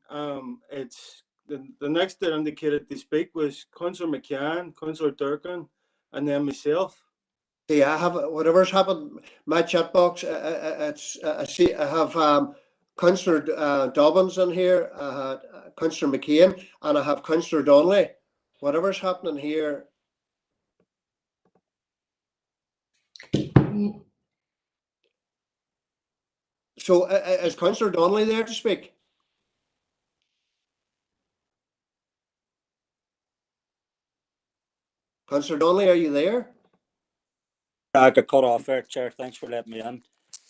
it's the next that indicated to speak was Councillor McCann, Councillor Durkin, and then myself. Yeah, I have whatever's happened. My chat box. I see. I have Councillor Dobbins in here. I had Councillor McCain, and I have Councillor Donnelly. Whatever's happening here. So is Councillor Donnelly there to speak? Councillor Donnelly, are you there? I got cut off there, Chair. Thanks for letting me in.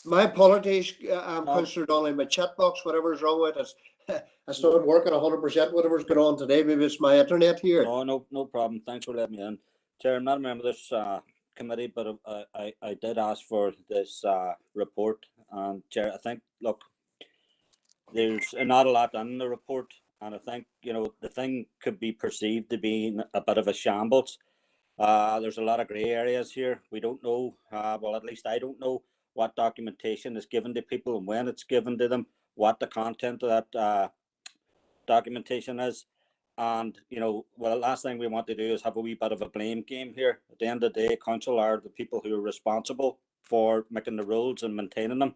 My apologies, Councillor Donnelly. My chat box, whatever's wrong with it, it's not working 100%. Whatever's going on today, maybe it's my internet here. No problem. Thanks for letting me in, Chair. I'm not a member of this committee, but I did ask for this report, and Chair, I think, look, there's not a lot in the report, and I think, the thing could be perceived to be a bit of a shambles. There's a lot of grey areas here. We don't know, well, at least I don't know what documentation is given to people and when it's given to them, what the content of that documentation is. And, well, the last thing we want to do is have a wee bit of a blame game here. At the end of the day, council are the people who are responsible for making the rules and maintaining them.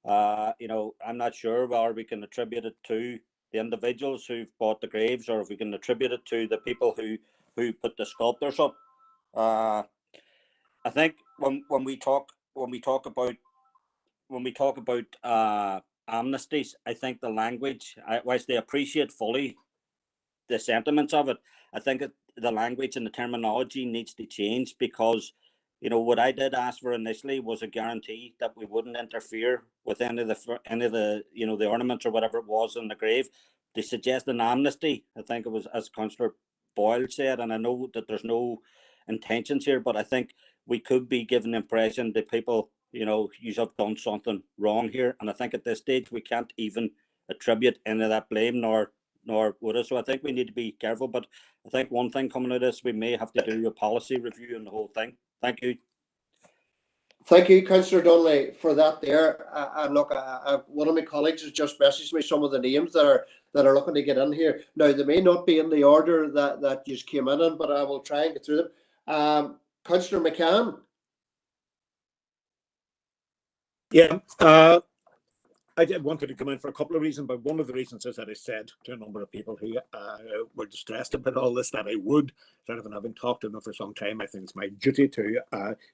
I'm not sure whether we can attribute it to the individuals who've bought the graves, or if we can attribute it to the people who put the sculptures up. I think when we talk about amnesties, I think the language, whilst they appreciate fully the sentiments of it, I think the language and the terminology needs to change, because what I did ask for initially was a guarantee that we wouldn't interfere with any of the the ornaments or whatever it was in the grave. They suggest an amnesty. I think it was, as Councillor Boyle said, and I know that there's no intentions here, but I think we could be giving the impression that people, you have done something wrong here, and I think at this stage we can't even attribute any of that blame, nor would it. So I think we need to be careful. But I think one thing coming out of this, we may have to do a policy review on the whole thing. Thank you. Thank you, Councillor Donnelly, for that there. And look, one of my colleagues has just messaged me some of the names that are looking to get in here. Now, they may not be in the order that you came in, but I will try and get through them. Councillor McCann. Yeah, I did wanted to come in for a couple of reasons, but one of the reasons is that I said to a number of people who were distressed about all this that I would, sort of, having talked to them for some time, I think it's my duty to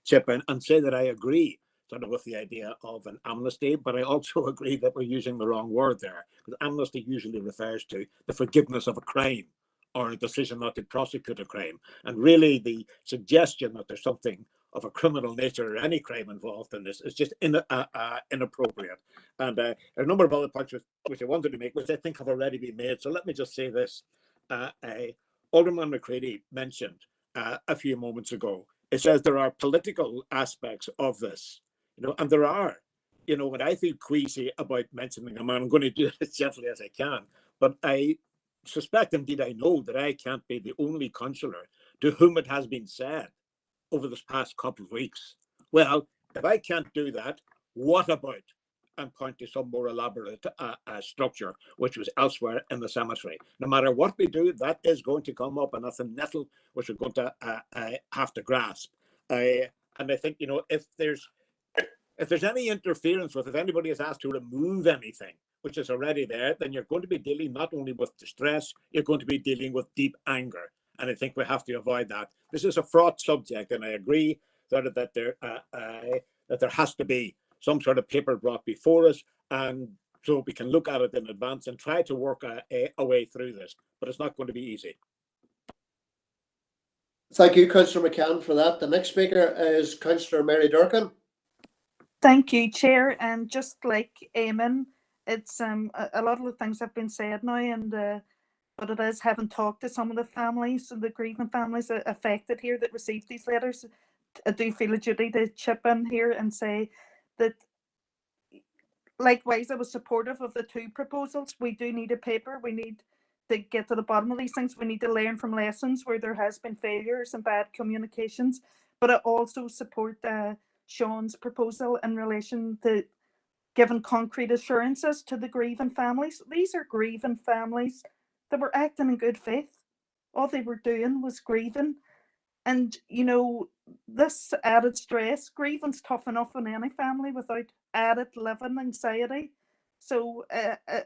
chip in and say that I agree sort of with the idea of an amnesty, but I also agree that we're using the wrong word there, because amnesty usually refers to the forgiveness of a crime or a decision not to prosecute a crime. And really the suggestion that there's something of a criminal nature or any crime involved in this is just inappropriate. And there are a number of other points which I wanted to make, which I think have already been made. So let me just say this. Alderman McCready mentioned a few moments ago, it says there are political aspects of this, and there are, when I feel queasy about mentioning them, I'm going to do it as gently as I can, but I suspect, indeed I know, that I can't be the only councillor to whom it has been said over this past couple of weeks, well, if I can't do that, what about, and point to some more elaborate structure which was elsewhere in the cemetery? No matter what we do, that is going to come up, and that's a nettle which we're going to have to grasp. And I think, if there's any interference with, if anybody is asked to remove anything which is already there, then you're going to be dealing not only with distress, you're going to be dealing with deep anger. And I think we have to avoid that. This is a fraught subject, and I agree that there has to be some sort of paper brought before us, and so we can look at it in advance and try to work a way through this. But it's not going to be easy. Thank you, Councillor McCann, for that. The next speaker is Councillor Mary Durkin. Thank you, Chair. And just like Eamon, it's a lot of the things have been said now, and but it is having talked to some of the families, the grieving families affected here that received these letters. I do feel a duty to chip in here and say that, likewise, I was supportive of the two proposals. We do need a paper. We need to get to the bottom of these things. We need to learn from lessons where there has been failures and bad communications. But I also support Sean's proposal in relation to giving concrete assurances to the grieving families. These are grieving families that were acting in good faith. All they were doing was grieving. And, this added stress, grieving's tough enough in any family without added living anxiety. So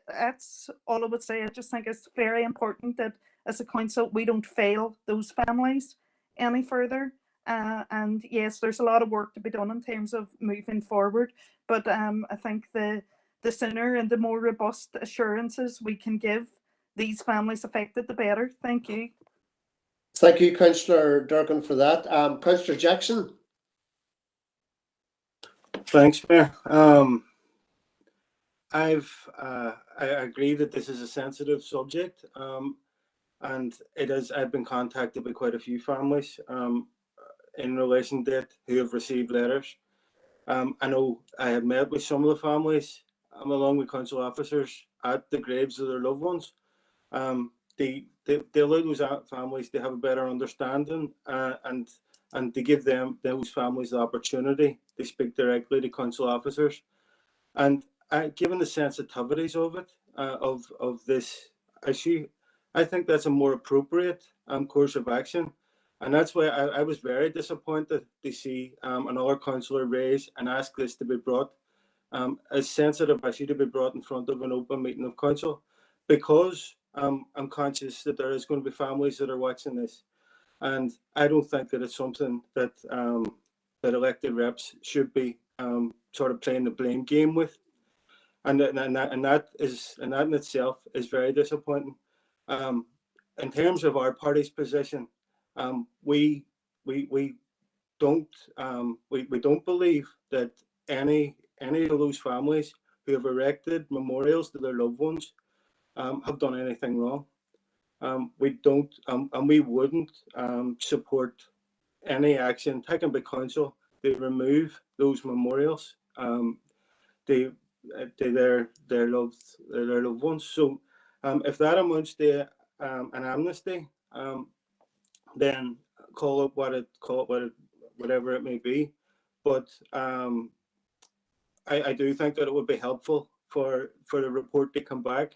that's all I would say. I just think it's very important that as a council, we don't fail those families any further. And yes, there's a lot of work to be done in terms of moving forward. But I think the sooner and the more robust assurances we can give these families affected, the better. Thank you. Thank you, Councillor Durkin, for that. Councillor Jackson. Thanks, Mayor. I agree that this is a sensitive subject, and it is. I've been contacted by quite a few families in relation to it who have received letters. I know I have met with some of the families, along with council officers, at the graves of their loved ones. They allow those families to have a better understanding, and to give those families the opportunity to speak directly to council officers. And given the sensitivities of it, of this issue, I think that's a more appropriate course of action. And that's why I was very disappointed to see another councillor raise and ask this to be brought, a sensitive issue to be brought in front of an open meeting of council, because I'm conscious that there is going to be families that are watching this. And I don't think that it's something that that elected reps should be sort of playing the blame game with, and that in itself is very disappointing. In terms of our party's position, we don't believe that any of those families who have erected memorials to their loved ones have done anything wrong. We don't, and we wouldn't support any action taken by council to remove those memorials to their loved ones. So, if that amounts to an amnesty, then call it whatever it may be. but I do think that it would be helpful for the report to come back.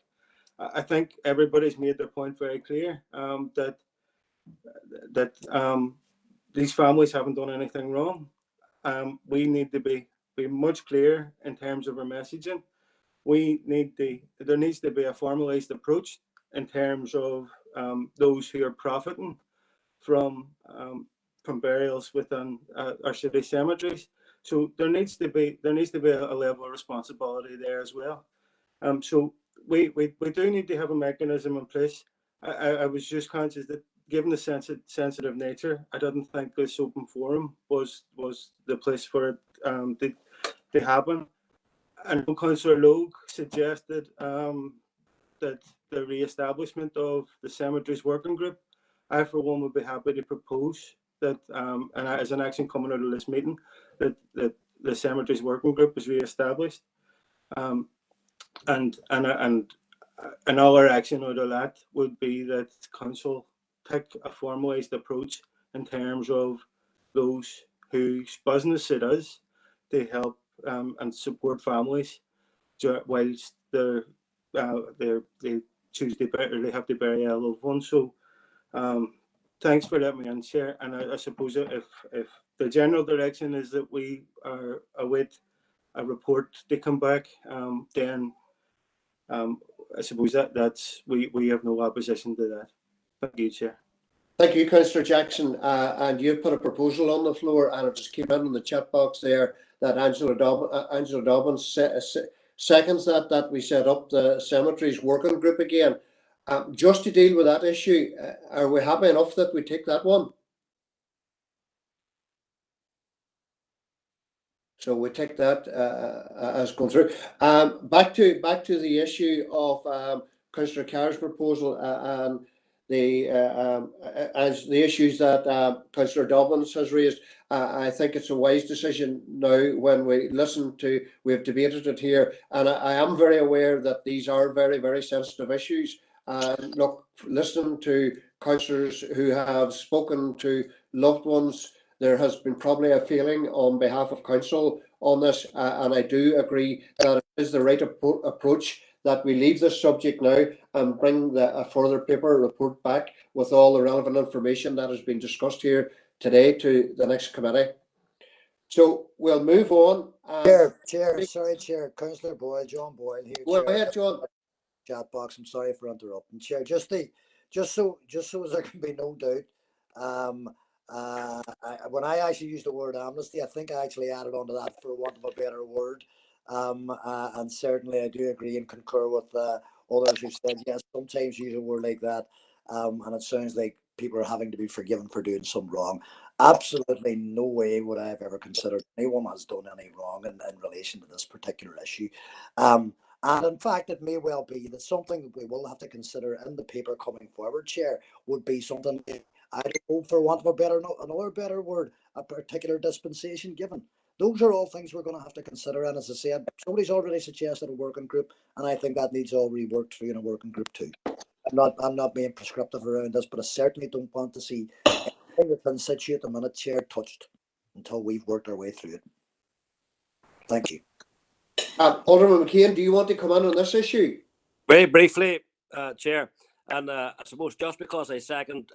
I think everybody's made their point very clear, that these families haven't done anything wrong. We need to be much clearer in terms of our messaging. There needs to be a formalised approach in terms of those who are profiting from burials within our city cemeteries. So there needs to be a level of responsibility there as well. So we do need to have a mechanism in place. I was just conscious that given the sensitive nature, I didn't think this open forum was the place for it to happen. And Councillor Logue suggested that the re-establishment of the cemeteries working group. I, for one, would be happy to propose that, and as an action coming out of this meeting, that the cemeteries working group is re-established. And another action out of that would be that council take a formalised approach in terms of those whose business it is to help and support families whilst they choose to bury, or they have to bury a loved one. So thanks for letting me in, Chair. And I suppose if the general direction is that we are await a report to come back, then I suppose that's we have no opposition to that. Thank you, Chair. Thank you, Councillor Jackson. And you put a proposal on the floor, and it just came in the chat box there that Angela Dobbins seconds that we set up the cemeteries working group again. Just to deal with that issue, are we happy enough that we take that one? So we take that as going through. Back to the issue of Councillor Carr's proposal and as the issues that Councillor Dobbins has raised. I think it's a wise decision now when we've debated it here, and I am very aware that these are very, very sensitive issues. Look, listening to councillors who have spoken to loved ones, there has been probably a feeling on behalf of council on this, and I do agree that it is the right approach that we leave this subject now and bring a further paper report back with all the relevant information that has been discussed here today to the next committee. So we'll move on. Chair, Councillor Boyle, John Boyle here. Go ahead, John. Chat box. I'm sorry for interrupting, Chair. Just so as there can be no doubt, when I actually used the word amnesty, I think I actually added onto that for want of a better word. And certainly I do agree and concur with others who said, yes, sometimes use a word like that, and it sounds like people are having to be forgiven for doing some wrong. Absolutely no way would I have ever considered anyone has done any wrong in relation to this particular issue. And in fact, it may well be that something that we will have to consider in the paper coming forward, Chair, would be something, I don't know, for want of another better word, a particular dispensation given. Those are all things we're going to have to consider. And as I said, somebody's already suggested a working group, and I think that needs all reworked through in a working group too. I'm not being prescriptive around this, but I certainly don't want to see anything that's in situ at the minute, Chair, touched until we've worked our way through it. Thank you. Alderman McCain, do you want to come in on this issue? Very briefly, Chair, and I suppose just because I second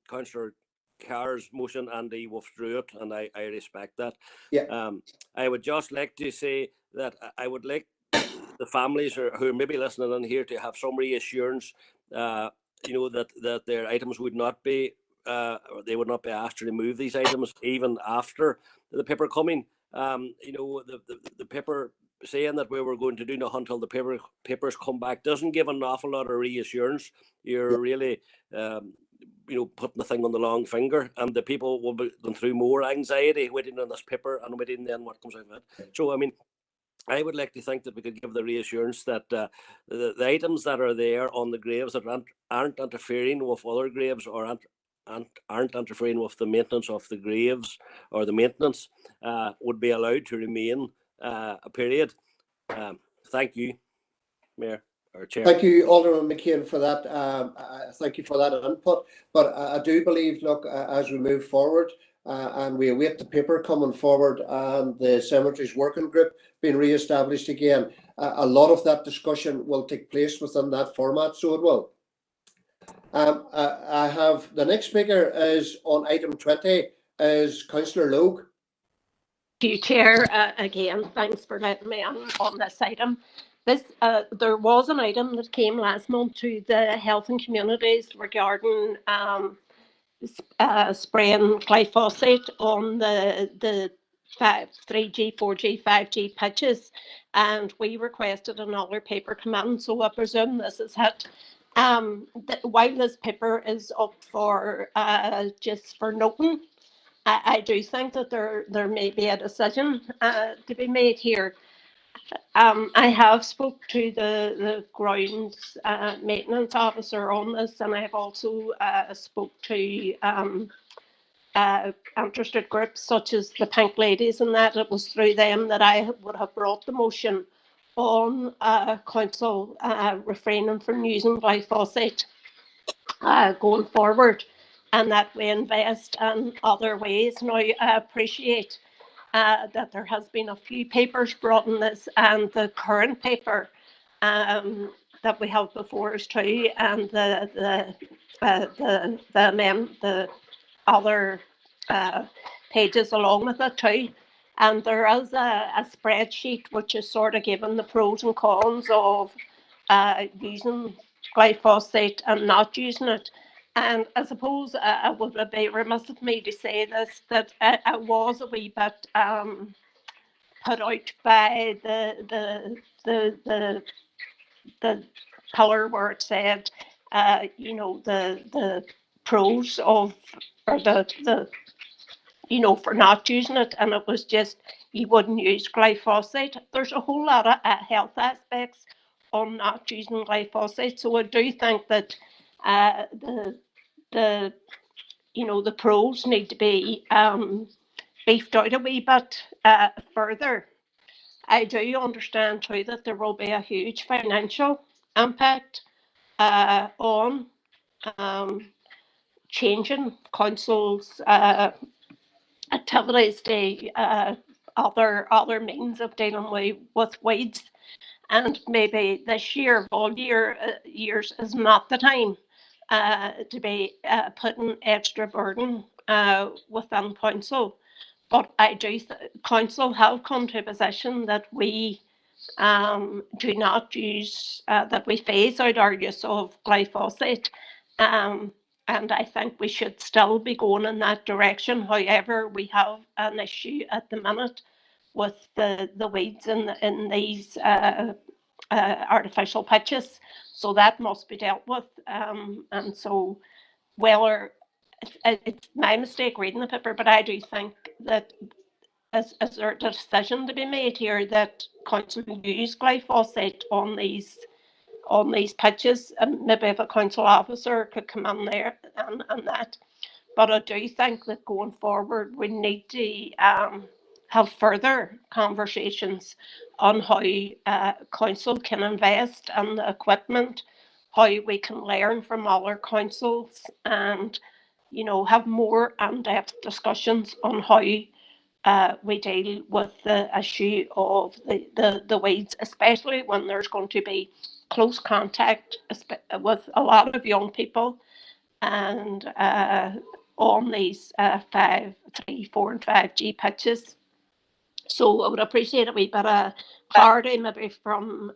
Councillor Carr's motion and he withdrew it, and I respect that. Yeah. I would just like to say that I would like the families who are maybe listening in here to have some reassurance, that their items would not be, they would not be asked to remove these items even after the paper coming. The paper saying that we were going to do nothing until the papers come back doesn't give an awful lot of reassurance. You're really putting the thing on the long finger, and the people will be going through more anxiety waiting on this paper and waiting then what comes out of it. So, I mean, I would like to think that we could give the reassurance that the items that are there on the graves that aren't interfering with other graves or aren't interfering with the maintenance of the graves or the maintenance would be allowed to remain a period. Thank you, Mayor. Chair. Thank you, Alderman McCain, for that. Thank you for that input. But I do believe, look, as we move forward and we await the paper coming forward and the cemeteries working group being re-established again, a lot of that discussion will take place within that format, so it will. I have the next speaker is on item 20 is Councillor Logue. Thank you, Chair. Again, thanks for letting me on this item. There was an item that came last month to the Health and Communities regarding spraying glyphosate on the 3G, 4G, 5G pitches, and we requested another paper come in, so I presume this is it. While this paper is up for just for noting, I do think that there may be a decision to be made here. I have spoke to the grounds maintenance officer on this, and I have also spoke to interested groups such as the Pink Ladies, and that it was through them that I would have brought the motion on council refraining from using glyphosate going forward, and that we invest in other ways. Now, I appreciate that there has been a few papers brought in this, and the current paper that we have before us too, and the other pages along with it too. And there is a spreadsheet which is sort of given the pros and cons of using glyphosate and not using it. And I suppose I would be remiss of me to say this, that I was a wee bit put out by the pillar where it said, you know, the pros of, or the you know, for not using it, and it was just you wouldn't use glyphosate. There's a whole lot of health aspects on not using glyphosate, so I do think that the you know, the pros need to be beefed out a wee bit further. I do understand too that there will be a huge financial impact on changing councils' activities to other means of dealing with weeds, and maybe this year of all years is not the time to be putting extra burden within council. But I do council have come to a position that we do not use, that we phase out our use of glyphosate. And I think we should still be going in that direction. However, we have an issue at the minute with the weeds in these artificial pitches. So that must be dealt with. And so whether it's my mistake reading the paper, but I do think that is there a decision to be made here that council use glyphosate on these pitches, and maybe if a council officer could come in there and that. But I do think that going forward we need to have further conversations on how council can invest in the equipment, how we can learn from other councils, and you know, have more in-depth discussions on how we deal with the issue of the weeds, especially when there's going to be close contact with a lot of young people, and on these 5, 3, 4 and 5G pitches. So I would appreciate a wee bit of clarity maybe from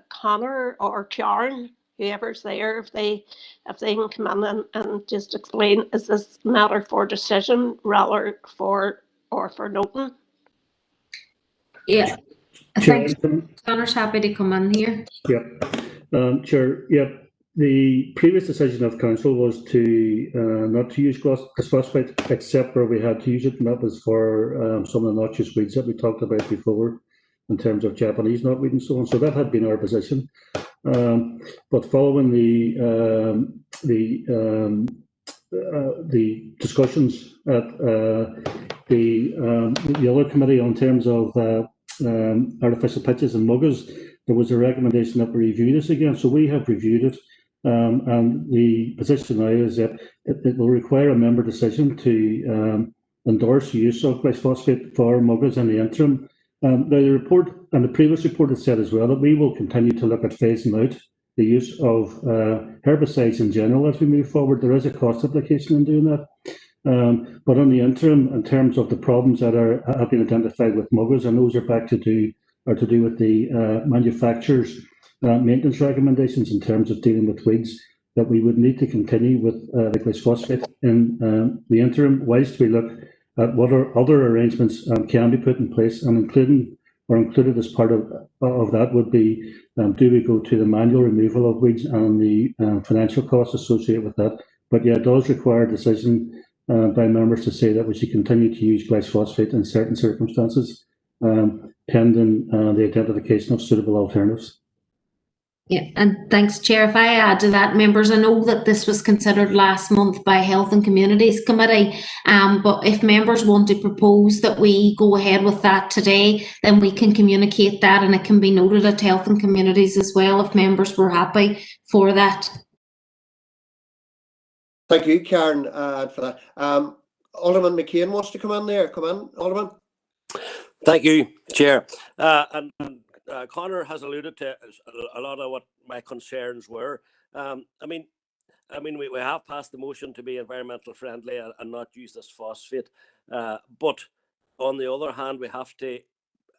Connor or Karen, whoever's there, if they can come in and just explain, is this matter for decision rather for noting? Yeah, I think Connor's happy to come in here. Yep. Chair, yep. The previous decision of council was to not to use glyphosate except where we had to use it, and that was for some of the noxious weeds that we talked about before in terms of Japanese knotweed and so on. So that had been our position. But following the discussions at the other committee on terms of artificial pitches and muggers, there was a recommendation that we review this again. So we have reviewed it, and the position now is that it will require a member decision to endorse use of glyphosate for muggles in the interim. Now the report and the previous report has said as well that we will continue to look at phasing out the use of herbicides in general as we move forward. There is a cost implication in doing that. But on the interim, in terms of the problems that have been identified with muggles, and those are to do with the manufacturers' maintenance recommendations in terms of dealing with weeds, that we would need to continue with the glyphosate in the interim, whilst we look at what other arrangements can be put in place, and included as part of that would be, do we go to the manual removal of weeds and the financial costs associated with that? But yeah, it does require a decision by members to say that we should continue to use glyphosate in certain circumstances, pending the identification of suitable alternatives. Yeah, and thanks, Chair. If I add to that, members, I know that this was considered last month by Health and Communities Committee, but if members want to propose that we go ahead with that today, then we can communicate that, and it can be noted at Health and Communities as well if members were happy for that. Thank you, Karen, for that. Alderman McCain wants to come in there. Come in, Alderman. Thank you, Chair. And Conor has alluded to a lot of what my concerns were. I mean, we have passed the motion to be environmental friendly and not use this phosphate. But on the other hand, we have to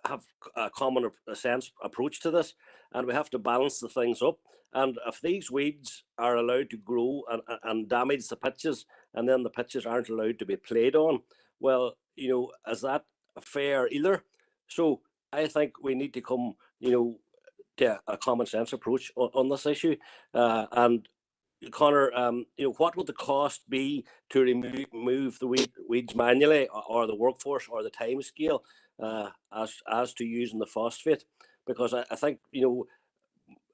have a common sense approach to this, and we have to balance the things up. And if these weeds are allowed to grow and damage the pitches, and then the pitches aren't allowed to be played on, well, is that fair either? So I think we need to come, to a common sense approach on this issue. And Conor, what would the cost be to remove the weeds manually, or the workforce, or the time scale as to using the phosphate? Because I think,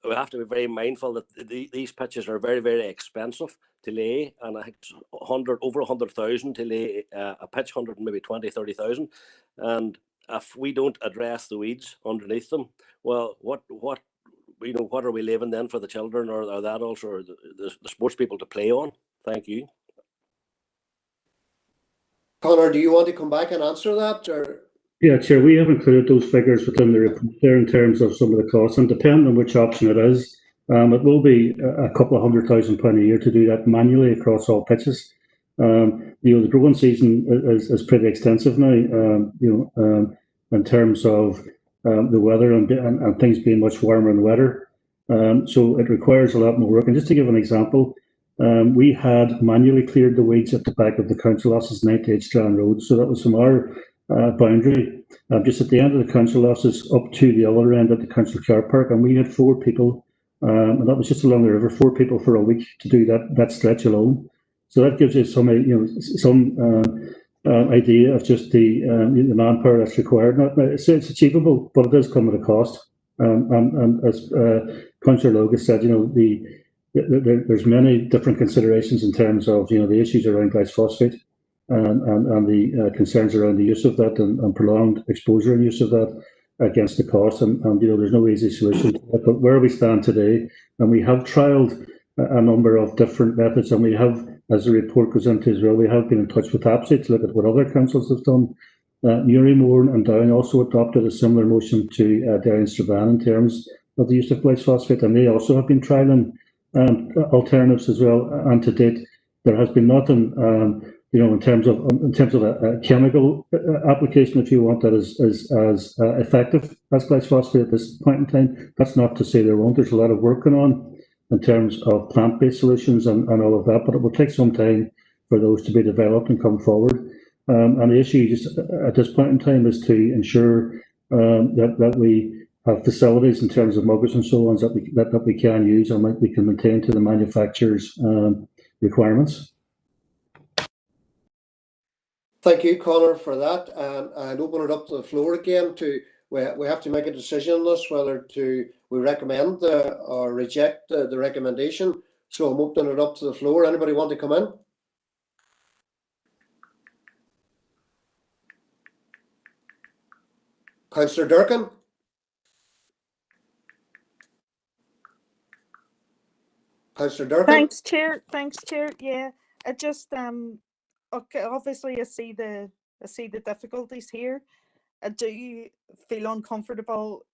we have to be very mindful that these pitches are very, very expensive to lay, and I think it's over 100,000 to lay a pitch, 100 maybe 20, 30,000. And if we don't address the weeds underneath them, well, what are we leaving then for the children or the adults or the sports people to play on? Thank you. Conor, do you want to come back and answer that, or? Yeah, Chair, we have included those figures within the report there in terms of some of the costs, and depending on which option it is, it will be a couple of £100,000 a year to do that manually across all pitches. The growing season is pretty extensive now, in terms of the weather and things being much warmer and wetter. So it requires a lot more work. And just to give an example, we had manually cleared the weeds at the back of the council offices, 98 Strand Road. So that was from our boundary, just at the end of the council offices up to the other end at the council car park, and we had 4 people, and that was just along the river, 4 people for a week to do that stretch alone. So that gives you some idea of just the manpower that's required. Now, it's achievable, but it does come at a cost. And as Councillor Logan said, there's many different considerations in terms of the issues around glyphosate. And the concerns around the use of that and prolonged exposure and use of that against the cost. And there's no easy solution to that. But where we stand today, and we have trialled a number of different methods, and we have, as the report goes into as well, we have been in touch with APSI to look at what other councils have done. Newry, Mourne and Down also adopted a similar motion to Derry and Strabane in terms of the use of glyphosate, and they also have been trialling alternatives as well. And to date, there has been nothing in terms of a chemical application, if you want, that is as effective as glyphosate at this point in time. That's not to say there won't. There's a lot of work going on in terms of plant-based solutions and all of that, but it will take some time for those to be developed and come forward. And the issue just at this point in time is to ensure that we have facilities in terms of muggers and so on that we can use and that we can maintain to the manufacturer's requirements. Thank you, Conor, for that. And open it up to the floor again. We have to make a decision on this, whether we recommend or reject the recommendation. So I'm opening it up to the floor. Anybody want to come in? Councillor Durkin? Councillor Durkin. Thanks, Chair. Yeah, I just okay. Obviously, I see the difficulties here. I do feel uncomfortable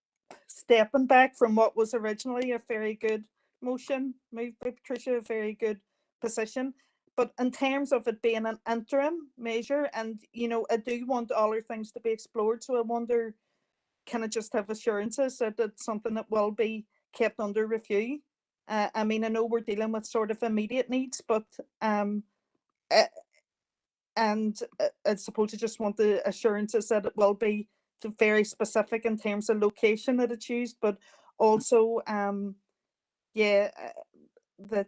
stepping back from what was originally a very good motion moved by Patricia, a very good position. But in terms of it being an interim measure, and I do want all our things to be explored. So I wonder, can I just have assurances that it's something that will be kept under review? I mean, I know we're dealing with sort of immediate needs, but and I suppose I just want the assurances that it will be very specific in terms of location that it's used, but also, yeah, that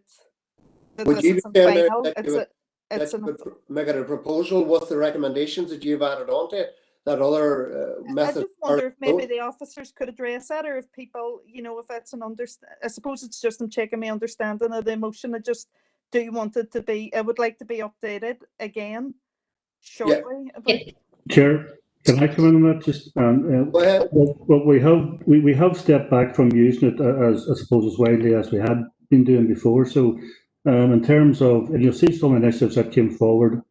Would this you be isn't saying there final. that you would, It's that you an. would make it a proposal with the recommendations that you've added on to it, that other I methods just are wonder if maybe the officers could address that, or if people, if that's an I suppose it's just I'm checking my understanding of the emotion. I just do want it to be. I would like to be updated again shortly. Chair, can I come in on that? Just well, we have stepped back from using it as I suppose as widely as we had been doing before. So, in terms of, and you'll see some initiatives that came forward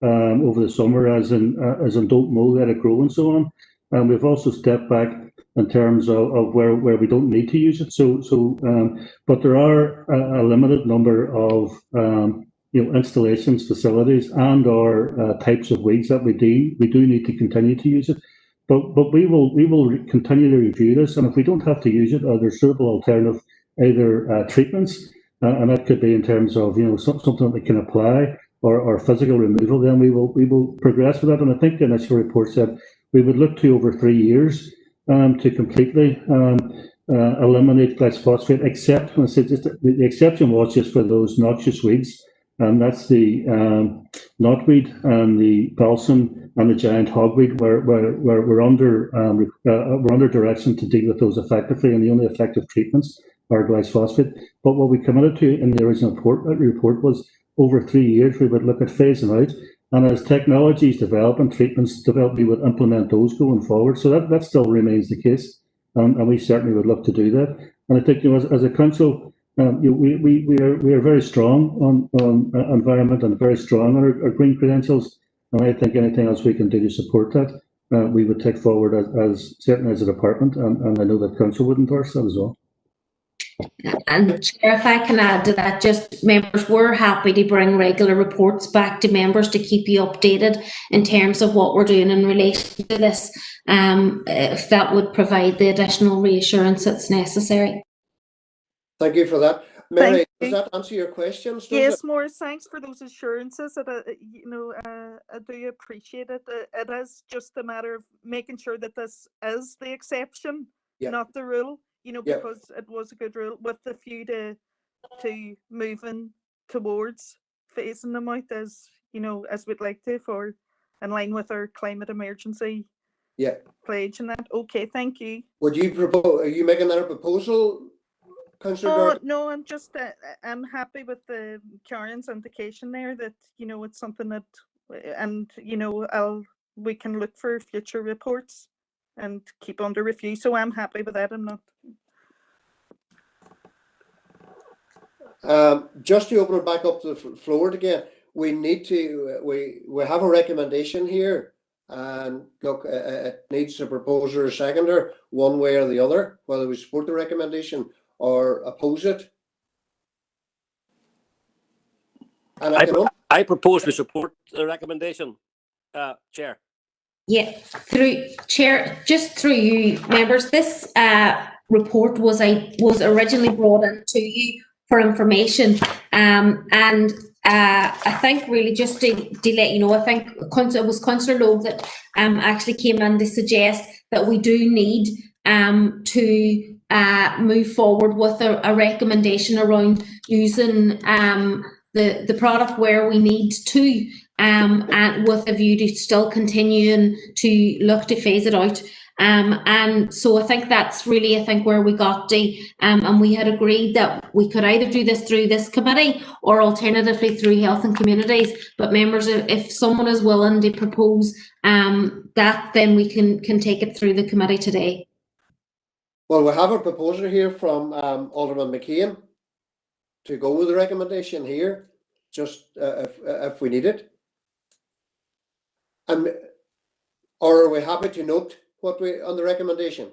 over the summer, as in don't mow, let it grow, and so on. And we've also stepped back in terms of where we don't need to use it. But there are a limited number of installations, facilities, and/or types of weeds that we do need to continue to use it. But we will continue to review this, and if we don't have to use it, there's suitable alternative either treatments, and that could be in terms of something that we can apply, or physical removal. Then we will progress with that. And I think the initial report said we would look to over 3 years to completely eliminate glyphosate, except the exception was just for those noxious weeds, and that's the knotweed and the balsam and the giant hogweed, where we're under direction to deal with those effectively, and the only effective treatments are glyphosate. But what we committed to in the original report was over 3 years we would look at phasing out, and as technologies develop and treatments develop, we would implement those going forward. So that still remains the case, and we certainly would look to do that. And I think as a council, we are very strong on environment and very strong on our green credentials, and I think anything else we can do to support that, we would take forward as certainly as a department, and I know that council would endorse that as well. And Chair, if I can add to that, just members, we're happy to bring regular reports back to members to keep you updated in terms of what we're doing in relation to this, if that would provide the additional reassurance that's necessary. Thank you for that. Mary, does that answer your questions? Yes, Maurice, thanks for those assurances. That I do appreciate it. It is just a matter of making sure that this is the exception, not the rule. Because it was a good rule, with the view to moving towards phasing them out as we'd like to, for in line with our climate emergency pledge and that. Okay, thank you. Would you propose? Are you making that a proposal, Councillor? No, I'm just I'm happy with the Karen's indication there that it's something that, and we can look for future reports and keep under review. So I'm happy with that. I'm not. Just to open it back up to the floor again, we need to. We have a recommendation here, and look, it needs a proposer or seconder, one way or the other, whether we support the recommendation or oppose it. And I propose we support the recommendation, Chair. Yeah, through Chair, just through you members, this report was originally brought in to you for information, and I think really just to let you know, I think it was Councillor Logue that actually came in to suggest that we do need to move forward with a recommendation around using the product where we need to, and with a view to still continuing to look to phase it out. And so I think that's really, where we got to, and we had agreed that we could either do this through this committee or alternatively through Health and Communities. But members, if someone is willing to propose that, then we can take it through the committee today. Well, we have a proposer here from Alderman McCain. to go with the recommendation here, just if we need it? Or are we happy to note what we on the recommendation?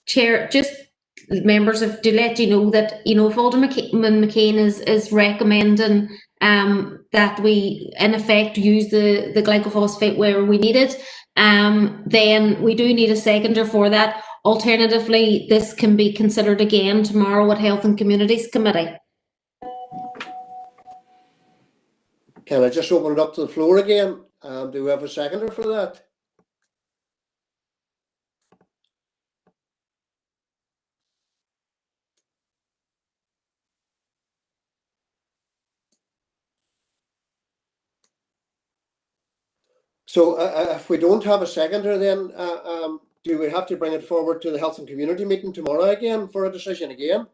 Chair, just members of to let you know that, you know, if Alderman McCain is recommending that we in effect use the glycophosphate where we need it, then we do need a seconder for that. Alternatively, this can be considered again tomorrow at Health and Communities Committee. Can I just open it up to the floor again? Do we have a seconder for that? So if we don't have a seconder, then do we have to bring it forward to the Health and Community meeting tomorrow again for a decision again?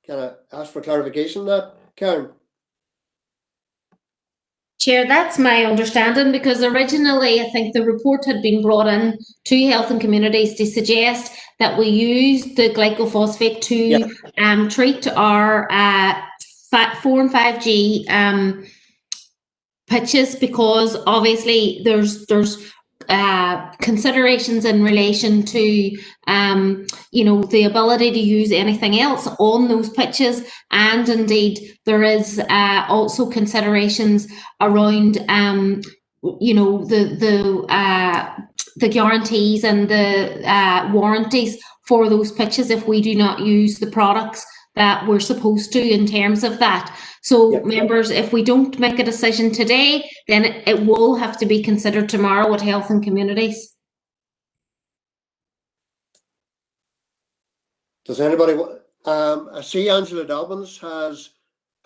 Can I ask for clarification on that, Karen? Chair, that's my understanding, because originally I think the report had been brought in to Health and Communities to suggest that we use the glycophosphate to treat our 4 and 5G pitches, because obviously there's considerations in relation to you know, the ability to use anything else on those pitches, and indeed there is also considerations around you know, the guarantees and the warranties for those pitches if we do not use the products that we're supposed to in terms of that. So members, if we don't make a decision today, then it will have to be considered tomorrow at Health and Communities. Does anybody I see Angela Dobbins has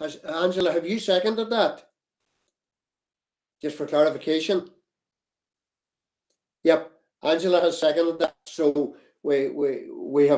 Angela, have you seconded that? Just for clarification. Yep, Angela has seconded that, so we have